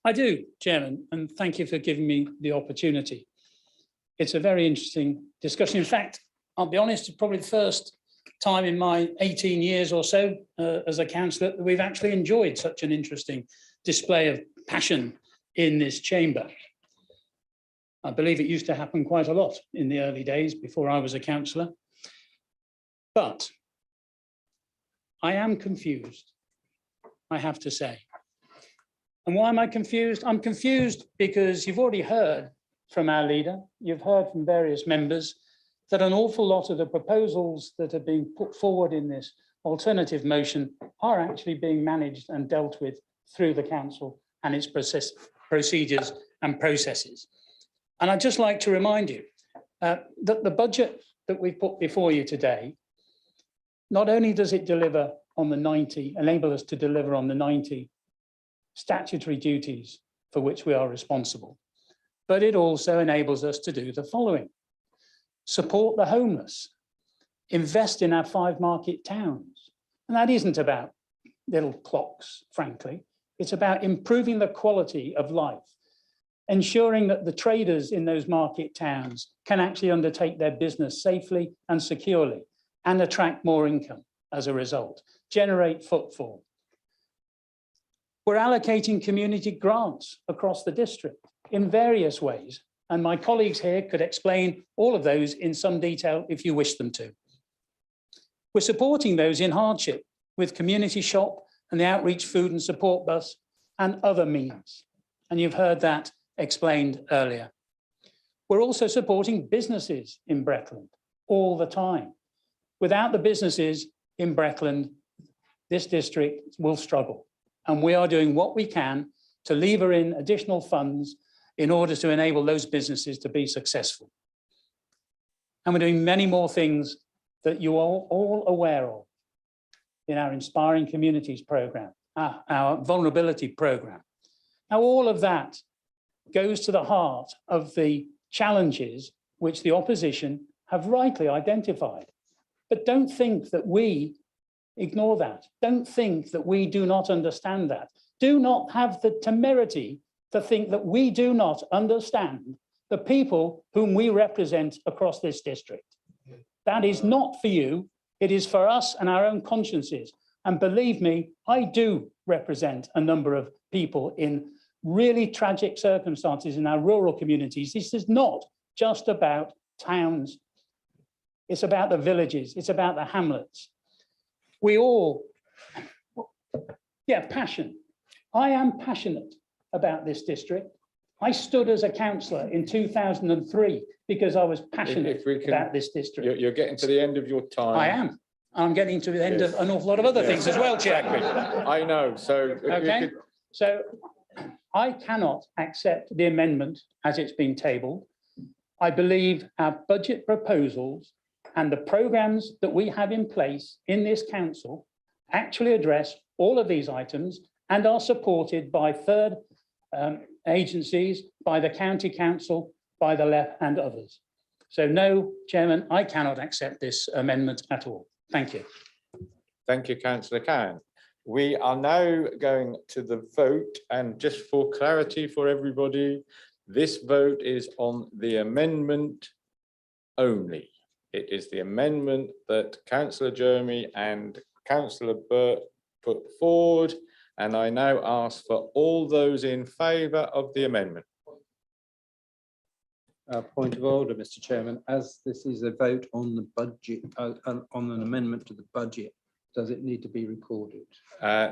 I do, Chairman, and thank you for giving me the opportunity. It's a very interesting discussion. In fact, I'll be honest, it's probably the first time in my 18 years or so as a councillor that we've actually enjoyed such an interesting display of passion in this chamber. I believe it used to happen quite a lot in the early days before I was a councillor. But I am confused, I have to say. And why am I confused? I'm confused because you've already heard from our leader, you've heard from various members that an awful lot of the proposals that are being put forward in this alternative motion are actually being managed and dealt with through the council and its procedures and processes. And I'd just like to remind you that the budget that we've put before you today, not only does it deliver on the 90, enable us to deliver on the 90 statutory duties for which we are responsible, but it also enables us to do the following: support the homeless, invest in our 5 market towns. And that isn't about little clocks, frankly. It's about improving the quality of life, ensuring that the traders in those market towns can actually undertake their business safely and securely and attract more income as a result, generate footfall. We're allocating community grants across the district in various ways, and my colleagues here could explain all of those in some detail if you wish them to. We're supporting those in hardship with Community Shop and the Outreach Food and Support Bus and other means, and you've heard that explained earlier. We're also supporting businesses in Breckland all the time. Without the businesses in Breckland, this district will struggle. And we are doing what we can to lever in additional funds in order to enable those businesses to be successful. And we're doing many more things that you are all aware of in our Inspiring Communities program, our vulnerability program. Now, all of that goes to the heart of the challenges which the opposition have rightly identified. But don't think that we ignore that. Don't think that we do not understand that. Do not have the temerity to think that we do not understand the people whom we represent across this district. That is not for you. It is for us and our own consciences. And believe me, I do represent a number of people in really tragic circumstances in our rural communities. This is not just about towns. It's about the villages. It's about the hamlets. We all, passion. I am passionate about this district. I stood as a councillor in 2003 because I was passionate about this district. You're getting to the end of your time. I am. I'm getting to the end of an awful lot of other things as well, Chair. Exactly. I know. So, okay. So I cannot accept the amendment as it's been tabled. I believe our budget proposals and the programs that we have in place in this council actually address all of these items and are supported by third agencies, by the county council, by the LEP and others. So no, Chairman, I cannot accept this amendment at all. Thank you. Thank you, Councillor Khan. We are now going to the vote, and just for clarity for everybody, this vote is on the amendment only. It is the amendment that Councillor Jeremy and Councillor Burt put forward, and I now ask for all those in favour of the amendment. Point of order, Mr. Chairman, as this is a vote on the budget, on an amendment to the budget, does it need to be recorded?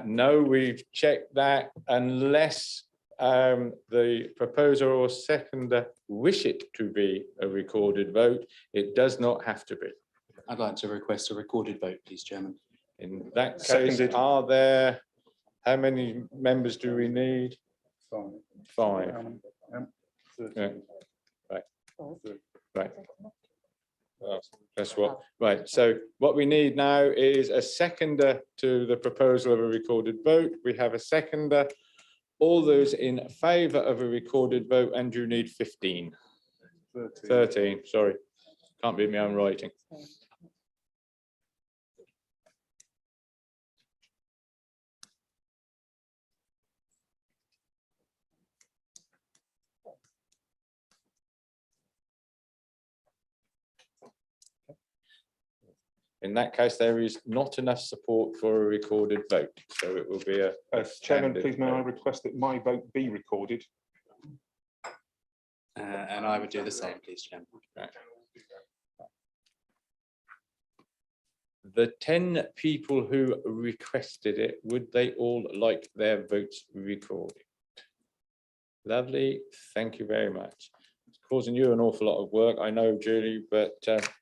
No, we've checked that unless the proposer or seconder wish it to be a recorded vote, it does not have to be. I'd like to request a recorded vote, please, Chairman. In that case, Seconded. are there, how many members do we need? Five. Yeah. Right. Right. Well, that's what, right. So what we need now is a seconder to the proposal of a recorded vote. We have a seconder. All those in favour of a recorded vote, and you need 15. 13, sorry. Can't read my own writing. In that case, there is not enough support for a recorded vote, so it will be a Chairman, standard please may I vote. request that my vote be recorded? And I would do the same, please, Chairman. Right. The 10 people who requested it, would they all like their votes recorded? Lovely, thank you very much. It's causing you an awful lot of work, I know, Julie, but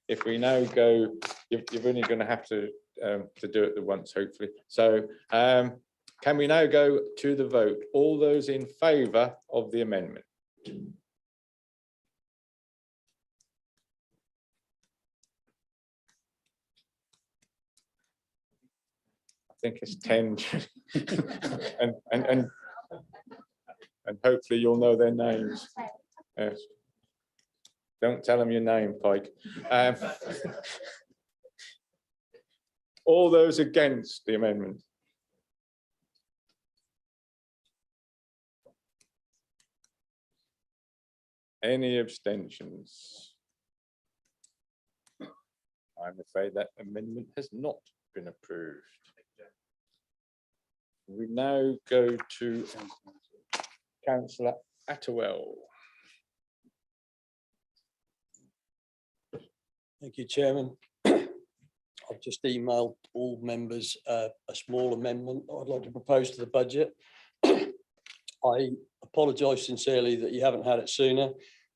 if we now go, you're only going to have to do it the once, hopefully. So can we now go to the vote? All those in favour of the amendment? I think it's 10. and hopefully you'll know their names. Yes. Don't tell them your name, Pike. All those against the amendment? Any abstentions? I'm afraid that amendment has not been approved. We now go to Councillor Attewell. Thank you, Chairman. I've just emailed all members a small amendment I'd like to propose to the budget. I apologise sincerely that you haven't had it sooner,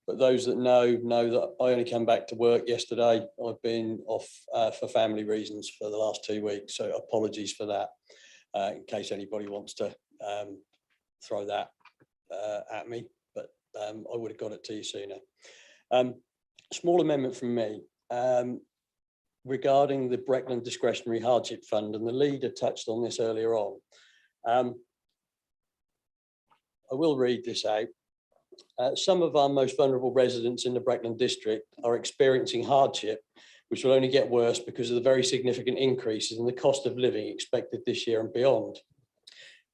but those that know that I only came back to work yesterday. I've been off for family reasons for the last 2 weeks, so apologies for that. In case anybody wants to throw that at me, but I would have got it to you sooner. Small amendment from me regarding the Breckland Discretionary Hardship Fund, and the leader touched on this earlier on. I will read this out. Some of our most vulnerable residents in the Breckland district are experiencing hardship, which will only get worse because of the very significant increases in the cost of living expected this year and beyond.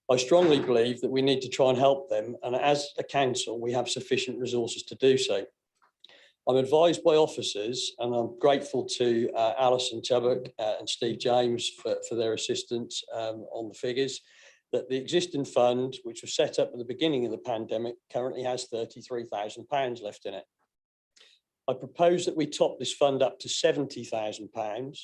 I strongly believe that we need to try and help them, and as a council, we have sufficient resources to do so. I'm advised by officers, and I'm grateful to Alison Chubbuck and Steve James for their assistance on the figures, that the existing fund, which was set up at the beginning of the pandemic, currently has £33,000 left in it. I propose that we top this fund up to £70,000.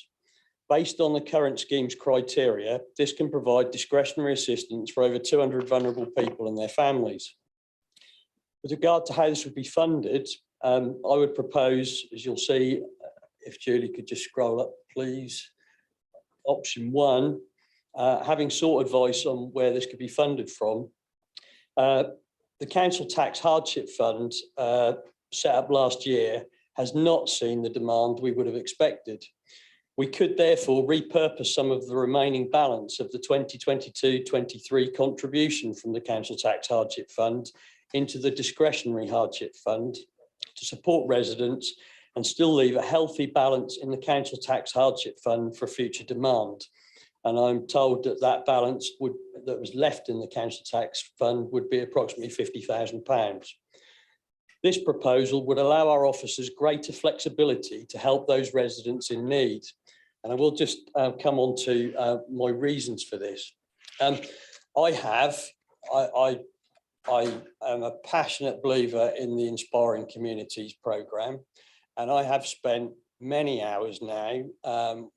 Based on the current scheme's criteria, this can provide discretionary assistance for over 200 vulnerable people and their families. With regard to how this would be funded, I would propose, as you'll see, if Julie could just scroll up, please. Option 1, having sought advice on where this could be funded from, the Council Tax Hardship Fund set up last year has not seen the demand we would have expected. We could therefore repurpose some of the remaining balance of the 2022-23 contribution from the Council Tax Hardship Fund into the Discretionary Hardship Fund to support residents and still leave a healthy balance in the Council Tax Hardship Fund for future demand. And I'm told that that balance that was left in the Council Tax Fund would be approximately £50,000. This proposal would allow our officers greater flexibility to help those residents in need. And I will just come on to my reasons for this. I I am a passionate believer in the Inspiring Communities programme, and I have spent many hours now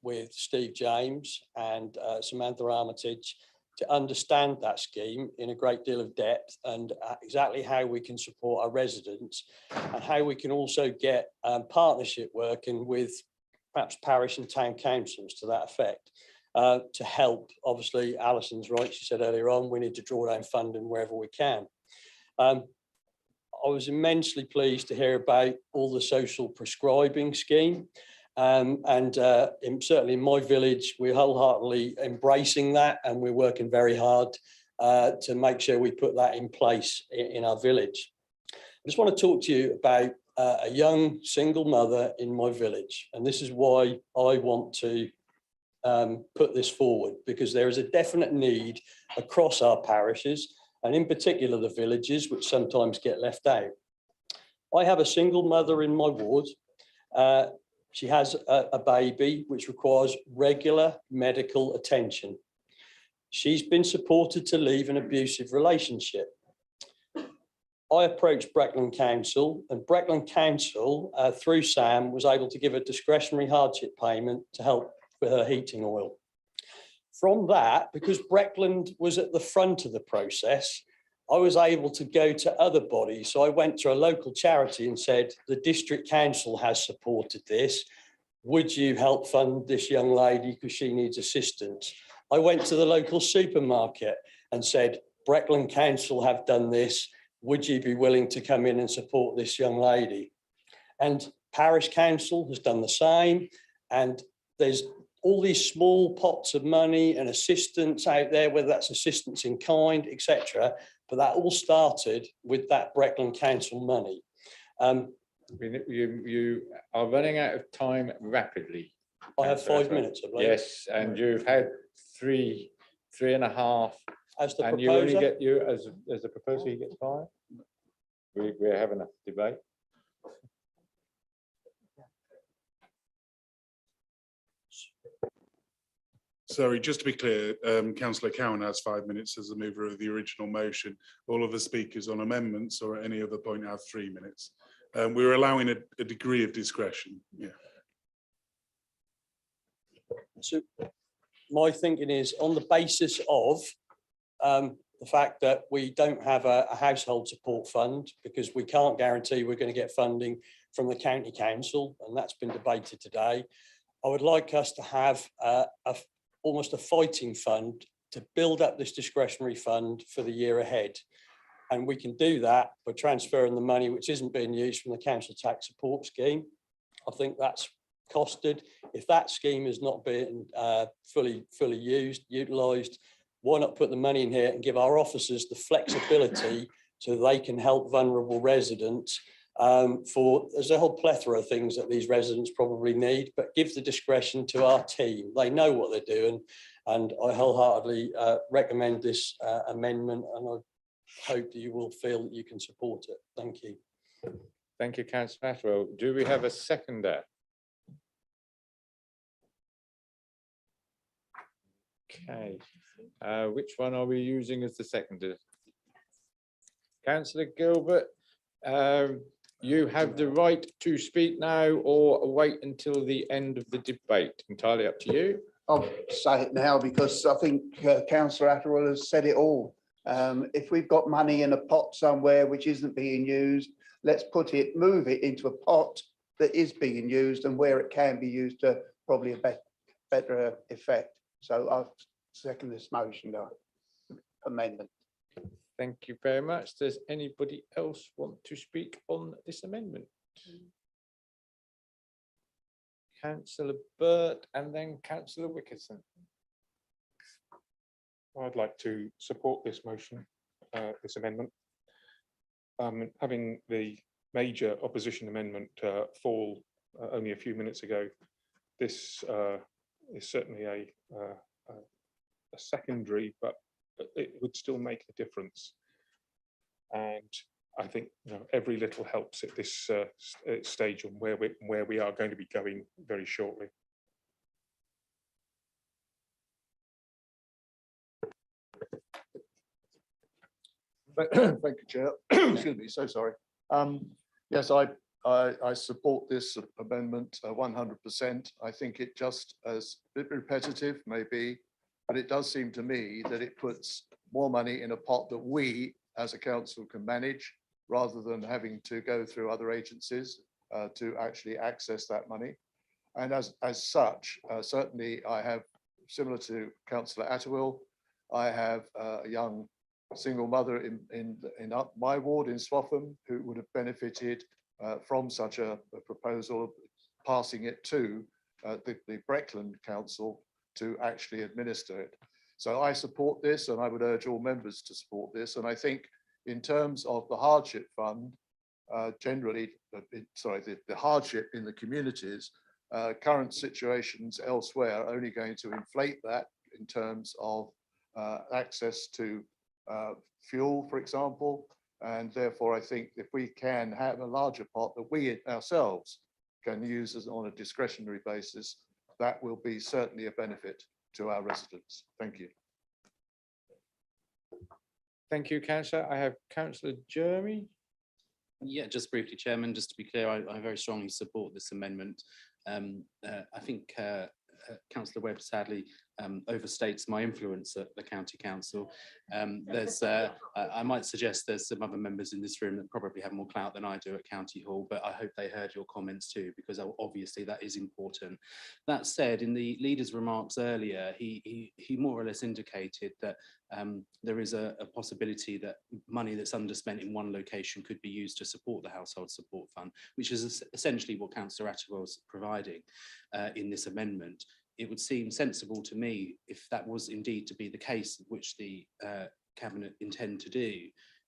with Steve James and Samantha Armitage to understand that scheme in a great deal of depth and exactly how we can support our residents and how we can also get partnership working with perhaps parish and town councils to that effect to help. Obviously, Alison's right, she said earlier on, we need to draw down funding wherever we can. I was immensely pleased to hear about all the social prescribing scheme. Certainly in my village, we're wholeheartedly embracing that, and we're working very hard to make sure we put that in place in our village. I just want to talk to you about a young single mother in my village, and this is why I want to put this forward, because there is a definite need across our parishes, and in particular the villages, which sometimes get left out. I have a single mother in my ward. She has a baby which requires regular medical attention. She's been supported to leave an abusive relationship. I approached Breckland Council, and Breckland Council, through Sam, was able to give a discretionary hardship payment to help with her heating oil. From that, because Breckland was at the front of the process, I was able to go to other bodies. So I went to a local charity and said, the district council has supported this. Would you help fund this young lady because she needs assistance? I went to the local supermarket and said, Breckland Council have done this. Would you be willing to come in and support this young lady? And Parish Council has done the same. And there's all these small pots of money and assistance out there, whether that's assistance in kind, etc. But that all started with that Breckland Council money. You are running out of time rapidly. I have 5 minutes, I believe. Yes, and you've had three and a half. As the and proposer? you only get you as the proposer, you get 5. We're having a debate. Sorry, just to be clear, Councillor Cowan has 5 minutes as the mover of the original motion. All of the speakers on amendments or at any other point have 3 minutes. We're allowing a degree of discretion. Yeah. So my thinking is on the basis of the fact that we don't have a household support fund because we can't guarantee we're going to get funding from the county council, and that's been debated today. I would like us to have almost a fighting fund to build up this discretionary fund for the year ahead. And we can do that by transferring the money which isn't being used from the council tax support scheme. I think that's costed. If that scheme is not being fully utilised, why not put the money in here and give our officers the flexibility so they can help vulnerable residents there's a whole plethora of things that these residents probably need, but give the discretion to our team. They know what they're doing, and I wholeheartedly recommend this amendment, and I hope that you will feel that you can support it. Thank you. Thank you, Councillor Atwell. Do we have a seconder? Okay. Which one are we using as the seconder? Councillor Gilbert, you have the right to speak now or wait until the end of the debate. Entirely up to you. I'll say it now because I think Councillor Atterwell has said it all. If we've got money in a pot somewhere which isn't being used, let's move it into a pot that is being used and where it can be used to probably a better effect. So I'll second this motion, amendment. Thank you very much. Does anybody else want to speak on this amendment? Councillor Burt and then Councillor Wickerson. I'd like to support this motion, this amendment. Having the major opposition amendment fall only a few minutes ago, this is certainly a secondary, but it would still make a difference. And I think every little helps at this stage on where we are going to be going very shortly. Thank you, Chair. Excuse me, so sorry. Yes, I support this amendment 100%. I think it just as a bit repetitive maybe, but it does seem to me that it puts more money in a pot that we as a council can manage rather than having to go through other agencies to actually access that money. And as such, certainly I have, similar to Councillor Atterwill, I have a young single mother in my ward in Swaffham who would have benefited from such a proposal, passing it to the Breckland Council to actually administer it. So I support this, and I would urge all members to support this. And I think in terms of the hardship fund, generally, the hardship in the communities, current situations elsewhere are only going to inflate that in terms of access to fuel, for example. And therefore, I think if we can have a larger pot that we ourselves can use as on a discretionary basis, that will be certainly a benefit to our residents. Thank you. Thank you, Councillor. I have Councillor Jeremy. Yeah, just briefly, Chairman, just to be clear, I very strongly support this amendment. I think Councillor Webb sadly overstates my influence at the County Council. I might suggest there's some other members in this room that probably have more clout than I do at County Hall, but I hope they heard your comments too, because obviously that is important. That said, in the leader's remarks earlier, he more or less indicated that there is a possibility that money that's underspent in one location could be used to support the household support fund, which is essentially what Councillor Atterwell is providing in this amendment. It would seem sensible to me, if that was indeed to be the case, which the Cabinet intend to do,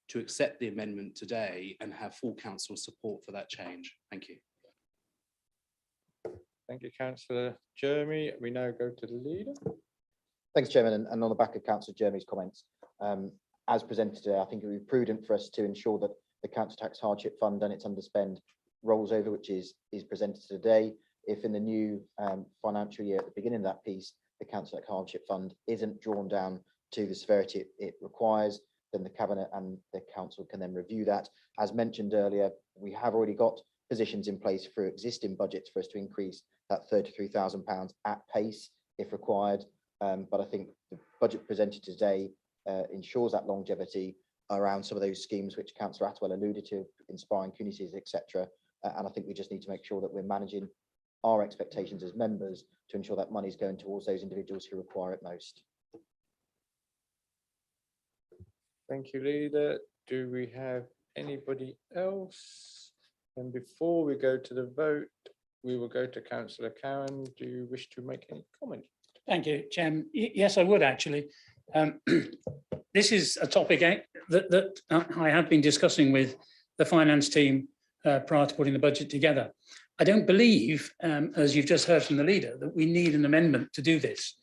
to accept the amendment today and have full council support for that change. Thank you. Thank you, Councillor Jeremy. We now go to the leader. Thanks, Chairman. And on the back of Councillor Jeremy's comments, as presented today, I think it would be prudent for us to ensure that the Council Tax Hardship Fund and its underspend rolls over, which is presented today. If in the new financial year, at the beginning of that piece, the Council Tax Hardship Fund isn't drawn down to the severity it requires, then the Cabinet and the Council can then review that. As mentioned earlier, we have already got positions in place for existing budgets for us to increase that £33,000 at pace if required. But I think the budget presented today ensures that longevity around some of those schemes which Councillor Atterwell alluded to, inspiring communities, etc. And I think we just need to make sure that we're managing our expectations as members to ensure that money is going towards those individuals who require it most. Thank you, Leader. Do we have anybody else? And before we go to the vote, we will go to Councillor Cowan. Do you wish to make any comment? Thank you, Chairman. Yes, I would actually. This is a topic that I have been discussing with the finance team prior to putting the budget together. I don't believe, as you've just heard from the leader, that we need an amendment to do this.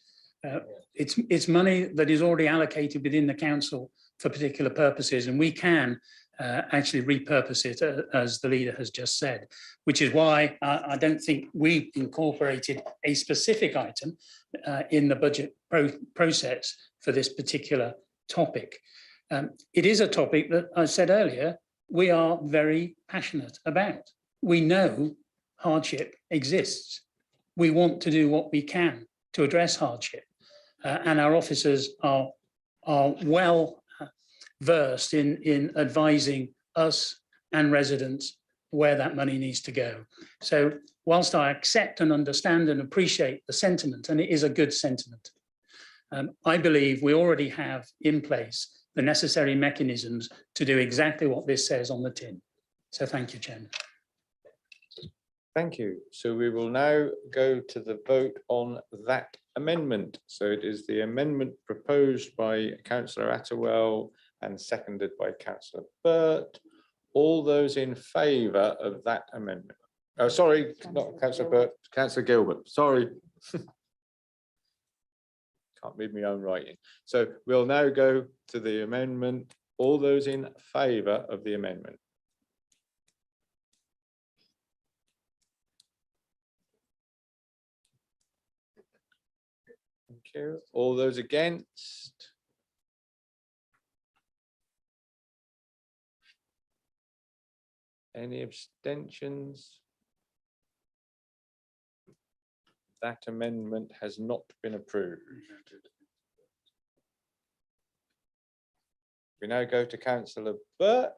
It's money that is already allocated within the council for particular purposes, and we can actually repurpose it, as the leader has just said, which is why I don't think we incorporated a specific item in the budget process for this particular topic. It is a topic that I said earlier, we are very passionate about. We know hardship exists. We want to do what we can to address hardship, and our officers are well versed in advising us and residents where that money needs to go. So whilst I accept and understand and appreciate the sentiment, and it is a good sentiment, I believe we already have in place the necessary mechanisms to do exactly what this says on the tin. So thank you, Chairman. Thank you. So we will now go to the vote on that amendment. So it is the amendment proposed by Councillor Atterwell and seconded by Councillor Burt. All those in favour of that amendment? Oh, sorry, not Councillor Burt, Councillor Gilbert. Sorry. Can't read my own writing. So we'll now go to the amendment. All those in favour of the amendment? Thank you. All those against? Any abstentions? That amendment has not been approved. We now go to Councillor Burt.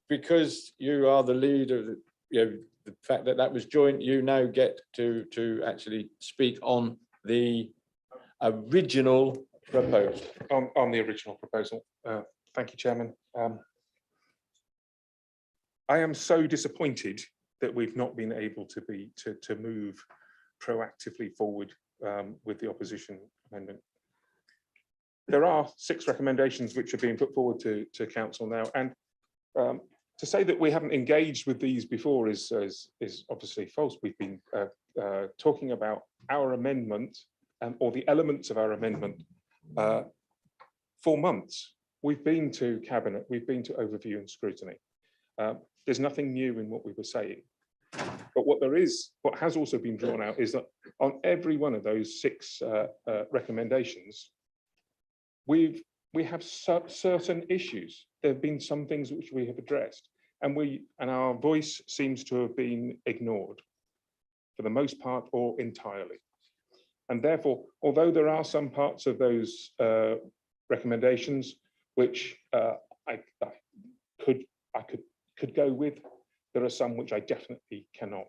Because you are the leader, the fact that that was joint, you now get to actually speak on the original proposal. On the original proposal. Thank you, Chairman. I am so disappointed that we've not been able to move proactively forward with the opposition amendment. There are 6 recommendations which are being put forward to council now, and to say that we haven't engaged with these before is obviously false. We've been talking about our amendment or the elements of our amendment for months. We've been to Cabinet, we've been to overview and scrutiny. There's nothing new in what we were saying. But what has also been drawn out is that on every one of those 6 recommendations, we have certain issues. There have been some things which we have addressed, and our voice seems to have been ignored for the most part or entirely. And therefore, although there are some parts of those recommendations which I could go with, there are some which I definitely cannot.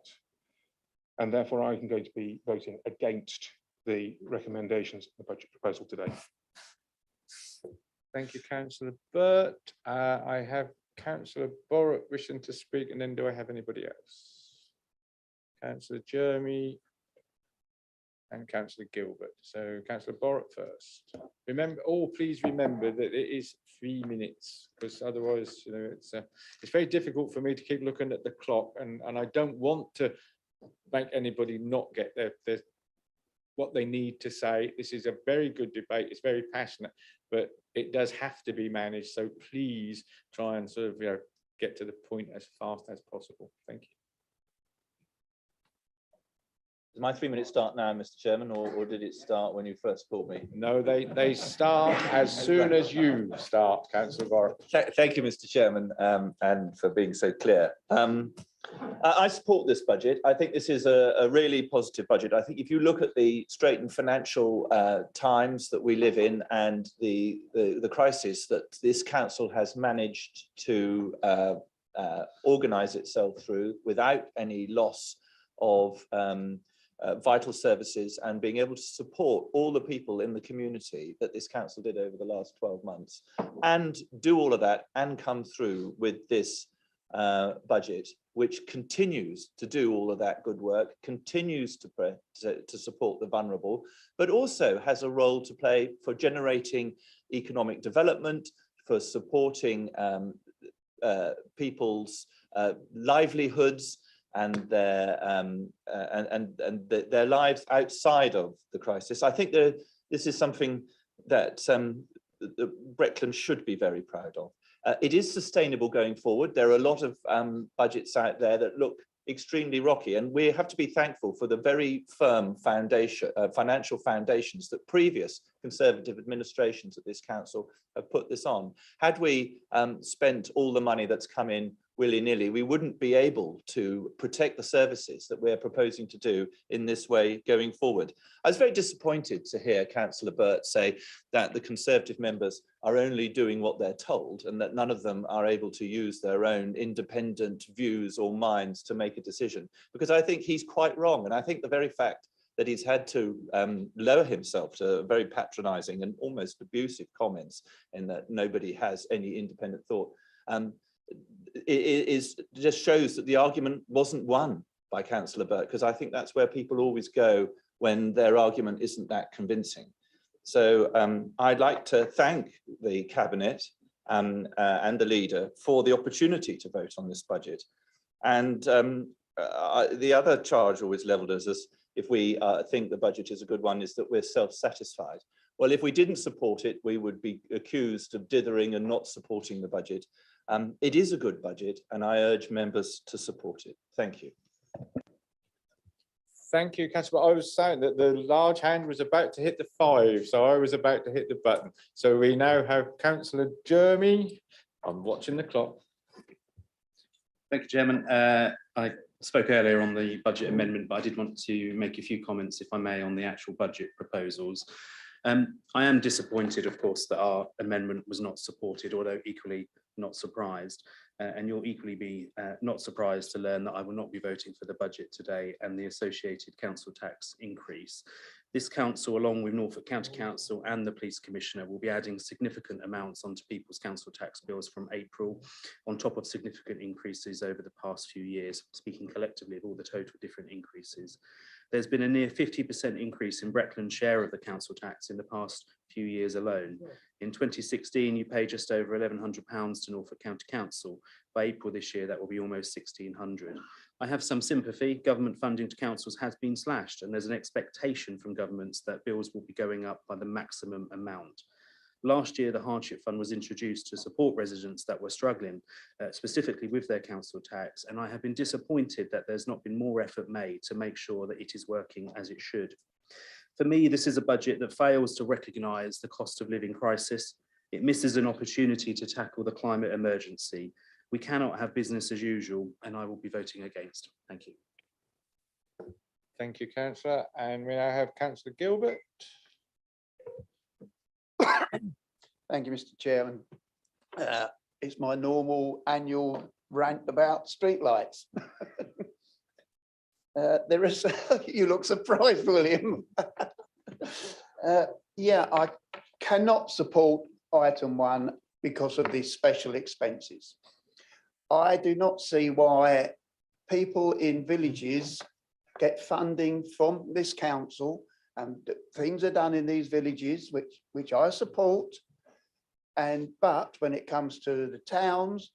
And therefore, I'm going to be voting against the recommendations of the budget proposal today. Thank you, Councillor Burt. I have Councillor Borrett wishing to speak, and then do I have anybody else? Councillor Jeremy and Councillor Gilbert. So Councillor Borrett first. Remember, please remember that it is 3 minutes, because otherwise, it's very difficult for me to keep looking at the clock, and I don't want to make anybody not get what they need to say. This is a very good debate. It's very passionate, but it does have to be managed. So please try and sort of get to the point as fast as possible. Thank you. Does my 3 minutes start now, Mr. Chairman, or did it start when you first called me? No, they start as soon as you start, Councillor Borrett. Thank you, Mr. Chairman, and for being so clear. I support this budget. I think this is a really positive budget. I think if you look at the straitened financial times that we live in and the crisis that this council has managed to organise itself through without any loss of vital services and being able to support all the people in the community that this council did over the last 12 months and do all of that and come through with this budget, which continues to do all of that good work, continues to support the vulnerable, but also has a role to play for generating economic development, for supporting people's livelihoods and their lives outside of the crisis. I think this is something that Breckland should be very proud of. It is sustainable going forward. There are a lot of budgets out there that look extremely rocky, and we have to be thankful for the very firm financial foundations that previous Conservative administrations at this council have put this on. Had we spent all the money that's come in willy-nilly, we wouldn't be able to protect the services that we're proposing to do in this way going forward. I was very disappointed to hear Councillor Burt say that the Conservative members are only doing what they're told and that none of them are able to use their own independent views or minds to make a decision, because I think he's quite wrong. And I think the very fact that he's had to lower himself to very patronising and almost abusive comments in that nobody has any independent thought just shows that the argument wasn't won by Councillor Burt, because I think that's where people always go when their argument isn't that convincing. So I'd like to thank the Cabinet and the leader for the opportunity to vote on this budget. And the other charge always levelled at us, if we think the budget is a good one, is that we're self-satisfied. Well, if we didn't support it, we would be accused of dithering and not supporting the budget. It is a good budget, and I urge members to support it. Thank you. Thank you, Councillor. I was saying that the large hand was about to hit the 5, so I was about to hit the button. So we now have Councillor Jeremy I'm watching the clock. Thank you, Chairman. I spoke earlier on the budget amendment, but I did want to make a few comments, if I may, on the actual budget proposals. I am disappointed, of course, that our amendment was not supported, although equally not surprised. And you'll equally be not surprised to learn that I will not be voting for the budget today and the associated council tax increase. This council, along with Norfolk County Council and the Police Commissioner, will be adding significant amounts onto people's council tax bills from April, on top of significant increases over the past few years, speaking collectively of all the total different increases. There's been a near 50% increase in Breckland's share of the council tax in the past few years alone. In 2016, you paid just over £1,100 to Norfolk County Council. By April this year, that will be almost £1,600. I have some sympathy. Government funding to councils has been slashed, and there's an expectation from governments that bills will be going up by the maximum amount. Last year, the hardship fund was introduced to support residents that were struggling, specifically with their council tax, and I have been disappointed that there's not been more effort made to make sure that it is working as it should. For me, this is a budget that fails to recognise the cost of living crisis. It misses an opportunity to tackle the climate emergency. We cannot have business as usual, and I will be voting against. Thank you. Thank you, Councillor. And we now have Councillor Gilbert. Thank you, Mr. Chairman. It's my normal annual rant about streetlights. There is, you look surprised, William. Yeah, I cannot support item 1 because of these special expenses. I do not see why people in villages get funding from this council, and things are done in these villages, which I support. But when it comes to the towns,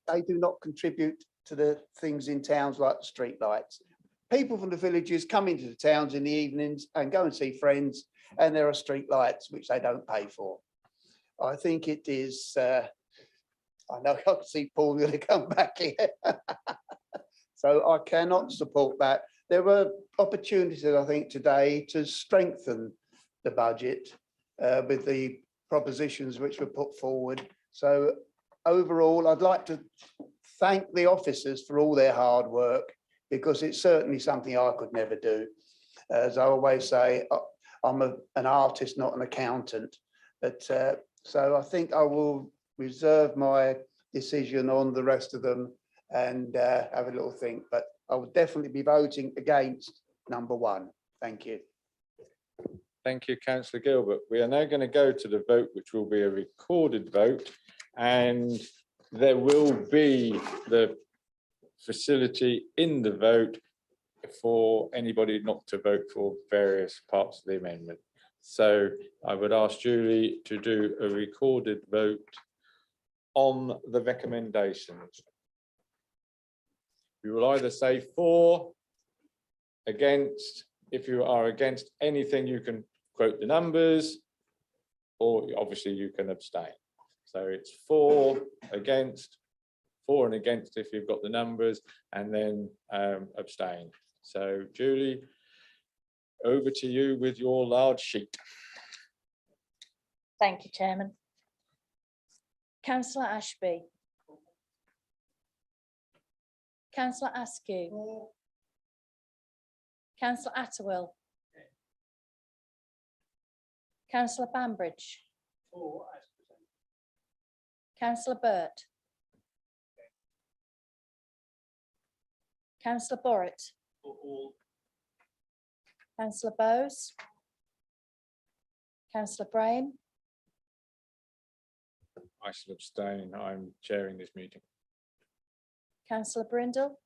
they do not contribute to the things in towns like the street lights. People from the villages come into the towns in the evenings and go and see friends, and there are street lights which they don't pay for. I think it is, I know I can see Paul going to come back here. So I cannot support that. There were opportunities, I think, today to strengthen the budget with the propositions which were put forward. So overall, I'd like to thank the officers for all their hard work, because it's certainly something I could never do. As I always say, I'm an artist, not an accountant. But so I think I will reserve my decision on the rest of them and have a little think. But I will definitely be voting against number 1. Thank you. Thank you, Councillor Gilbert. We are now going to go to the vote, which will be a recorded vote, and there will be the facility in the vote for anybody not to vote for various parts of the amendment. So I would ask Julie to do a recorded vote on the recommendations. You will either say for, against. If you are against anything, you can quote the numbers, or obviously you can abstain. So it's for, against, for and against if you've got the numbers, and then abstain. So Julie, over to you with your large sheet. Thank you, Chairman. Councillor Ashby. Councillor Askew. Councillor Atterwill. Councillor Bambridge. Councillor Burt. Councillor Borrett. Councillor Bowes. Councillor Brame. I shall abstain. I'm chairing this meeting. Councillor Brindle.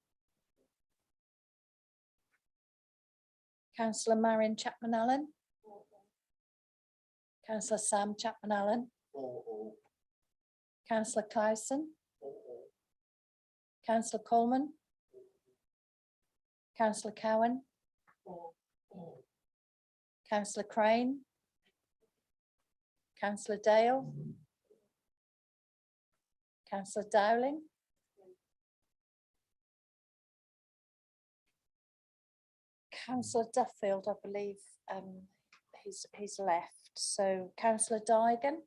Councillor Marion Chapman-Allen. Councillor Sam Chapman-Allen. Councillor Clausen. Councillor Coleman. Councillor Cowan. Councillor Crane. Councillor Dale. Councillor Dowling. Councillor Duffield, I believe he's left. So Councillor Digan.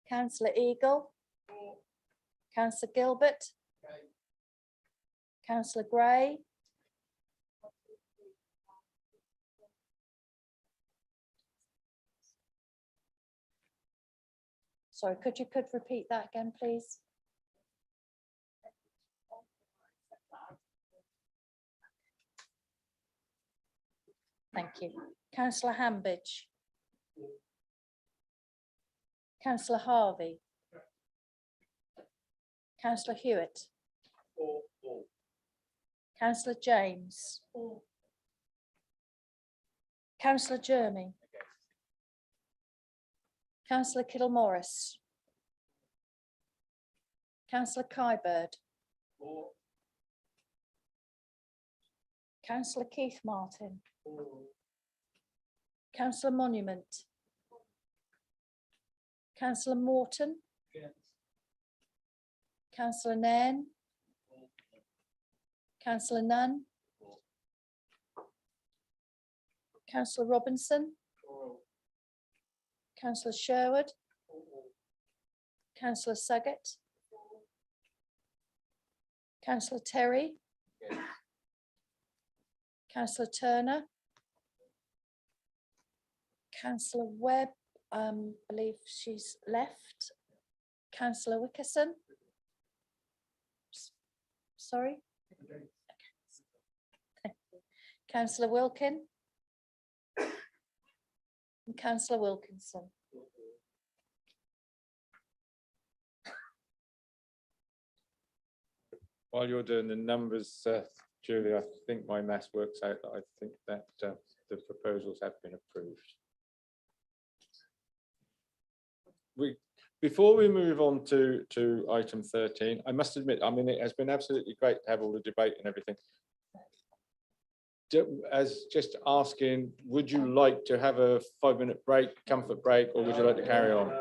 Councillor Eagle. Councillor Gilbert. Councillor Gray. Sorry, could you repeat that again, please? Thank you. Councillor Hambidge. Councillor Harvey. Councillor Hewitt. Councillor James. Councillor Jermy. Councillor Kittle-Morris. Councillor Kybird. Councillor Keith Martin. Councillor Monument. Councillor Morton. Councillor Nairn. Councillor Nunn. Councillor Robinson. Councillor Sherwood. Councillor Suggett. Councillor Terry. Councillor Turner. Councillor Webb, believe she's left. Councillor Wickerson. Sorry. Councillor Wilkin. And Councillor Wilkinson. While you're doing the numbers, Julie, I think my maths works out that I think that the proposals have been approved. Before we move on to item 13, I must admit, I mean, it has been absolutely great to have all the debate and everything. As just asking, would you like to have a 5-minute break, comfort break, or would you like to carry on?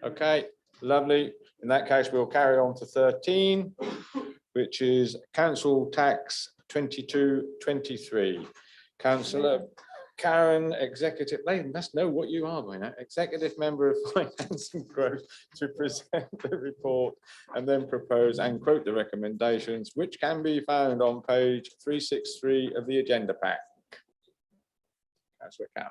Okay, lovely. In that case, we'll carry on to 13, which is Council Tax 2223. Councillor Karen, Executive, they must know what you are by now, Executive Member of Finance and Growth, to present the report and then propose and quote the recommendations, which can be found on page 363 of the agenda pack. Councillor Karen.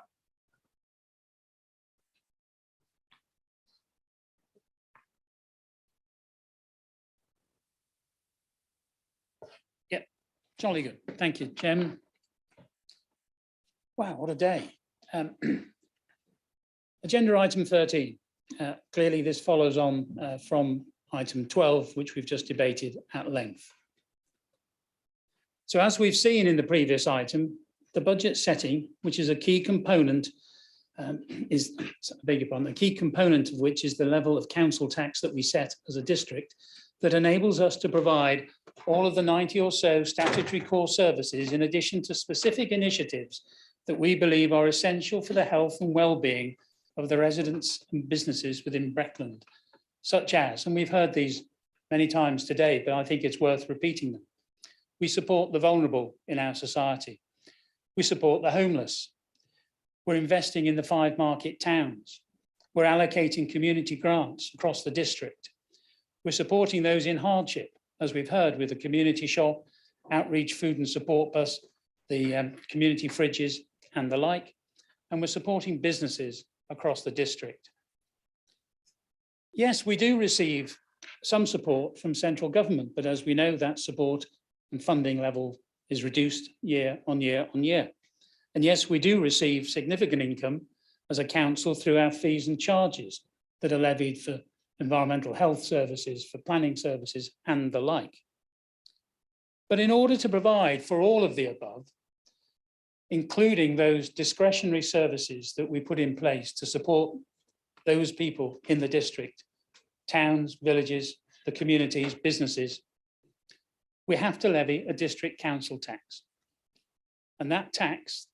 Yep, jolly good. Thank you, Chairman. Wow, what a day. Agenda item 13. Clearly, this follows on from item 12, which we've just debated at length. So as we've seen in the previous item, the budget setting, which is a key component, a key component of which is the level of council tax that we set as a district, that enables us to provide all of the 90 or so statutory core services in addition to specific initiatives that we believe are essential for the health and well-being of the residents and businesses within Breckland, such as, and we've heard these many times today, but I think it's worth repeating them. We support the vulnerable in our society. We support the homeless. We're investing in the 5 market towns. We're allocating community grants across the district. We're supporting those in hardship, as we've heard, with the community shop, outreach food and support bus, the community fridges and the like, and we're supporting businesses across the district. Yes, we do receive some support from central government, but as we know, that support and funding level is reduced year on year on year. And yes, we do receive significant income as a council through our fees and charges that are levied for environmental health services, for planning services and the like. But in order to provide for all of the above, including those discretionary services that we put in place to support those people in the district, towns, villages, the communities, businesses, we have to levy a district council tax. And that tax,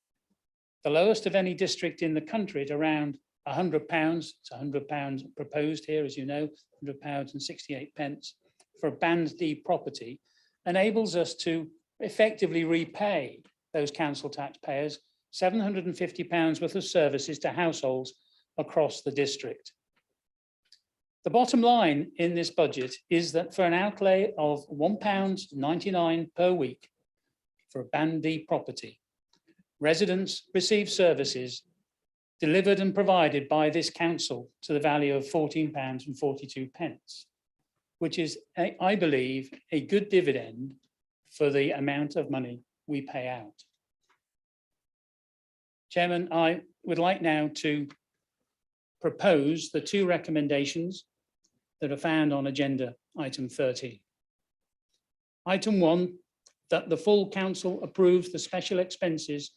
the lowest of any district in the country at around £100, it's £100 proposed here, as you know, £100.68 for a Band D property, enables us to effectively repay those council taxpayers £750 worth of services to households across the district. The bottom line in this budget is that for an outlay of £1.99 per week for a Band D property, residents receive services delivered and provided by this council to the value of £14.42, which is, I believe, a good dividend for the amount of money we pay out. Chairman, I would like now to propose the two recommendations that are found on agenda item 13. Item 1, that the full council approves the special expenses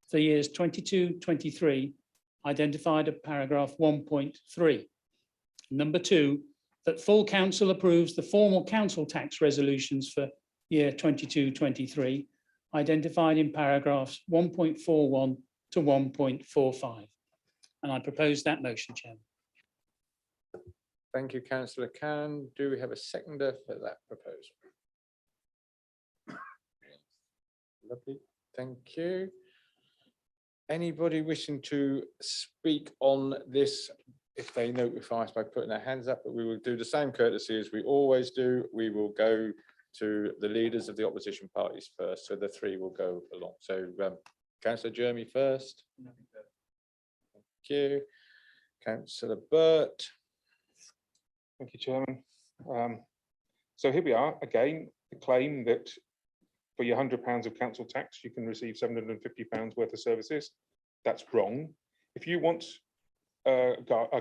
for years 22-23 identified at paragraph 1.3. Number 2, that full council approves the formal council tax resolutions for year 22-23 identified in paragraphs 1.41 to 1.45. And I propose that motion, Chairman. Thank you, Councillor Cowan. Do we have a seconder for that proposal? Lovely, thank you. Anybody wishing to speak on this, if they notify us by putting their hands up, but we will do the same courtesy as we always do. We will go to the leaders of the opposition parties first, so the three will go along. So Councillor Jeremy first. Thank you. Councillor Burt. Thank you, Chairman. So here we are again, the claim that for your £100 of council tax, you can receive £750 worth of services. That's wrong. If you want a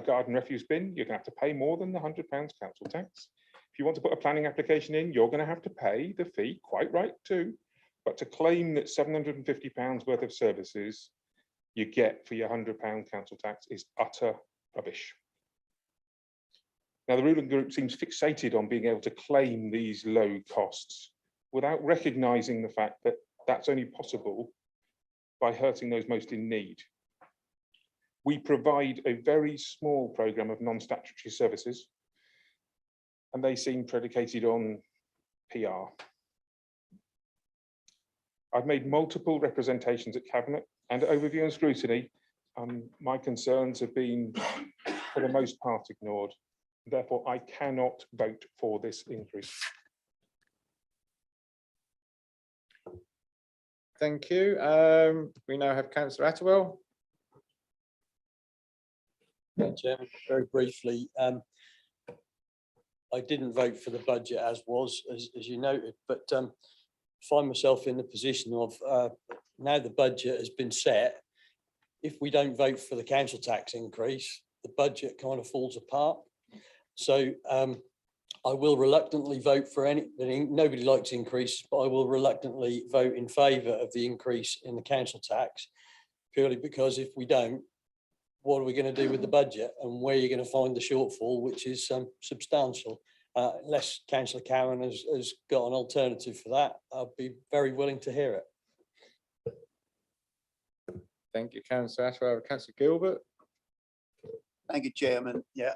garden refuse bin, you're going to have to pay more than the £100 council tax. If you want to put a planning application in, you're going to have to pay the fee, quite right too. But to claim that £750 worth of services you get for your £100 council tax is utter rubbish. Now, the ruling group seems fixated on being able to claim these low costs without recognising the fact that that's only possible by hurting those most in need. We provide a very small programme of non-statutory services, and they seem predicated on PR. I've made multiple representations at Cabinet and overview and scrutiny. My concerns have been, for the most part, ignored. Therefore, I cannot vote for this increase. Thank you. We now have Councillor Attewell. Chairman, very briefly, I didn't vote for the budget as was, as you noted, but find myself in the position of now the budget has been set. If we don't vote for the council tax increase, the budget kind of falls apart. So I will reluctantly vote for anything. Nobody likes increases, but I will reluctantly vote in favour of the increase in the council tax, purely because if we don't, what are we going to do with the budget and where are you going to find the shortfall, which is substantial? Unless Councillor Cowan has got an alternative for that, I'll be very willing to hear it. Thank you, Councillor Attewell. Councillor Gilbert. Thank you, Chairman. Yeah,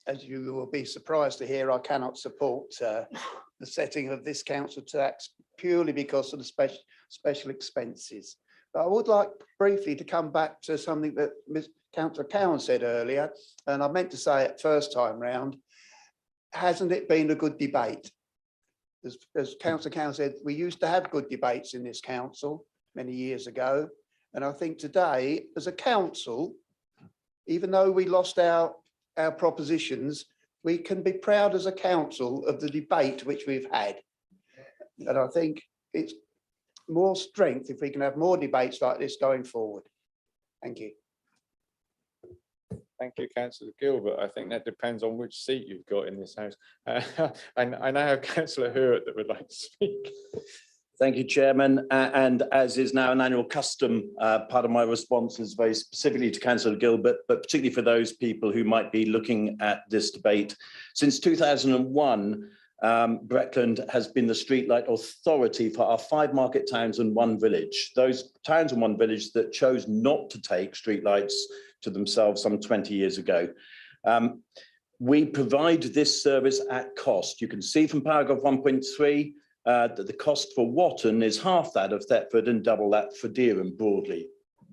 as you will be surprised to hear, I cannot support the setting of this council tax purely because of the special expenses. But I would like briefly to come back to something that Councillor Cowan said earlier, and I meant to say it first time round. Hasn't it been a good debate? As Councillor Cowan said, we used to have good debates in this council many years ago. And I think today, as a council, even though we lost our propositions, we can be proud as a council of the debate which we've had. And I think it's more strength if we can have more debates like this going forward. Thank you. Thank you, Councillor Gilbert. I think that depends on which seat you've got in this house. And I now have Councillor Hewett that would like to speak. Thank you, Chairman. And as is now an annual custom, part of my response is very specifically to Councillor Gilbert, but particularly for those people who might be looking at this debate. Since 2001, Breckland has been the streetlight authority for our 5 market towns and 1 village. Those towns and 1 village that chose not to take streetlights to themselves some 20 years ago. We provide this service at cost. You can see from paragraph 1.3 that the cost for Watton is half that of Thetford and double that for Dereham broadly,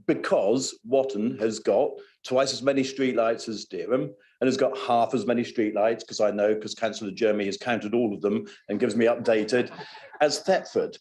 because Watton has got twice as many streetlights as Dereham, and has got half as many streetlights, because I know, because Councillor Jeremy has counted all of them and gives me updated, as Thetford.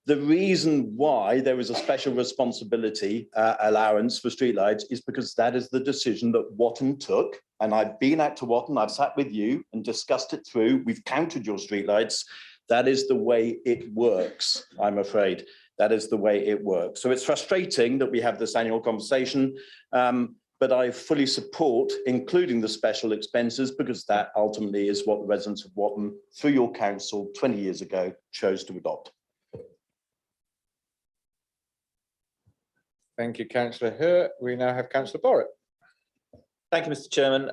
The reason why there is a special responsibility allowance for streetlights is because that is the decision that Watton took. And I've been out to Watton, I've sat with you and discussed it through. We've counted your streetlights. That is the way it works, I'm afraid. That is the way it works. So it's frustrating that we have this annual conversation, but I fully support including the special expenses, because that ultimately is what the residents of Watton, through your council 20 years ago, chose to adopt. Thank you, Councillor Hurt. We now have Councillor Borrett. Thank you, Mr. Chairman.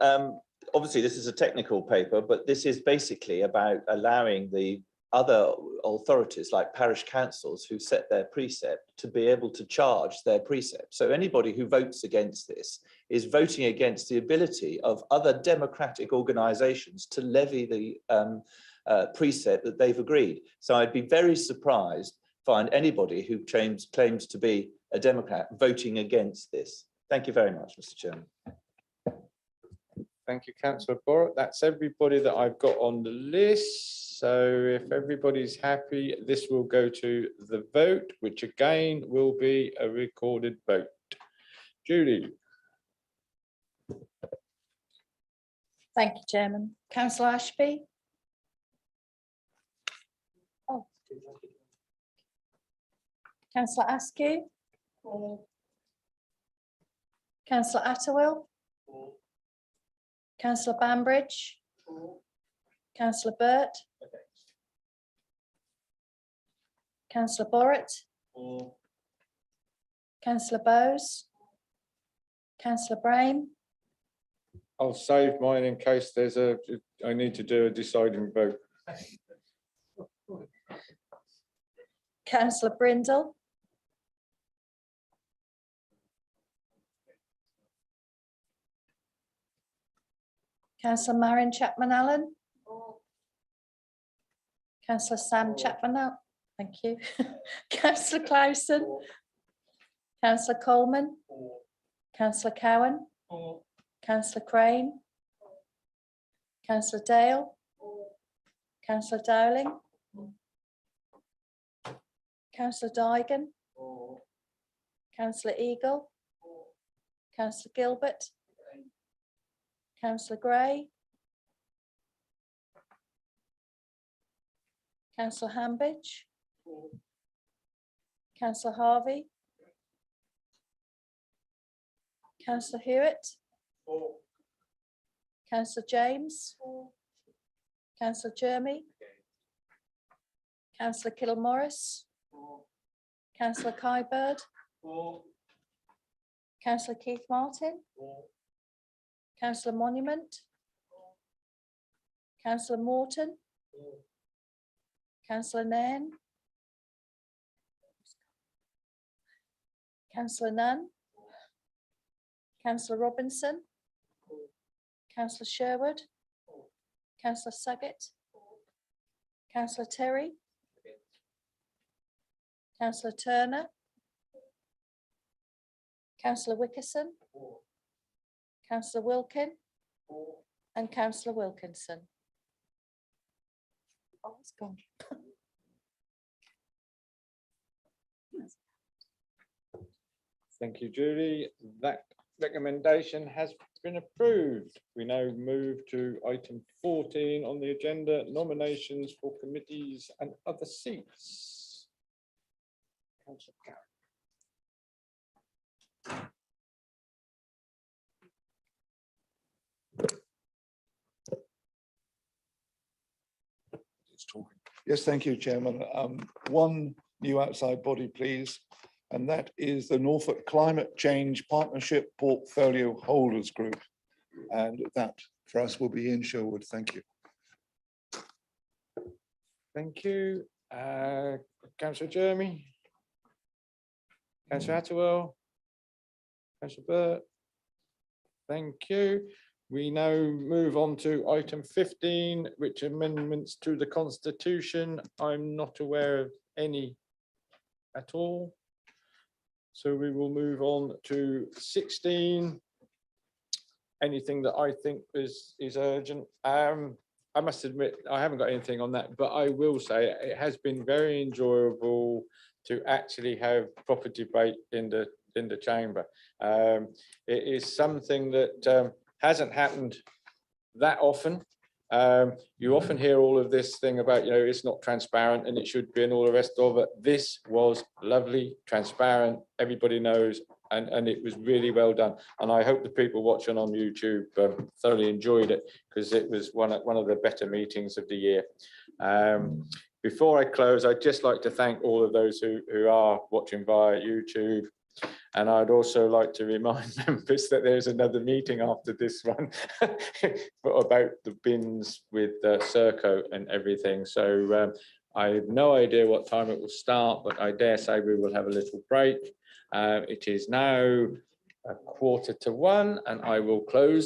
Obviously, this is a technical paper, but this is basically about allowing the other authorities like parish councils who set their precept to be able to charge their precept. So anybody who votes against this is voting against the ability of other democratic organisations to levy the precept that they've agreed. So I'd be very surprised to find anybody who claims to be a Democrat voting against this. Thank you very much, Mr. Chairman. Thank you, Councillor Borrett. That's everybody that I've got on the list. So if everybody's happy, this will go to the vote, which again will be a recorded vote. Judy. Thank you, Chairman. Councillor Ashby. Oh. Councillor Askew. Councillor Atterwill. Councillor Bambridge. Councillor Burt. Councillor Borrett. Councillor Bowes. Councillor Brame. I'll save mine in case I need to do a deciding vote. Councillor Brindle. Councillor Marion Chapman-Allen. Councillor Sam Chapman-Allen. Thank you. Councillor Clausen. Councillor Coleman. Councillor Cowan. Councillor Crane. Councillor Dale. Councillor Dowling. Councillor Digan. Councillor Eagle. Councillor Gilbert. Councillor Gray. Councillor Hambidge. Councillor Harvey. Councillor Hewitt. Councillor James. Councillor Jeremy. Councillor Kilmorris. Councillor Kybird. Councillor Keith Martin. Councillor Monument. Councillor Morton. Councillor Nairn. Councillor Nunn. Councillor Robinson. Councillor Sherwood. Councillor Suggett. Councillor Terry. Councillor Turner. Councillor Wickerson. Councillor Wilkin. And Councillor Wilkinson. Oh, it's gone. Thank you, Judy. That recommendation has been approved. We now move to item 14 on the agenda, nominations for committees and other seats. Councillor Cowan. Yes, thank you, Chairman. One new outside body, please, and that is the Norfolk Climate Change Partnership Portfolio Holders Group. And that for us will be Ian Sherwood. Thank you. Thank you. Councillor Jeremy. Councillor Atterwell. Councillor Burt. Thank you. We now move on to item 15, which amendments to the Constitution. I'm not aware of any at all. So we will move on to 16, anything that I think is urgent. I must admit, I haven't got anything on that, but I will say it has been very enjoyable to actually have proper debate in the chamber. It is something that hasn't happened that often. You often hear all of this thing about, you know, it's not transparent and it should be and all the rest of it. This was lovely, transparent, everybody knows, and it was really well done. And I hope the people watching on YouTube thoroughly enjoyed it, because it was one of the better meetings of the year. Before I close, I'd just like to thank all of those who are watching via YouTube. And I'd also like to remind members that there's another meeting after this one about the bins with Serco and everything. So I have no idea what time it will start, but I dare say we will have a little break. It is now 1:45, and I will close the